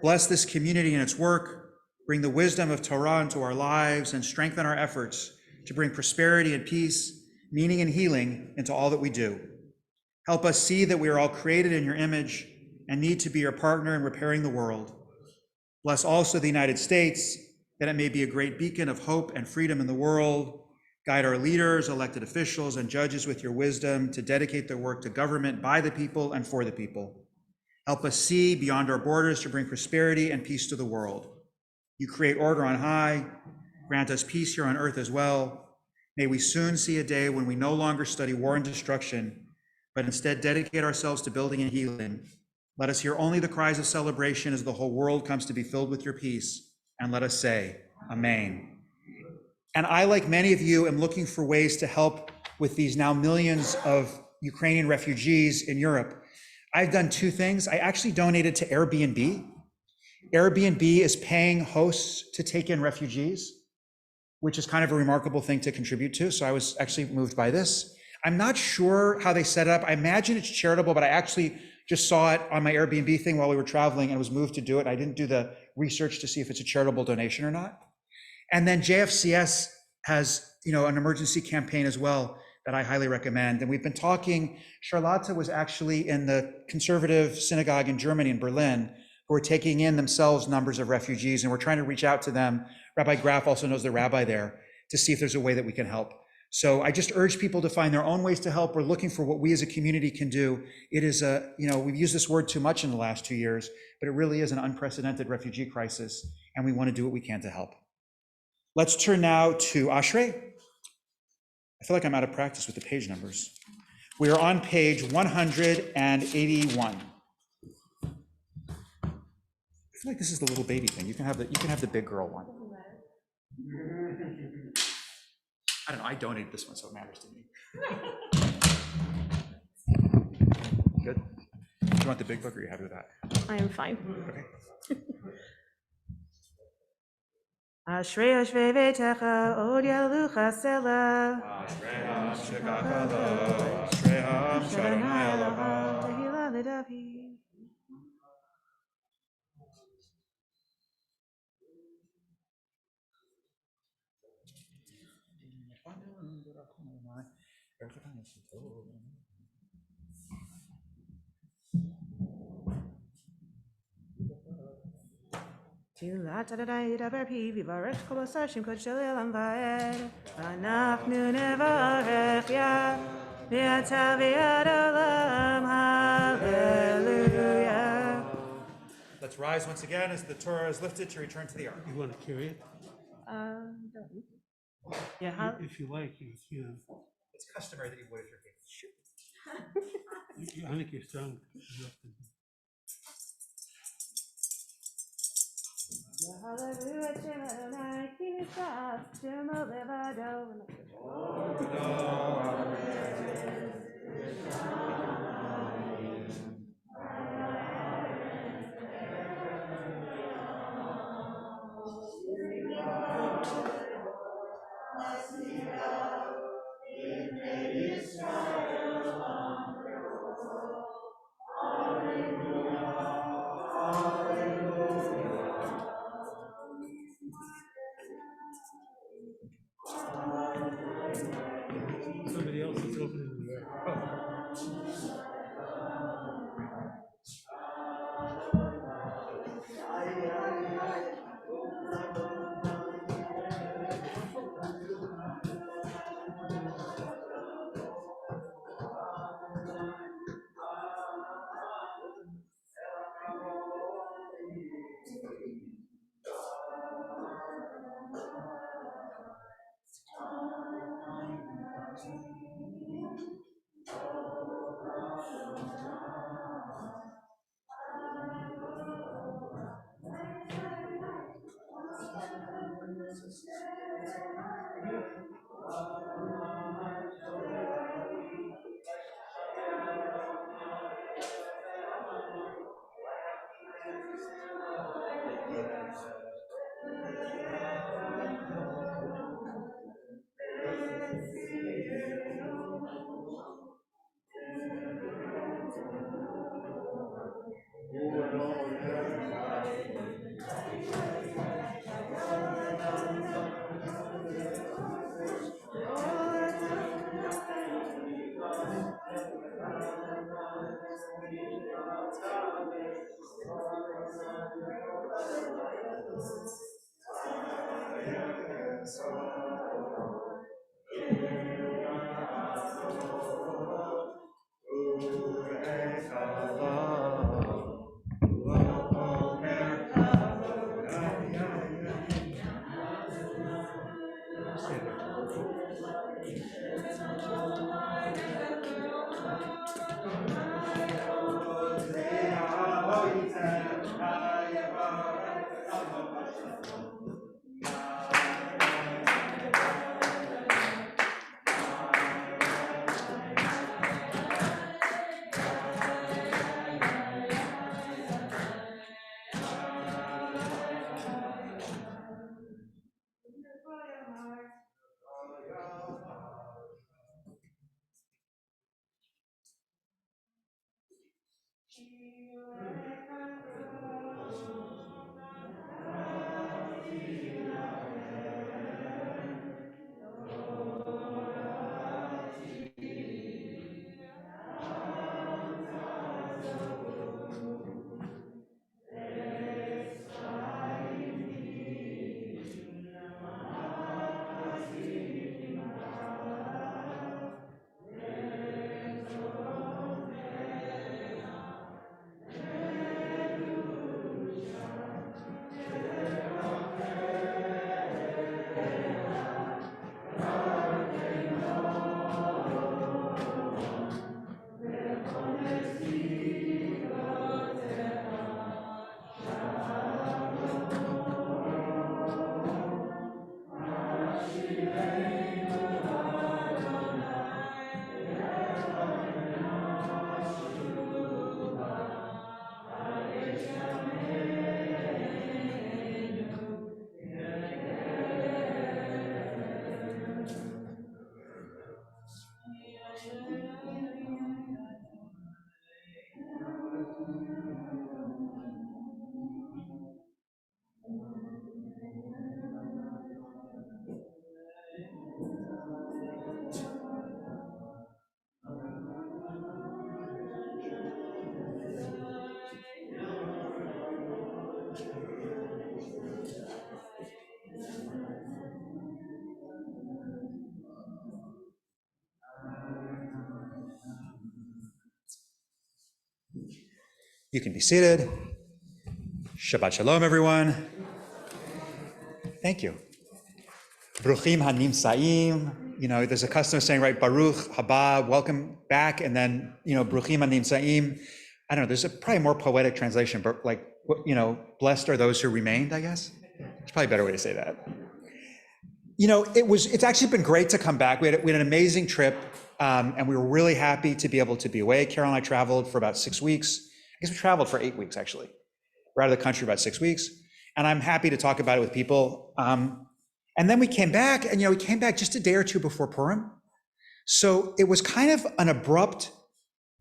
bless this community and its work, bring the wisdom of Torah into our lives, and strengthen our efforts to bring prosperity and peace, meaning and healing into all that we do. Help us see that we are all created in your image and need to be your partner in repairing the world. Bless also the United States, that it may be a great beacon of hope and freedom in the world. Guide our leaders, elected officials, and judges with your wisdom to dedicate their work to government by the people and for the people. Help us see beyond our borders to bring prosperity and peace to the world. You create order on high. Grant us peace here on earth as well. May we soon see a day when we no longer study war and destruction, but instead dedicate ourselves to building and healing. Let us hear only the cries of celebration as the whole world comes to be filled with your peace. And let us say, Amen. And I, like many of you, am looking for ways to help with these now millions of Ukrainian refugees in Europe. I've done two things. I actually donated to Airbnb. Airbnb is paying hosts to take in refugees, which is kind of a remarkable thing to contribute to. So I was actually moved by this. I'm not sure how they set it up. I imagine it's charitable, but I actually just saw it on my Airbnb thing while we were traveling and was moved to do it. I didn't do the research to see if it's a charitable donation or not. And then JFCS has, an emergency campaign as well that I highly recommend. And we've been talking, Charlotte was actually in the conservative synagogue in Germany, in Berlin, who are taking in themselves numbers of refugees. And we're trying to reach out to them. Rabbi Graf also knows the rabbi there to see if there's a way that we can help. So I just urge people to find their own ways to help. We're looking for what we as a community can do. It is we've used this word too much in the last 2 years, but it really is an unprecedented refugee crisis. And we want to do what we can to help. Let's turn now to Ashrei. I feel like I'm out of practice with the page numbers. We are on page 181. I feel like this is the little baby thing. You can have the big girl one. I don't know. I donated this one, so it matters to me. Good. Do you want the big book, or are you happy with that? I am fine. Okay. Ashrei Yoshvei Beitecha Od Yalu Chasela Ashrei Ham Shekach Lo, Ashrei Ham Shadonai Eloham. Tehillah L'David. Tfilat Adonai Yidaber Pi V'Yivarech Kol Asar Shem Kodesh Elam Va'ed V'Anachnu Nevarech Yah V'Yata V'Yad Olam Hallelujah. Let's rise once again as the Torah is lifted to return to the ark. You want to carry it? Yeah, If you like, you can. It's customary that you would if you're capable. I think you're strong enough to. Hallelujah, Shem Adonai, Ki Nitzach, Shem Levado. Somebody else is opening the door. You can be seated. Shabbat shalom, everyone. Thank you. Bruchim hanimsaim. You know, there's a custom of saying, right, Baruch haba, welcome back, and then, you know, Bruchim hanimsaim. I don't know, there's a probably more poetic translation, but like, you know, blessed are those who remained, I guess. It's probably a better way to say that. You know, it's actually been great to come back. We had an amazing trip, and we were really happy to be able to be away. Carol and I traveled for about 6 weeks. I guess we traveled for 8 weeks, actually. We're out of the country about 6 weeks, and I'm happy to talk about it with people. And then we came back, and, you know, we came back just a day or two before Purim. So it was kind of an abrupt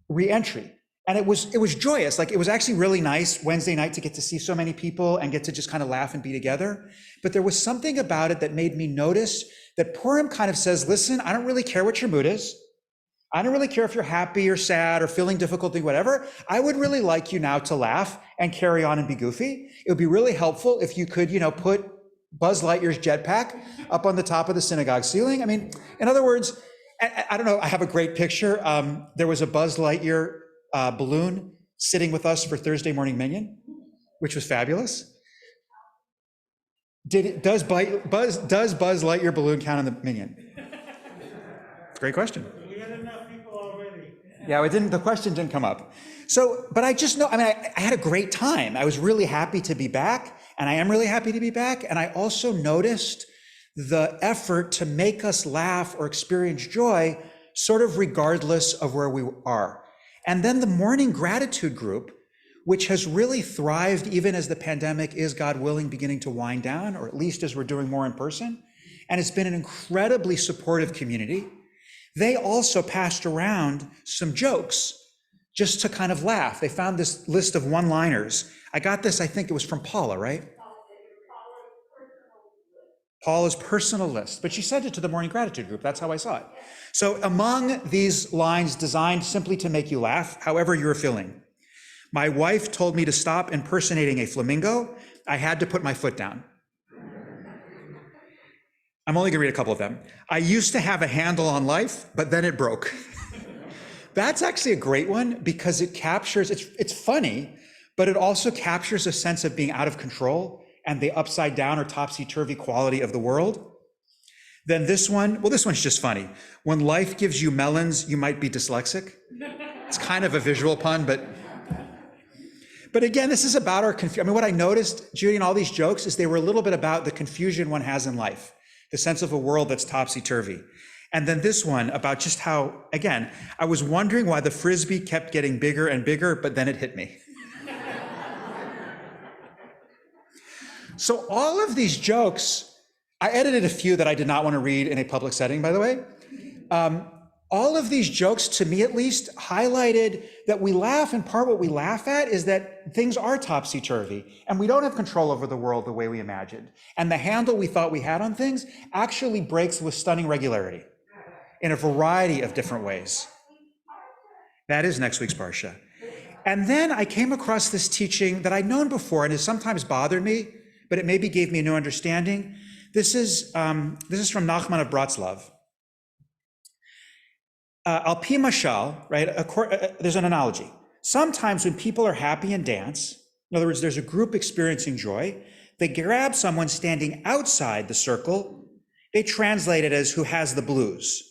re-entry. And it was joyous. Like, it was actually really nice Wednesday night to get to see so many people and get to just kind of laugh and be together. But there was something about it that made me notice that Purim kind of says, listen, I don't really care what your mood is. I don't really care if you're happy or sad or feeling difficulty, whatever. I would really like you now to laugh and carry on and be goofy. It would be really helpful if you could, you know, put Buzz Lightyear's jetpack up on the top of the synagogue ceiling. I mean, in other words, I don't know, I have a great picture. There was a Buzz Lightyear balloon sitting with us for Thursday morning minyan, which was fabulous. Does Buzz Lightyear balloon count in the minyan? Great question. We had enough people already. Yeah, the question didn't come up. So, but I just know, I mean, I had a great time. I was really happy to be back, and I am really happy to be back. And I also noticed the effort to make us laugh or experience joy, sort of regardless of where we are. And then the morning gratitude group, which has really thrived even as the pandemic is, God willing, beginning to wind down, or at least as we're doing more in person. And it's been an incredibly supportive community. They also passed around some jokes just to kind of laugh. They found this list of one-liners. I got this, I think it was from Paula, right? Paula's personal list, but she sent it to the morning gratitude group. That's how I saw it. So among these lines designed simply to make you laugh, however you're feeling, my wife told me to stop impersonating a flamingo. I had to put my foot down. I'm only gonna read a couple of them. I used to have a handle on life, but then it broke. That's actually a great one because it captures, it's funny, but it also captures a sense of being out of control and the upside down or topsy-turvy quality of the world. Then this one, well, this one's just funny. When life gives you melons, you might be dyslexic. It's kind of a visual pun, but again, this is about our confusion. I mean, what I noticed, Judy, in all these jokes is they were a little bit about the confusion one has in life, the sense of a world that's topsy-turvy. And then this one about just how, again, I was wondering why the Frisbee kept getting bigger and bigger, but then it hit me. So all of these jokes, I edited a few that I did not want to read in a public setting, by the way. All of these jokes, to me at least, highlighted that we laugh, in part what we laugh at is that things are topsy-turvy and we don't have control over the world the way we imagined. And the handle we thought we had on things actually breaks with stunning regularity in a variety of different ways. That is next week's Parsha. And then I came across this teaching that I'd known before and has sometimes bothered me, but it maybe gave me a new understanding. This is from Nachman of Bratslav. Al pi mashal, right? There's an analogy. Sometimes when people are happy and dance, in other words, there's a group experiencing joy, they grab someone standing outside the circle. They translate it as who has the blues.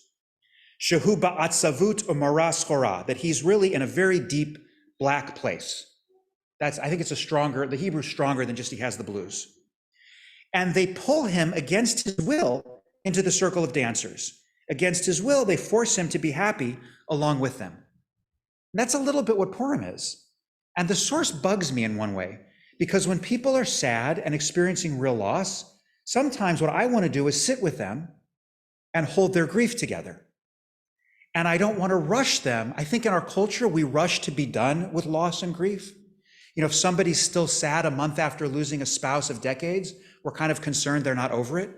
Shehu ba'atzavut umara schora, that he's really in a very deep black place. I think it's the Hebrew's stronger than just he has the blues. And they pull him against his will into the circle of dancers. Against his will, they force him to be happy along with them. And that's a little bit what Purim is. And the source bugs me in one way, because when people are sad and experiencing real loss, sometimes what I want to do is sit with them and hold their grief together. And I don't want to rush them. I think in our culture, we rush to be done with loss and grief. You know, if somebody's still sad a month after losing a spouse of decades, we're kind of concerned they're not over it.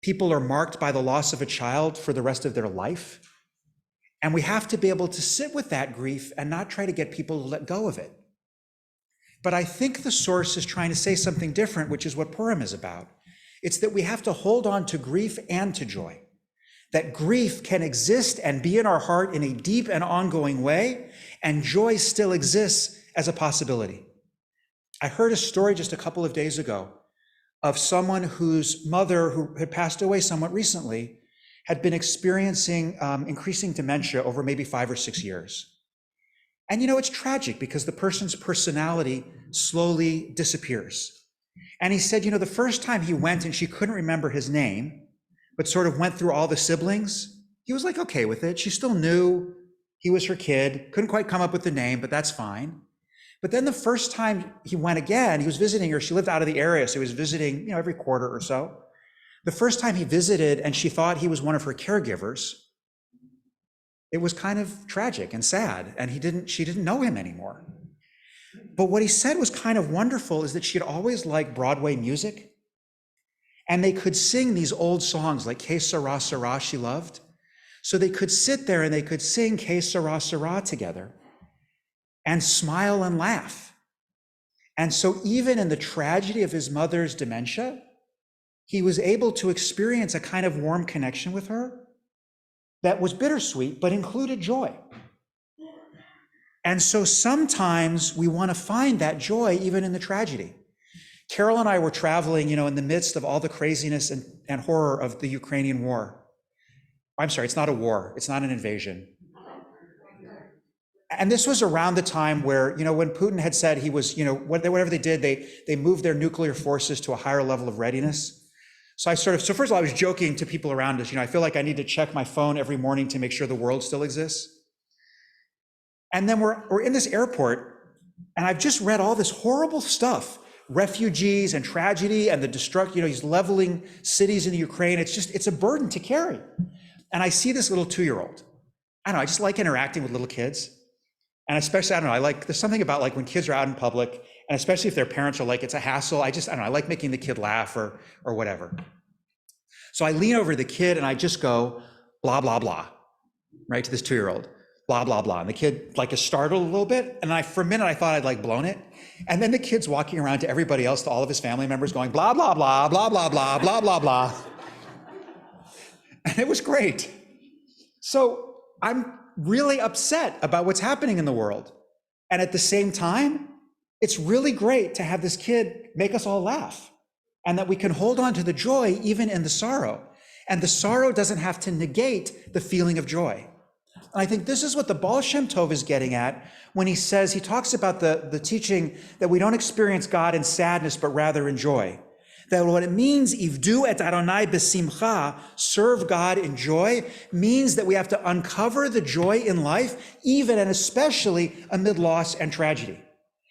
People are marked by the loss of a child for the rest of their life. And we have to be able to sit with that grief and not try to get people to let go of it. But I think the source is trying to say something different, which is what Purim is about. It's that we have to hold on to grief and to joy. That grief can exist and be in our heart in a deep and ongoing way, and joy still exists as a possibility. I heard a story just a couple of days ago of someone whose mother, who had passed away somewhat recently, had been experiencing increasing dementia over maybe 5 or 6 years. And you know, it's tragic because the person's personality slowly disappears. And he said, you know, the first time he went and she couldn't remember his name, but sort of went through all the siblings, he was like, okay with it. She still knew he was her kid, couldn't quite come up with the name, but that's fine. But then the first time he went again, he was visiting her. She lived out of the area, so he was visiting, you know, every quarter or so. The first time he visited and she thought he was one of her caregivers, it was kind of tragic and sad, and she didn't know him anymore. But what he said was kind of wonderful is that she'd always liked Broadway music, and they could sing these old songs like Que Sera Sera she loved. So they could sit there and they could sing Que Sera Sera together and smile and laugh. And so even in the tragedy of his mother's dementia, he was able to experience a kind of warm connection with her that was bittersweet, but included joy. And so sometimes we want to find that joy even in the tragedy. Carol and I were traveling, you know, in the midst of all the craziness and horror of the Ukrainian war. I'm sorry, it's not a war. It's not an invasion. And this was around the time where, you know, when Putin had said he was, you know, whatever they did, they moved their nuclear forces to a higher level of readiness. So first of all, I was joking to people around us, I feel like I need to check my phone every morning to make sure the world still exists. And then we're in this airport, and I've just read all this horrible stuff, refugees and tragedy and the destruction, he's leveling cities in the Ukraine. It's a burden to carry. And I see this little 2-year-old. I don't know, I just like interacting with little kids. And especially, I don't know, there's something about like when kids are out in public, and especially if their parents are like, it's a hassle. I don't know, I like making the kid laugh or whatever. So I lean over the kid and I just go, blah, blah, blah, right, to this 2-year-old, blah, blah, blah. And the kid is startled a little bit. And for a minute, I thought I'd blown it. And then the kid's walking around to everybody else, to all of his family members going, blah, blah, blah, blah, blah, blah, blah, blah, blah. And it was great. So I'm really upset about what's happening in the world. And at the same time, it's really great to have this kid make us all laugh, and that we can hold on to the joy even in the sorrow. And the sorrow doesn't have to negate the feeling of joy. And I think this is what the Baal Shem Tov is getting at when he talks about the teaching that we don't experience God in sadness, but rather in joy. That what it means, Ivdu et Adonai besimcha, serve God in joy, means that we have to uncover the joy in life, even and especially amid loss and tragedy.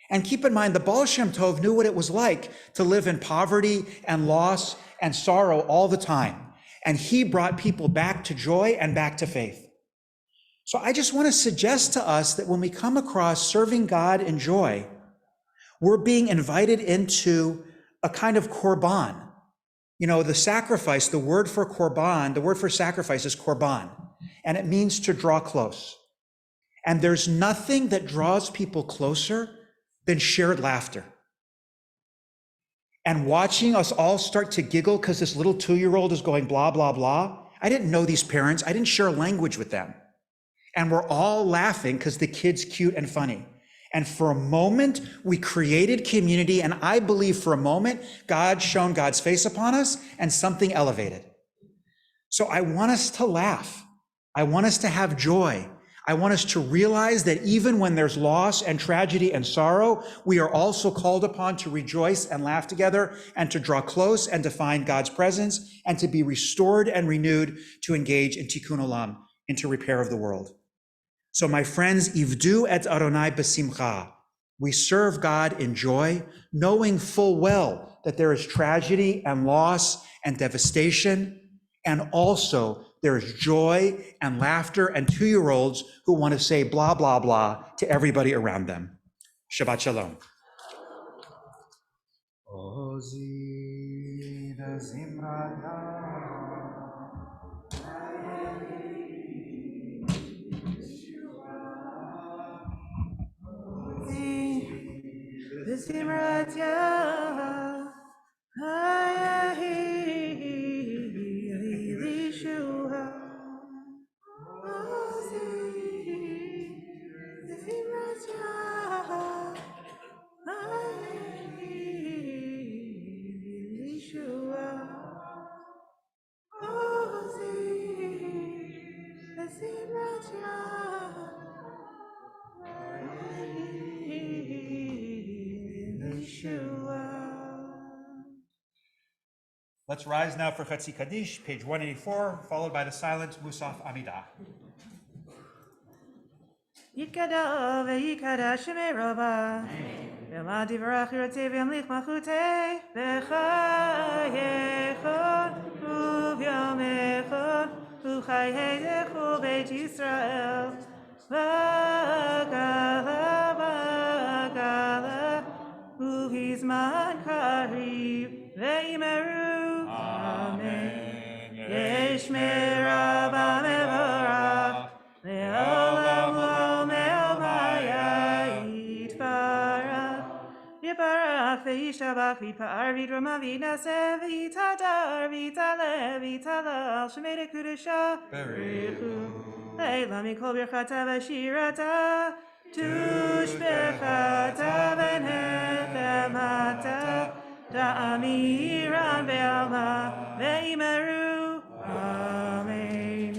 And keep in mind, the Baal Shem Tov knew what it was like to live in poverty and loss and sorrow all the time. And he brought people back to joy and back to faith. So I just want to suggest to us that when we come across serving God in joy, we're being invited into a kind of korban. The sacrifice, the word for korban, the word for sacrifice is korban, and it means to draw close. And there's nothing that draws people closer than shared laughter. And watching us all start to giggle because this little 2-year-old is going blah, blah, blah. I didn't know these parents. I didn't share a language with them. And we're all laughing because the kid's cute and funny. And for a moment, we created community. And I believe for a moment, God shone God's face upon us and something elevated. So I want us to laugh. I want us to have joy. I want us to realize that even when there's loss and tragedy and sorrow, we are also called upon to rejoice and laugh together and to draw close and to find God's presence and to be restored and renewed to engage in tikkun olam, into repair of the world. So my friends, Ivdu et Adonai besimcha. We serve God in joy, knowing full well that there is tragedy and loss and devastation, and also there is joy and laughter and 2-year-olds who want to say blah, blah, blah to everybody around them. Shabbat shalom. Let's rise now for Chatzi Kaddish, page 184, followed by the silent Musaf Amidah. Yikada ve'yikada shemei Rabba V'ma divrach yirtzeh v'yamlich malchutei V'chayechon u'v'yamechon U'chayedechu beit Yisrael V'gala U'hizman kariv Ve'imeru Amen Yeshmei Rabba mevorach Le'olam Yiparach ve'yishtabach v'yipa'ar v'yidroma v'yinaseh v'yitadar v'yitaleh v'yitalal shemei dekudesha berichu le'ila mikol birchata v'shirata tushbechata v'nechemata ta'amiran ve'alma ve'imeru Amen.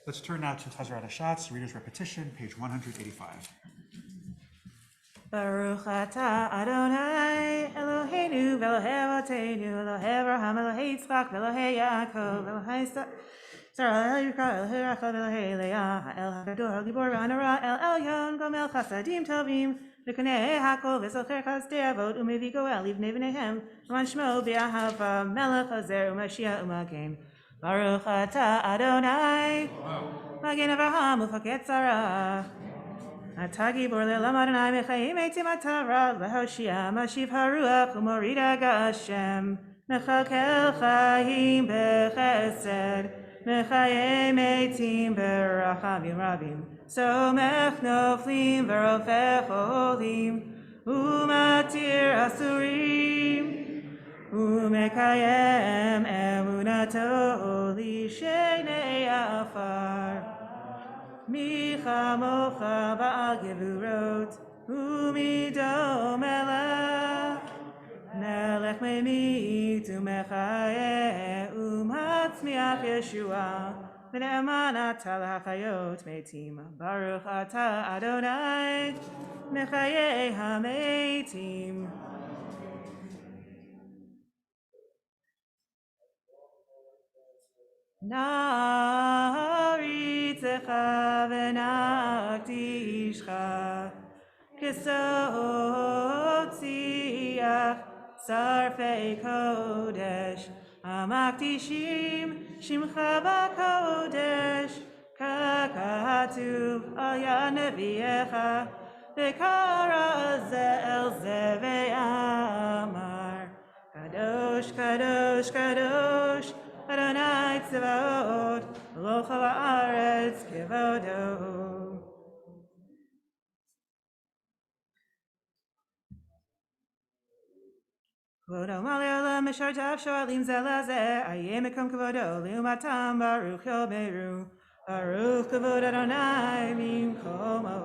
Let's turn now to Tazrat Hashatz, Reader's Repetition, page 185. Baruch atah Adonai Eloheinu v'Elohei Avotenu Elohei Avraham Elohei Yitzchak v'Elohei Yaakov Elohei Sarah El Yukra Elohei Rachel v'Elohei Leah El HaGadol Gibor v'Anara El Elyon Gomel Chasadim Tovim V'Konei Hakol v'Zocher Chazdei Avot U'Mevi Goel Livnei V'neihem V'man Shmo B'Ahava Melech Hazer U'Mashiach U'Magen Baruch atah Adonai Magen Avraham U'Faket Sarah Atagi borle lamadonai mechayim eitim atara lehoshia mashiv haruach umorida gashem mechakel chayim bechesed mechayim eitim berachamim rabim somech noflim verofech olim umatir asurim umekayem emunato lishenei afar Micha mocha ba'al gevurot, umido melech, melech me'mit u'mechaye, u'matzmiach Yeshua, v'ne'eman ata l'hachayot metim, Baruch ata Adonai, mechaye ha'metim. Na'aritzecha v'na'akdishcha Kesotziach sarfei kodesh Amakdishim shimcha b'kodesh Kakatuv al yad neviecha V'kara ze el ze ve'amar Kadosh, Kadosh, Kadosh Adonai Tzvaot, Elocha va'aretz kevodo. Kvodo mali olam mishartav shoalim ze laze, ayeh mekom kvodo, liumatam baruch yomeru, baruch kavod Adonai mimkomo.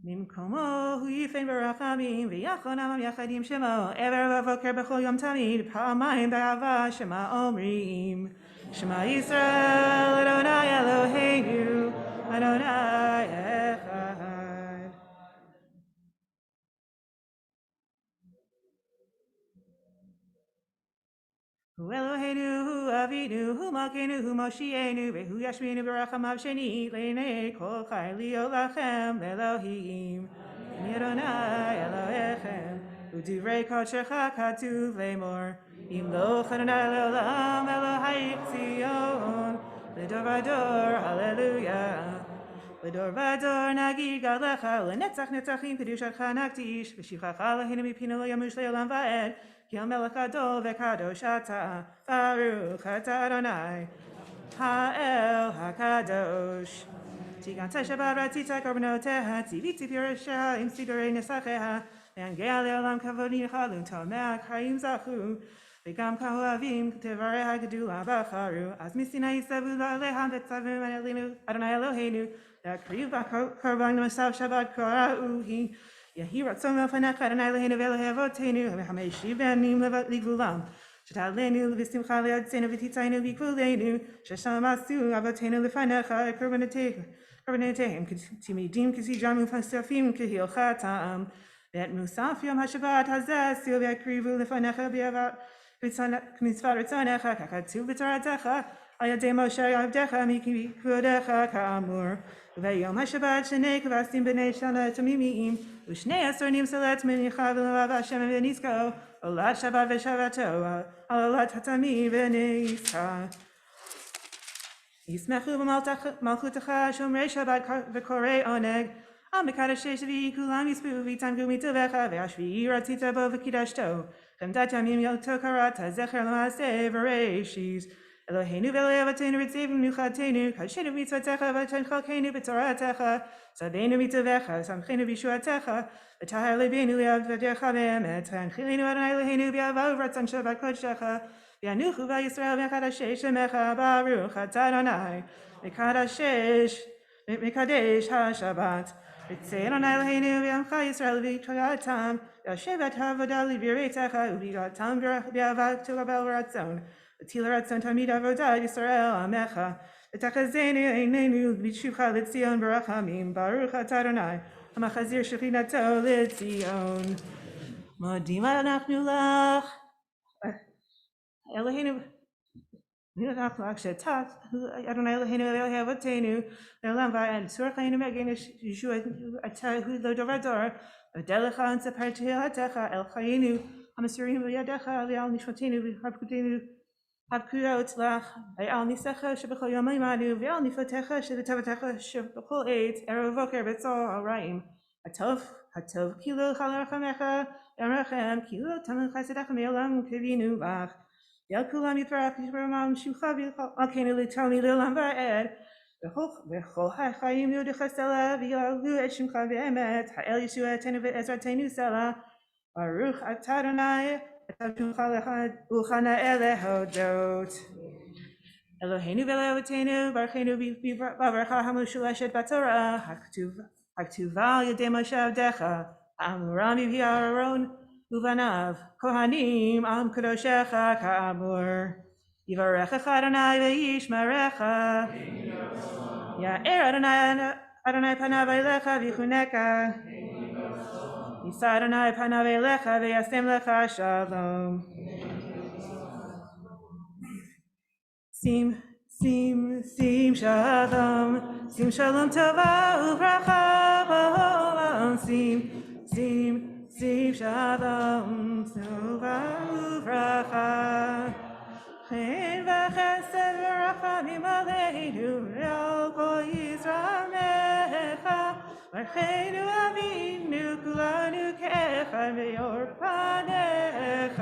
ממקומו הוא יפן ברחמים ויחון עמם יחד עם שמו עבר ובוקר בכל יום תמיד פעמיים באהבה שמה אומרים שמע ישראל אדוני אלוהינו אדוני אחד. הוא אלוהינו הוא אבינו הוא מלכנו הוא מושיענו והוא ישמיענו ברחמיו שנית לעיני כל חי להיות לכם לאלוהים אדוני אלוהיכם ודברי קודשך כתוב לאמור ימלוך אדוני לעולם אלוהי ציון לדור ודור הללויה לדור ודור נגיד גדלך לנצח נצחים קדושתך נקדיש ושבחך אלוהינו מפינו לא ימוש לעולם ועד כי המלך גדול וקדוש אתה ברוך אתה אדוני האל הקדוש תיגנת שבת רצית קורבנותיה ציוויתי פירושיה עם סידורי נסחיה להנגיע לעולם כבוד נחלו תומע חיים זכו וגם כאוהבים תבריה גדולה בחרו אז מסיני יסבו לעליהם וצווים עלינו אדוני אלוהינו להקריב בקורבן למסב שבת קראו היא יהי רצון לפניך אדוני אלוהינו ואלוהי אבותינו המשיב בנים לגבולם שתעלנו בשמחה לידנו ותצאנו בגבולנו ששם עשו אבותינו לפניך קורבנותיהם תמידים כסדרם ופסופים כהלכתם ואת מוסף יום השבת הזה עשו והקריבו לפניך באהבת כמצוות רצונך ככתוב בתורתך על ידי משה עבדך מכבודך כאמור וביום השבת שני כבשים בני שנה תמימים ו12 נמסלת מניחה ולאהב השם ונזכו עולת שבת ושבתו על עולת התמיד ונזכו ישמחו במלכותך שומרי שבת וקוראי עונג על מקדשי שביעי כולם יספו ויתענגו מטובך והשביעי רצית בו וקידשתו חמדת ימים אותו קראת זכר למעשה בראשית אלוהינו ואלוהי אבותינו רצינו ומנוחתנו קדשנו במצוותיך ותנחלנו בתורתך צווינו מטובך ושמחנו בישועתך וטהר ליבנו לעבודך באמת והנחילנו אדוני אלוהינו באהבה וברצון שבת קודשך וינוחו בה ישראל מקדשי שמך ברוך אתה אדוני מקדש השבת רצה אדוני אלוהינו ועמך ישראל ובקראתם והשבת העבודה לבירתך ובגעתם באהבה תרבה ורצון ותהי לרצון תמיד עבודה ישראל עמך ותחזינו עינינו בשובך לציון ברחמים ברוך אתה אדוני המחזיר שכינתו לציון מודים אנחנו לך אלוהינו אנחנו לך שאתה אדוני אלוהינו ואלוהי אבותינו לעולם ועד צורכנו מגן ישוע אתה הוא לדור ודור אודה לך ונספר תהילתך אל חיינו המסורים בידיך ועל נשמתנו הבקורות לך ועל ניסך שבכל יום עמנו ועל נפלותיך שבטובתך שבכל עת ערב ובוקר בצהר רעים הטוב כאילו לך לרחמך לרחם כאילו תמל חסדך מעולם קווינו לך יל כולם יתברך יתברמם שמך מלכנו לתמיד לעולם ועד וכל החיים יודך סלע ויעלו את שמך באמת האל ישועתנו ועזרתנו סלע ברוך אתה אדוני אתה שמך ולכנאה להודות אלוהינו ואלוהותינו ברכנו בברכה המשולשת בתורה הכתובה על ידי משה עבדך האמורה מפי אהרון ובניו כהנים עם קדושך כאמור יברכך אדוני וישמרך יאר אדוני פניו אליך ויחונקה יישא אדוני פניו אליך וישם לך שלום שים שלום טובה וברכה בעולם שים שלום טובה וברכה חן וחסד ורחמים עלינו ועל כל ישראל עמך ברכנו אבינו כולנו כאחד באור פניך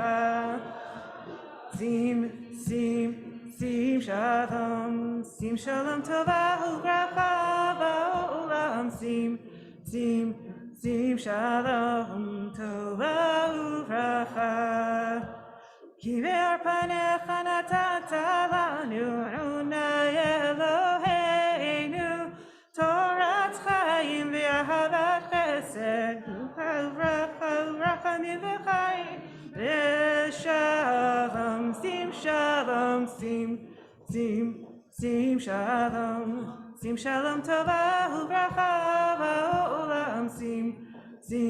שים שלום טובה וברכה בעולם שים שלום טובה וברכה כי באור פניך נתת לנו אדוני אלוהינו תורת חיים ואהבת חסד sim shalom tova uvracha ba'olam, sim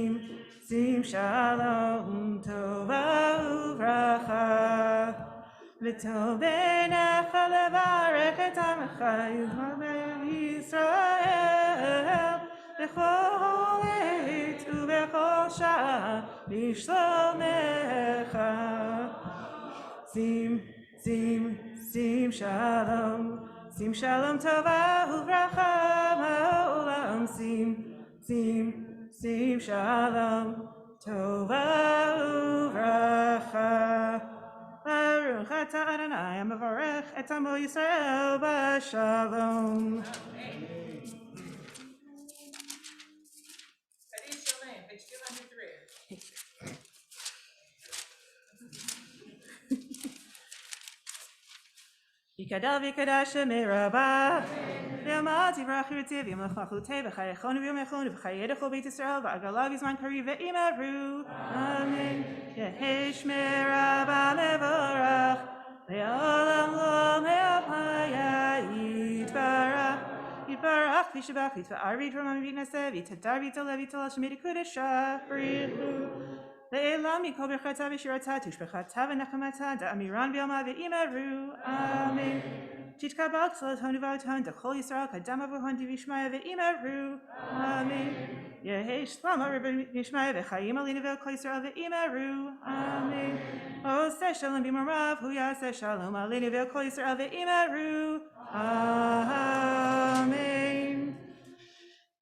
shalom tova uvracha. V'tov beinecha levarech et amecha Yisrael b'chol עת ובכל שעה לשלומך. sim shalom tova uvracha ba'olam, sim shalom tova uvracha. Baruch atah Adonai hamavarech et amo Yisrael b'shalom. Page 203. Yikadal v'yikadash merabah. V'yamad yivrach yirtziv v'yamlech malchutei v'chayechonu v'yomechonu v'chayedecho beit Yisrael v'agalav yizman kari v'imeru. Amen. Yehesh merabah mevorach. Ve'olam lo me'apaya yitbarach. Yitbarach v'shabach v'arid v'ramam v'naseh v'tadar v'toleh v'toleh shemid kudesha b'richu. Ve'elam mikol b'chata v'shirata tushbechata v'nechamata da'amiran v'yama v'imeru. Amen. Titkabal k'solot honu v'auton d'chol Yisrael kadama v'hon divishmaya v'imeru. Amen. Yehesh lama rabbi nishmaya v'chayim alina v'kol Yisrael v'imeru. Amen. Oseh shalom b'marav hu yaseh shalom alina v'kol Yisrael v'imeru. Amen.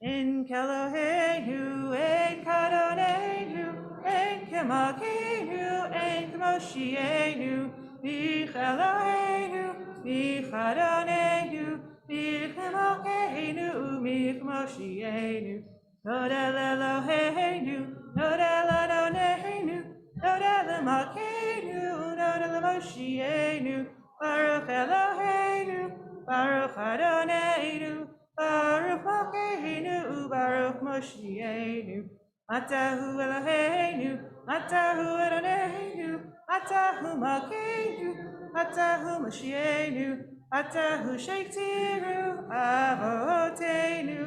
En Keloheinu, en Kadoneinu, en Kemalkeinu, en Kemoshienu, Micheloheinu, Michadoneinu, Michemalkeinu, Michemoshienu. Nodel Eloheinu, Nodel Adoneinu, Nodel Malkeinu, Nodel Moshienu. Baruch Eloheinu, Baruch Adoneinu, Baruch Malkeinu, Baruch Moshienu. Atahu Eloheinu, Atahu Adoneinu, Atahu Malkeinu, Atahu Moshienu, Atahu Shektiru Avoteinu,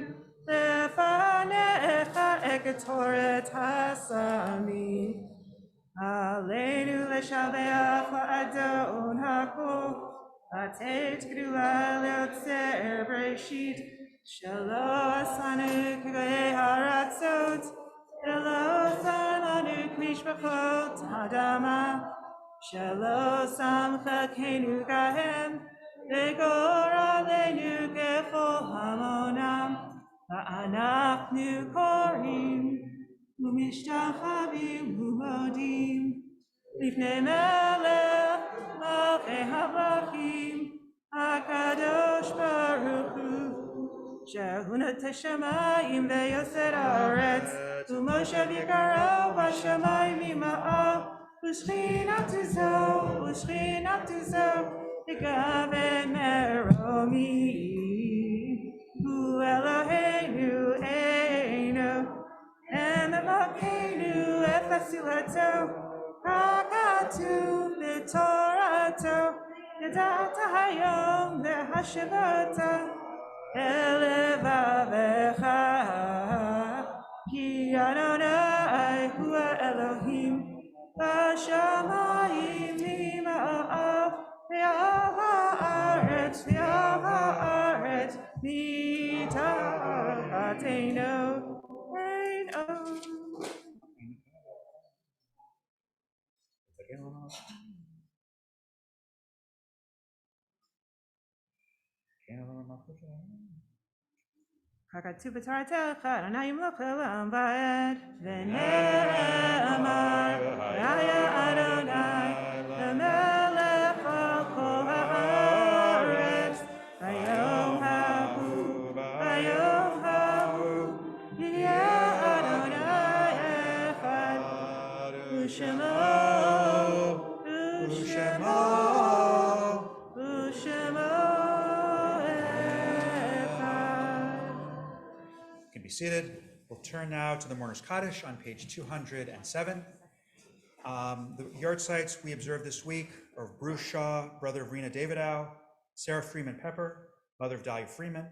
Lefanecha Eketoret Hasamim. Aleinu leshabeach la'adon hakol, Atet gdula leotzer breshit, Shelo asanu k'gei haratzot, Shelo asanu k'mishpachot hadama, Shelo samcha kenu gahem, V'gor aleinu kechol hamonam, Va'anachnu korim, U'mishtachavim u'modim, Lifnei melech malchei hamlachim, HaKadosh Baruch Hu, Shehu notei shamayim ve'yoser haaretz, U'moshev yikaro b'shamayim ima'ah, U'shchinatu zo, Yikaven meromi, Hu Eloheinu eino, Emelkeinu efasilato, Hakatu v'torato, Yadata hayom v'hashavata, Elevavecha, Ki Adonai hu Elohim, Bashamayim v'ma'av, V'al ha'aretz, Mitachatenu. Hakatu b'toratecha, Adonai yimloch le'olam va'ed. V'ne'emar, V'haya Adonai, L'melech al kol ha'aretz. V'yom ha'hu, Yiyeh Adonai echad. U'shemo Can be seated. We'll turn now to the Mourner's Kaddish on page 207. The yard sites we observed this week are of Bruce Shaw, brother of Rena Davidow, Sarah Freeman Pepper, mother of Dahlia Freeman,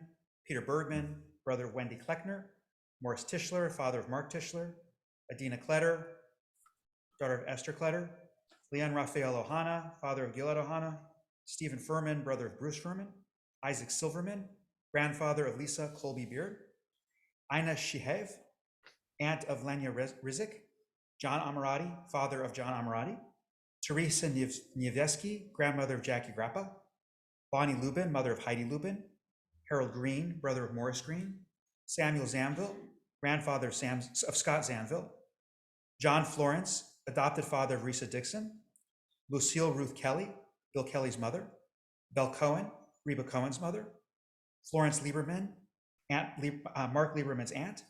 Peter Bergman, brother of Wendy Kleckner, Morris Tischler, father of Mark Tischler, Adina Kletter, daughter of Esther Kletter, Leon Raphael Ohana, father of Gilad Ohana, Stephen Furman, brother of Bruce Furman, Isaac Silverman, grandfather of Lisa Colby Beard, Ina Shihev, aunt of Lenya Rizik, John Amirati, father of John Amirati, Teresa Nievesky, grandmother of Jackie Grappa, Bonnie Lubin, mother of Heidi Lubin, Harold Green, brother of Morris Green, Samuel Zamville, grandfather of Scott Zamville, John Florence, adopted father of Risa Dixon, Lucille Ruth Kelly, Bill Kelly's mother, Belle Cohen, Reba Cohen's mother, Florence Lieberman, Mark Lieberman's aunt,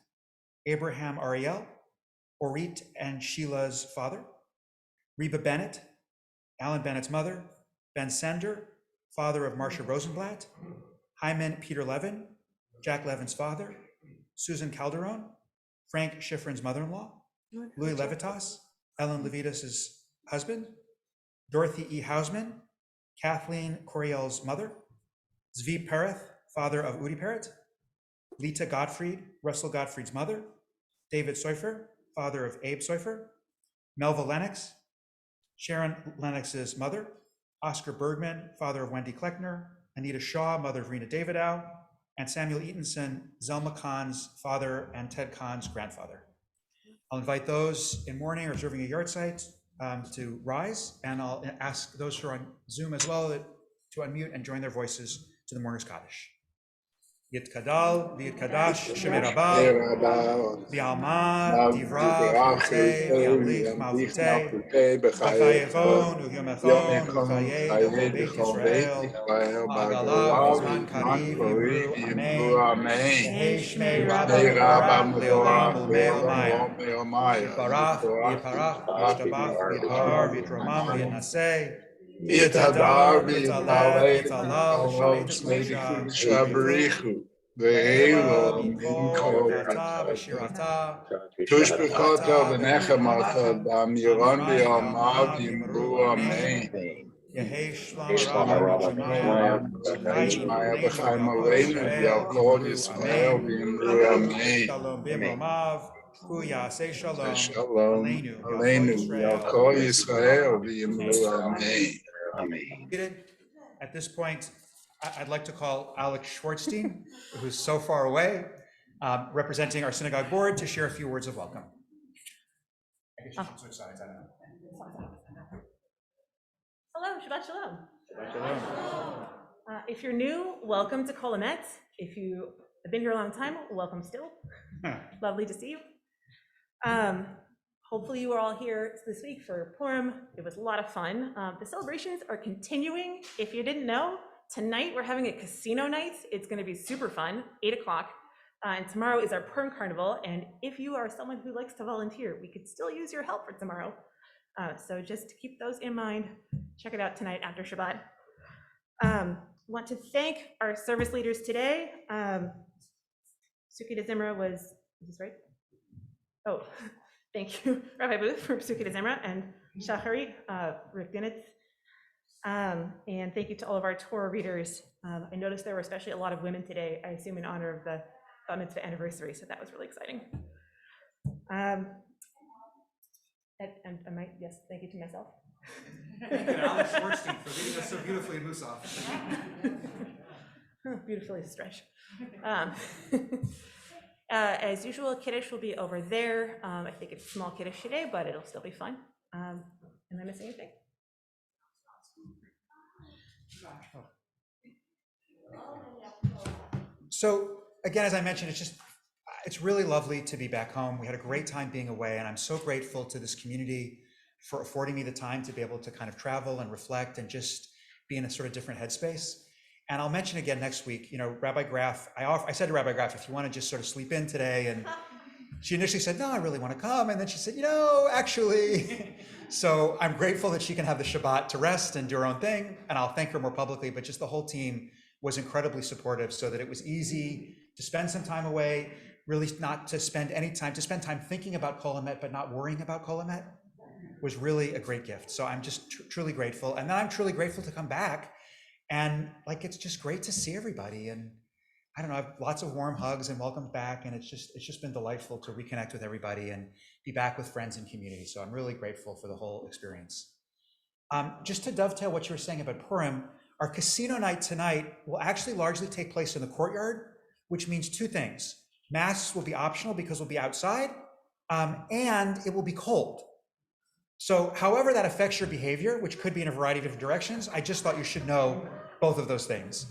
Abraham Ariel, Orit and Sheila's father, Reba Bennett, Alan Bennett's mother, Ben Sender, father of Marcia Rosenblatt, Hyman Peter Levin, Jack Levin's father, Susan Calderon, Frank Schifrin's mother-in-law, Louis Levitas, Ellen Levitas's husband, Dorothy E. Hausman, Kathleen Coriel's mother, Zvi Pereth, father of Udi Pereth, Lita Gottfried, Russell Gottfried's mother, David Seufer, father of Abe Seufer, Melva Lennox, Sharon Lennox's mother, Oscar Bergman, father of Wendy Kleckner, Anita Shaw, mother of Rena Davidow, and Samuel Eatonson, Zelma Khan's father and Ted Khan's grandfather. I'll invite those in mourning or observing a yard site to rise, and I'll ask those who are on Zoom as well to unmute and join their voices to the Mourner's Kaddish. Yitkadal, v'yitkadash, Shemei Rabal, v'yalmad, divrach, yotei, v'yamlich, malchutei, b'chayevon, u'yomechon, u'chayei, b'chol Beit Yisrael, b'agalav, v'zman karim, v'yimru, amen. Yehei Shmei Rabba, le'olam u'me'omaya. Yitbarach, yishtabach, yitpar, yitramam, v'yitnaseh. Yitadar, Yitaleh, Yitalal, Shmei Shabarichu, Ve'elo, Minkol, Vata, V'shirata, Tushbekota, V'nechemata, B'amiron, B'yalmav, Yimru, Amen. Yehei Shlam Rabba, Shemaya, B'chaim Aleinu, V'yalkol Yisrael, V'yimru, Amen. Shalom B'imromav, Hu Yaseh Shalom, Aleinu, V'yalkol Yisrael, V'yimru, Amen. At this point, I'd like to call Alex Schwartzstein, who's so far away, representing our synagogue board, to share a few words of welcome. I guess you should switch sides, I don't know. Hello, Shabbat Shalom. Shabbat Shalom. If you're new, welcome to Kolamet. If you have been here a long time, welcome still. Lovely to see you. Hopefully you were all here this week for Purim. It was a lot of fun. The celebrations are continuing. If you didn't know, tonight we're having a casino night. It's going to be super fun, 8 o'clock. And tomorrow is our Purim Carnival. And if you are someone who likes to volunteer, we could still use your help for tomorrow. So just keep those in mind. Check it out tonight after Shabbat. Want to thank our service leaders today. Suki de Zimra was, is this right? Oh, thank you, Rabbi Booth from Suki de Zimra, and Shachari, Rick Dinitz. And thank you to all of our Torah readers. I noticed there were especially a lot of women today, I assume in honor of the Bar Mitzvah anniversary, so that was really exciting. And yes, thank you to myself. Thank you to Alex Schwartzstein for leading us so beautifully in Musaf. Beautifully stretched. As usual, Kiddush will be over there. I think it's small Kiddush today, but it'll still be fun. Am I missing anything? So again, as I mentioned, it's really lovely to be back home. We had a great time being away, and I'm so grateful to this community for affording me the time to be able to kind of travel and reflect and just be in a sort of different headspace. And I'll mention again next week, Rabbi Graff, I said to Rabbi Graff, if you want to just sort of sleep in today, and she initially said, no, I really want to come. And then she said, actually. So I'm grateful that she can have the Shabbat to rest and do her own thing. And I'll thank her more publicly, but just the whole team was incredibly supportive so that it was easy to spend some time away, really not to spend any time, to spend time thinking about Kol Hamet, but not worrying about Kol Hamet was really a great gift. So I'm just truly grateful. And then I'm truly grateful to come back And like, it's just great to see everybody. And I don't know, I've lots of warm hugs and welcome back. And it's just been delightful to reconnect with everybody and be back with friends and community. So I'm really grateful for the whole experience. Just to dovetail what you were saying about Purim, our casino night tonight will actually largely take place in the courtyard, which means two things. Masks will be optional because we'll be outside, and it will be cold. So however that affects your behavior, which could be in a variety of different directions, I just thought you should know both of those things.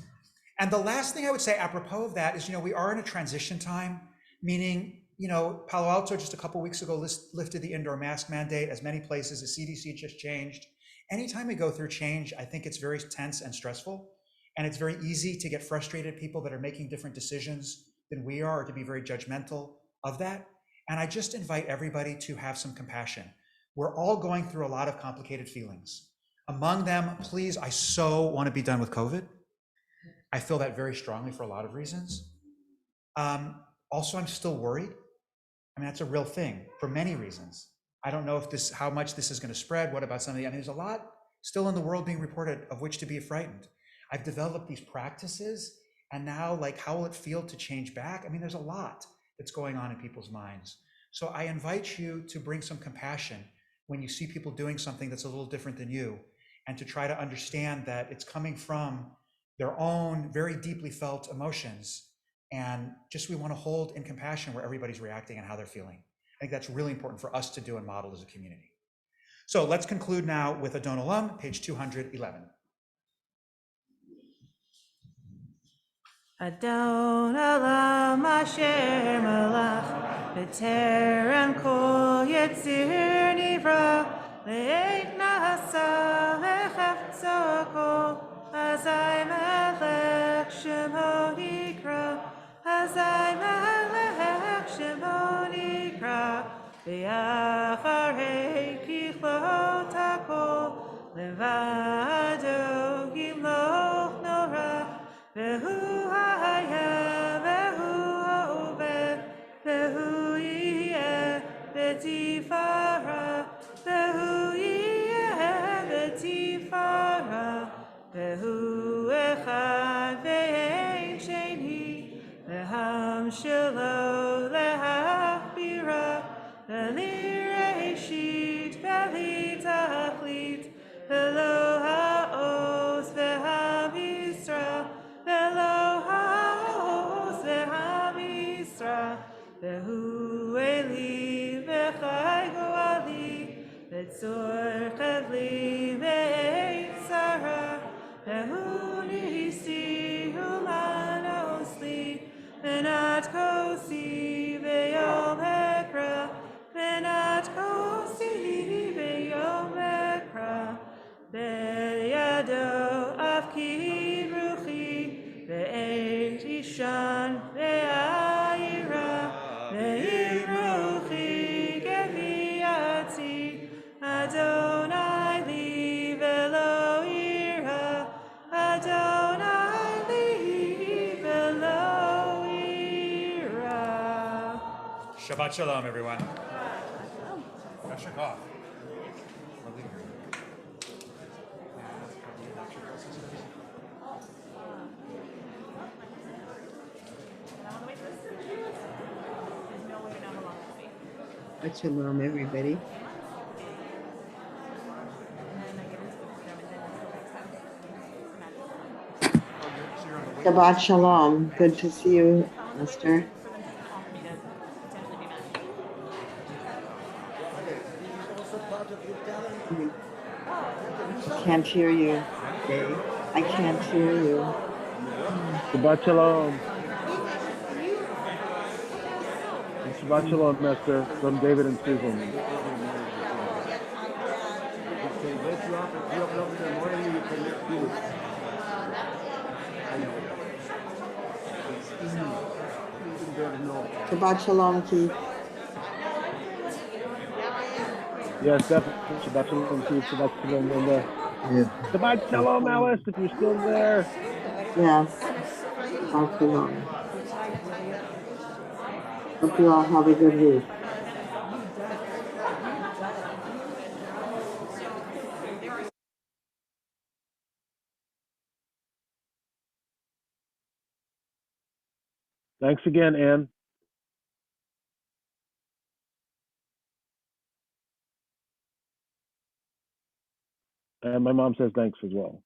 And the last thing I would say apropos of that is, we are in a transition time, meaning, Palo Alto just a couple weeks ago lifted the indoor mask mandate, as many places. The CDC just changed. Anytime we go through change, I think it's very tense and stressful. And it's very easy to get frustrated at people that are making different decisions than we are, or to be very judgmental of that. And I just invite everybody to have some compassion. We're all going through a lot of complicated feelings. Among them, please, I so want to be done with COVID. I feel that very strongly for a lot of reasons. Also, I'm still worried. I mean, that's a real thing for many reasons. I don't know how much this is going to spread. What about some of the, there's a lot still in the world being reported of which to be frightened. I've developed these practices, and now, like, how will it feel to change back? I mean, there's a lot that's going on in people's minds. So I invite you to bring some compassion when you see people doing something that's a little different than you, and to try to understand that it's coming from their own very deeply felt emotions. And just, we want to hold in compassion where everybody's reacting and how they're feeling. I think that's really important for us to do and model as a community. So let's conclude now with Adon Olam, page 211. Adon Olam Asher Malach B'terem Kol Yetzir Nivra Le'et Nasa Lechefzo Kol Azai Melech Shemo Nikra Azai Melech Shemo Nikra V'yacharei Kichlot HaKol Levado Yimloch Norah Vehu haya, vehu obed, vehu yeh betifara, vehu yeh betifara, vehu echad ve'ein sheni, leham shelo lehachbira, ve'lireishit ve'litachlit, ve'lo ha'os ve'ha'misra, Velo haos ve'hamisra, vehu eli ve'chai goali, ve'tzor chevli ve'etzara, vehu nisi humanos li, ve'nat kosi ve'yom ekra, ve'nat kosi ve'yom ekra, ve'yado afki ruchi, ve'et ishan ve'ayira, ve'imruchi geviati, Adonai li ve'lo ira, Adonai li ve'lo ira. Shabbat shalom, everyone. Yashar Shabbat shalom, everybody. Shabbat shalom. Good to see you, Esther. Can't hear you. I can't hear you. Shabbat shalom. Shabbat shalom, Esther, from David and Susan. Shabbat shalom, Keith. Yes, definitely. Shabbat shalom, Keith. Shabbat shalom, Linda. Yeah. Shabbat shalom, Alice, if you're still there. Yes. Shabbat shalom. Hope you all have a good week. Thanks again, Ann. And my mom says thanks as well.